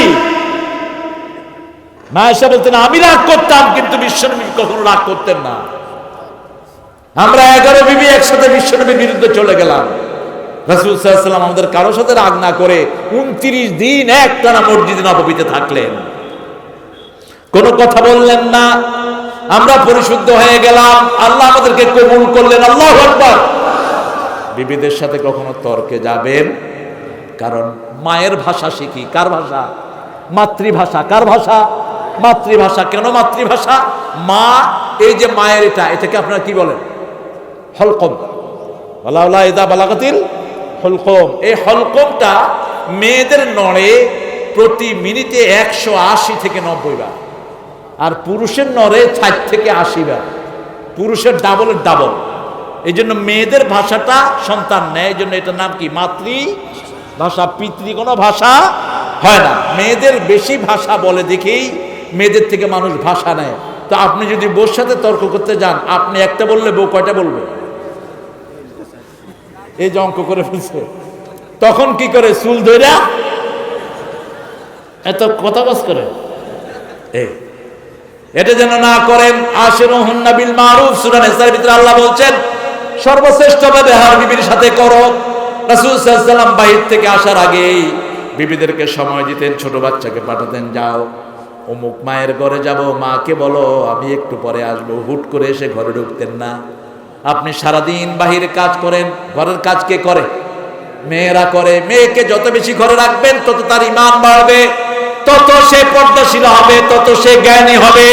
মা আয়েশা বলতেন, আমি রাগ করতাম কিন্তু বিশ্বনবী কখনো রাগ করতেন না। আমরা 11 বিবি একসাথে বিশ্বনবীর বিরুদ্ধে চলে গেলাম। রাসূল সাল্লাল্লাহু আলাইহি ওয়াসাল্লাম আমাদের কারোর সাথে রাগ না করে 29 দিন একটানা মসজিদে নববীতে থাকলেন, কোনো কথা বললেন না। আমরা পরিশুদ্ধ হয়ে গেলাম, আল্লাহ আমাদেরকে কবুল করলেন। আল্লাহু আকবার। বিবিদের সাথে কখনো তর্কে যাবেন, কারণ মায়ের ভাষা শিখি। কার ভাষা? মাতৃভাষা। কার ভাষা? মাতৃভাষা। কেন মাতৃভাষা? মা, এই যে মায়ের এটাকে আপনারা কি বলেন? হলকম। ওয়ালাউলা ইযা বালাগাতিল হলকম। এই হলকমটা মেয়েদের নড়ে প্রতি মিনিটে 180 থেকে 90 বার, আর পুরুষের নড়ে 60 থেকে 80 বার। পুরুষের ডাবলের ডাবল। এই জন্য মেয়েদের ভাষাটা সন্তান নেয়। এই জন্য এটার নাম কি? মাতৃভাষা। পিতৃ কোনো ভাষা হয় না। মেয়েদের বেশি ভাষা বলে দেখেই মেয়েদের থেকে মানুষ ভাষা নেয়। তো আপনি যদি বউর সাথে তর্ক করতে যান, আপনি একটা বললে বউ কয়টা বলবে? এই যে অঙ্ক করে ফেলছে, তখন কি করে? চুল ধইরা এত কথা বাস করে। এটা যেন না করেন। আশিরুহুন্না বিল মারুফ। সূরা নিসার ভিতরে আল্লাহ বলছেন, সর্বশ্রেষ্ঠ ব্যবহার বিবির সাথে করো। রাসূল সাল্লাল্লাহু আলাইহি ওয়াসাল্লাম বাইরে থেকে আসার আগেই বিবিদেরকে সময় দিতেন। ছোট বাচ্চাকে পাঠাতেন, যাও অমুক মায়ের ঘরে যাব, মাকে বলো আমি একটু পরে আসবো। হুট করে এসে ঘরে ঢুকতেন না। আপনি সারাদিন বাহিরে কাজ করেন, ঘরের কাজ কে করে? মেয়েরা করে। মেয়েকে যত বেশি ঘরে রাখবেন তত তার ঈমান বাড়বে, তত সে পর্দাশীল হবে, তত সে জ্ঞানী হবে।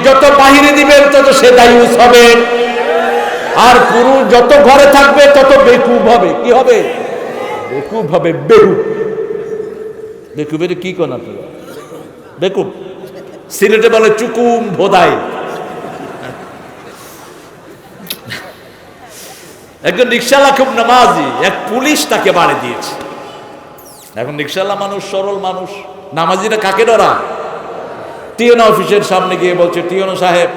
যত বাহিরে দিবেন তত সে দায়ুস হবে। আর পুরুষ যত ঘরে থাকবে তত বেকুব হবে। কি হবে? বেকুব হবে। বেকুব। বেকুবের কি কোন আপনারা? বেকুব সিলেটে বলে চুকুম ভোদাই। একজন রিকশাওয়ালা খুব নামাজি, এক পুলিশ তাকে বাড়ি দিয়েছে। এখন রিকশাওয়ালা মানুষ, সরল মানুষ, নামাজিরা কাকে ডরা? টিওনো অফিসের সামনে গিয়ে বলছে, টিওনো সাহেব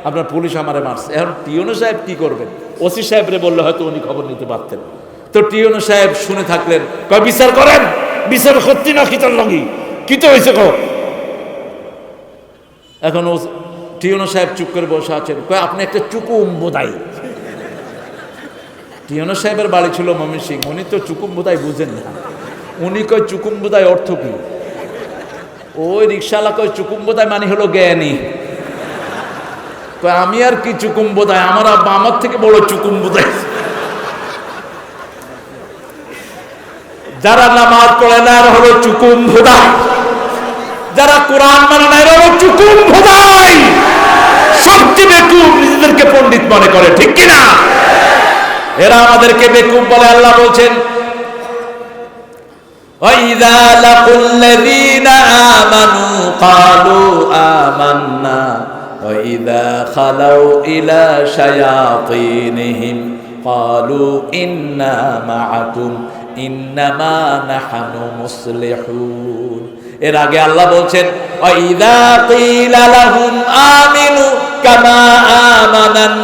আপনার পুলিশ আমারে মারছে। এখন টিওনো সাহেব কি করবেন? ওসি সাহেবরে বললে হয়তো উনি খবর নিতে পারতেন। তো টিওনো সাহেব শুনে থাকলেন, কয় বিচার করেন। বিচার সত্যি না কিতার লাগি কি তো হয়েছে কো। এখন ও টিওনো সাহেব চুপ করে বসে আছেন। কয় আপনি একটা চুকুম বোধাই। টিওনো সাহেবের বাড়ি ছিল ময়মনসিংহ। উনি তো চুকুম বোধাই বুঝেন না। উনি কয় চুকুম বোধাই অর্থ কি? ওই রিক্সাওয়ালা কয় চুকুম বোধাই মানে হলো জ্ঞানী। কয় আমি আর কি চুকুম বোধাই, আমার আব্বা আমার থেকে বড় চুকুম বোধাই। যারা নামাজ পড়ে না এরা হলো চুকুম বোধাই, যারা কোরআন মানে না এরা হলো চুকুম বোধাই। সবচেয়ে বেকুব নিজেদেরকে পণ্ডিত মনে করে, ঠিক কিনা? এরা আমাদেরকে বেকুব বলে। আল্লাহ বলছেন, وَإِذَا لَقُوا الَّذِينَ آمَنُوا قَالُوا آمَنَّا وَإِذَا خَلَوْا إِلَى شَيَاطِينِهِمْ قَالُوا إِنَّا مَعَكُمْ إِنَّمَا نَحْنُ مُصْلِحُونَ। এর আগে আল্লাহ বলছেন ওয়াইদা কিলা লাহুম আমিনু কামা আমানান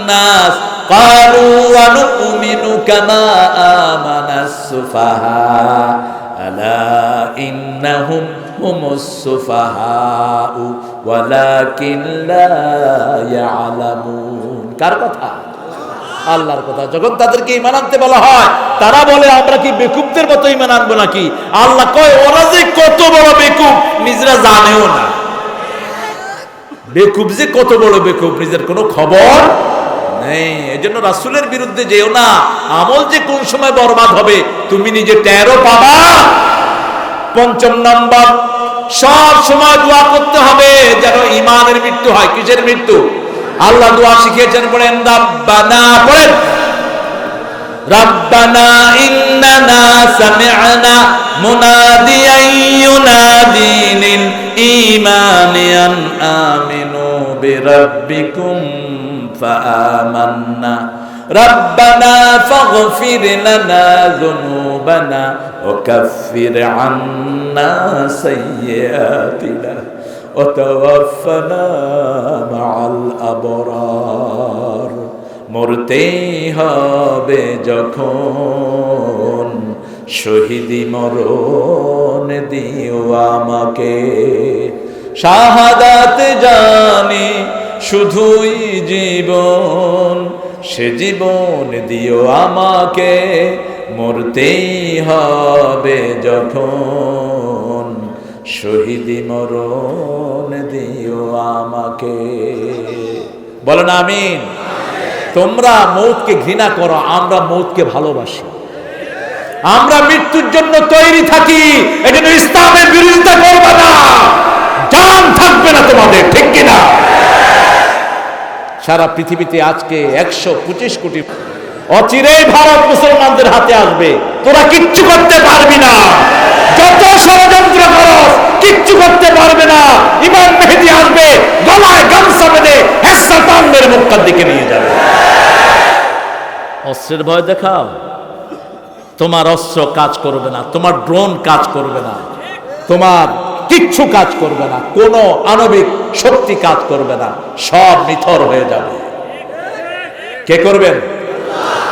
নাস ক্বালু ওয়া নুমিনু কামা আমানাস সুফাহা আলা ইন্নাহুম হুমুস সুফাহাউ ওয়ালাকিন লা ইয়ালামুন। কার কথা? আল্লাহর কথা। যখন তাদেরকে ঈমান আনতে বলা হয় তারা বলে আমরা কি বেকুবদের মতো ঈমান আনবো নাকি? আল্লাহ কয় ওরা যে কত বড় বেকুব নিজেরা জানেও না। বেকুব যে কত বড় বেকুব নিজের কোনো খবর নেই। এজন্য রাসূলের বিরুদ্ধে যেও না, আমল যে কোন সময় বরবাদ হবে তুমি নিজে টেরও পাবা। পঞ্চম নাম্বার, সব সময় দোয়া করতে হবে যেন ঈমানের মৃত্যু হয়। কিসের মৃত্যু? আল্লাহ দোয়া শিখিয়েছেন, পড়েন রাব্বানা, পড়েন রাব্বানা ইন্নানা সামি'না মুনাদিয়ান ইউনাদি লিল ঈমানি আন আমিনু বিরাব্বিকুম ফাআমান্না রাব্বানা ফাগফির লানা যুনুবানা ওয়া কাফফির আন্না সাইয়্যাতিনা ওয়াতাওয়াফানা মাআল আবরার। মরতেই হবে যখন শহীদি মরণ দিও আমাকে, শাহাদাত জানি শুধুই জীবন, সে জীবন দিও আমাকে। মরতেই হবে যখন শহীদি মরণ দিও আমাকে। বলেন আমিন। তোমরা মৌতকে ঘৃণা করো, আমরা মৌতকে ভালোবাসি। আমরা মৃত্যুর জন্য তৈরি থাকি, এজন্য ইসলামের বিরোধিতা করবে না, জান থাকবে না তোমাদের, ঠিক কিনা? সারা পৃথিবীতে আজকে 125 কোটি, অচিরেই ভারত মুসলমানদের হাতে আসবে, তোরা কিচ্ছু করতে পারবি না। যত ষড়যন্ত্র করো কিচ্ছু করতে পারবে না। ইমাম মেহেদী আসবে, গলায় গামছা বেঁধে হেসাতানদের মক্কার দিকে নিয়ে যাবে। অস্ত্রের ভয় দেখাও, তোমার অস্ত্র কাজ করবে না, তোমার ড্রোন কাজ করবে না, তোমার কিচ্ছু কাজ করবে না, কোনো আণবিক শক্তি কাজ করবে না, সব নিথর হয়ে যাবে। কে করবেন?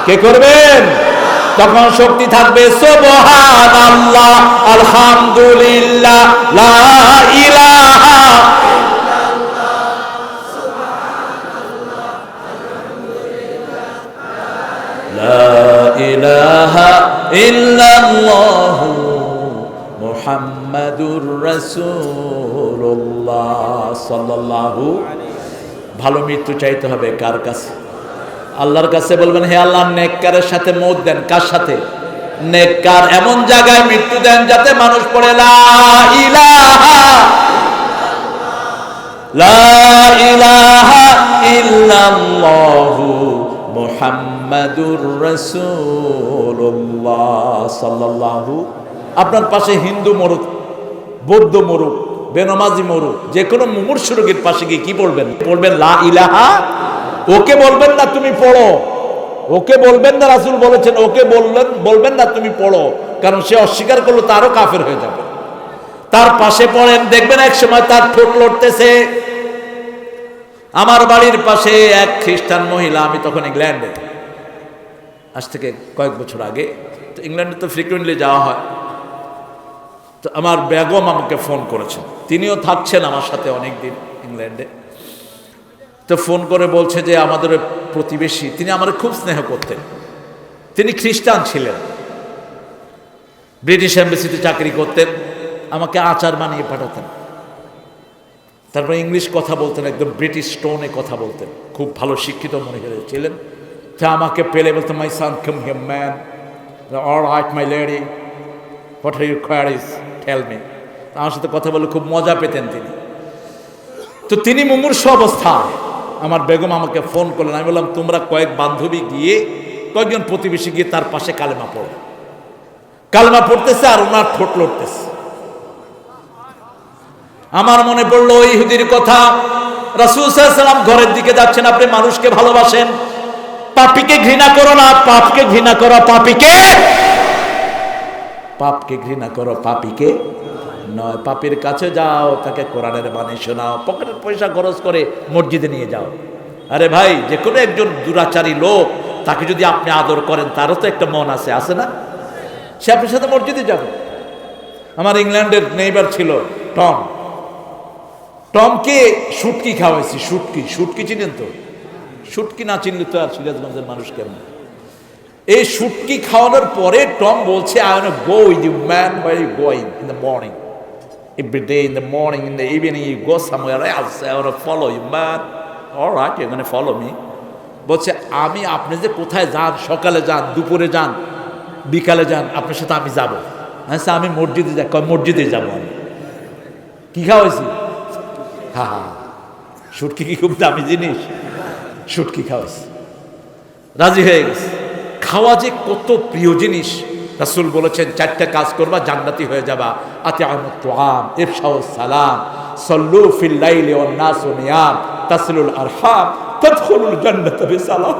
কে করবেন? তখন শক্তি থাকবে সুবহানাল্লাহ, আলহামদুলিল্লাহ, লা ইলাহা লা ইলাহা ইল্লাল্লাহ মুহাম্মাদুর রাসূলুল্লাহ সাল্লাল্লাহু। ভালো মৃত্যু চাইতে হবে কার কাছে? আল্লাহর কাছে। বলবেন হে আল্লাহ নেককারের সাথে মওত দেন। কার সাথে? নেককার। এমন জায়গায় মৃত্যু দেন যাতে মানুষ পড়ে লা ইলাহা ইল্লাল্লাহু মুহাম্মাদুর রাসূলুল্লাহ সাল্লাল্লাহু। আপনার পাশে হিন্দু মরুক, বৌদ্ধ মরুক, বেনমাজি মরুক, যে কোনো মুমূর্ষু রোগীর পাশে গিয়ে কি বলবেন? বলবেন লা ইলাহা। ওকে বলবেন না তুমি পড়ো, ওকে বলবেন না, রাসূল বলেছেন ওকে বলবেন না তুমি পড়ো, কারণ সে অস্বীকার করলো তারও কাফের হয়ে যাবে। তার পাশে পড়েন, দেখবেন এক সময় তার ঠোঁট লড়তেছে। আমার বাড়ির পাশে এক খ্রিস্টান মহিলা, আমি তখন ইংল্যান্ডে, আজ থেকে কয়েক বছর আগে, তো ইংল্যান্ডে তো ফ্রিকুয়েন্টলি যাওয়া হয়, তো আমার বেগম আমাকে ফোন করেছেন, তিনিও থাকছেন আমার সাথে অনেকদিন ইংল্যান্ডে। তো ফোন করে বলছে যে আমাদের প্রতিবেশী, তিনি আমার খুব স্নেহ করতেন, তিনি খ্রিস্টান ছিলেন, ব্রিটিশ এম্বাসিতে চাকরি করতেন, আমাকে আচার বানিয়ে পাঠাতেন, তারপরে ইংলিশ কথা বলতেন, একদম ব্রিটিশ টোনে কথা বলতেন, খুব ভালো শিক্ষিত মনে ছিলেন। তা আমাকে পেলে বলতেন my son come here man, all right my lady, what are your queries tell me. আমার সাথে কথা বলে খুব মজা পেতেন তিনি। তো তিনি মুমূর্ষু অবস্থায়, আমার বেগম আমাকে ফোন করলেন। আমি বললাম তোমরা কয়েক বান্ধবী গিয়ে, কয়েকজন প্রতিবেশী গিয়ে তার পাশে কালেমা পড়ো। কালেমা পড়তেছে আর ওনার ঠোঁট লড়তেছে। আমার মনে পড়লো ওই ইহুদির কথা, রাসূল সাল্লাল্লাহু আলাইহি ওয়াসাল্লাম ঘরের দিকে যাচ্ছেন, আপনি মানুষকে ভালোবাসেন, পাপীকে ঘৃণা করো না, পাপকে ঘৃণা করো, পাপীকে ঘৃণা করো, পাপীকে নয়, পাপীর কাছে যাও, তাকে কোরআনের বাণী শোনাও, পকেটের পয়সা খরচ করে মসজিদে নিয়ে যাও। আরে ভাই, যে কোনো একজন দুরাচারী লোক, তাকে যদি আপনি আদর করেন, তারও তো একটা মন আছে না? সে আপনার সাথে মসজিদে যাবে। আমার ইংল্যান্ডের নেইবার ছিল টম। টমকে শুটকি খাওয়াইছি। শুটকি চিনেন তো? শুটকি না চিনলে তো আর সিরাজগঞ্জের মানুষ কেমন। এই শুটকি খাওয়ানোর পরে টম বলছে, I want to go with you man, where are you going in the morning? Every day in the morning, in the evening you go somewhere else, I want to follow you man. All right, you're going to follow me. বলছে, আমি আপনি যে কোথায় যান, সকালে যান, দুপুরে যান, বিকালে যান, আপনার সাথে আমি যাবো। আচ্ছা, আমি মসজিদে যাই। মসজিদে যাবো আমি। কি খাওয়াইছি? শুটকি কি খুব দামি জিনিস? শুটকি খাওয়াইছি, রাজি হয়ে গেছে। খাওয়া যে কত প্রিয় জিনিস। রাসূল বলেছেন, 4টা কাজ করবা, জান্নাতি হয়ে যাবা। আতিআমুত তুআম, ইফশাউস সালাম, সাল্লু ফিল লাইলি ওয়ান নাসু নিয়াম, তাসিলুল আরহাম, তাদখুলুল জান্নাতা বিসালাম।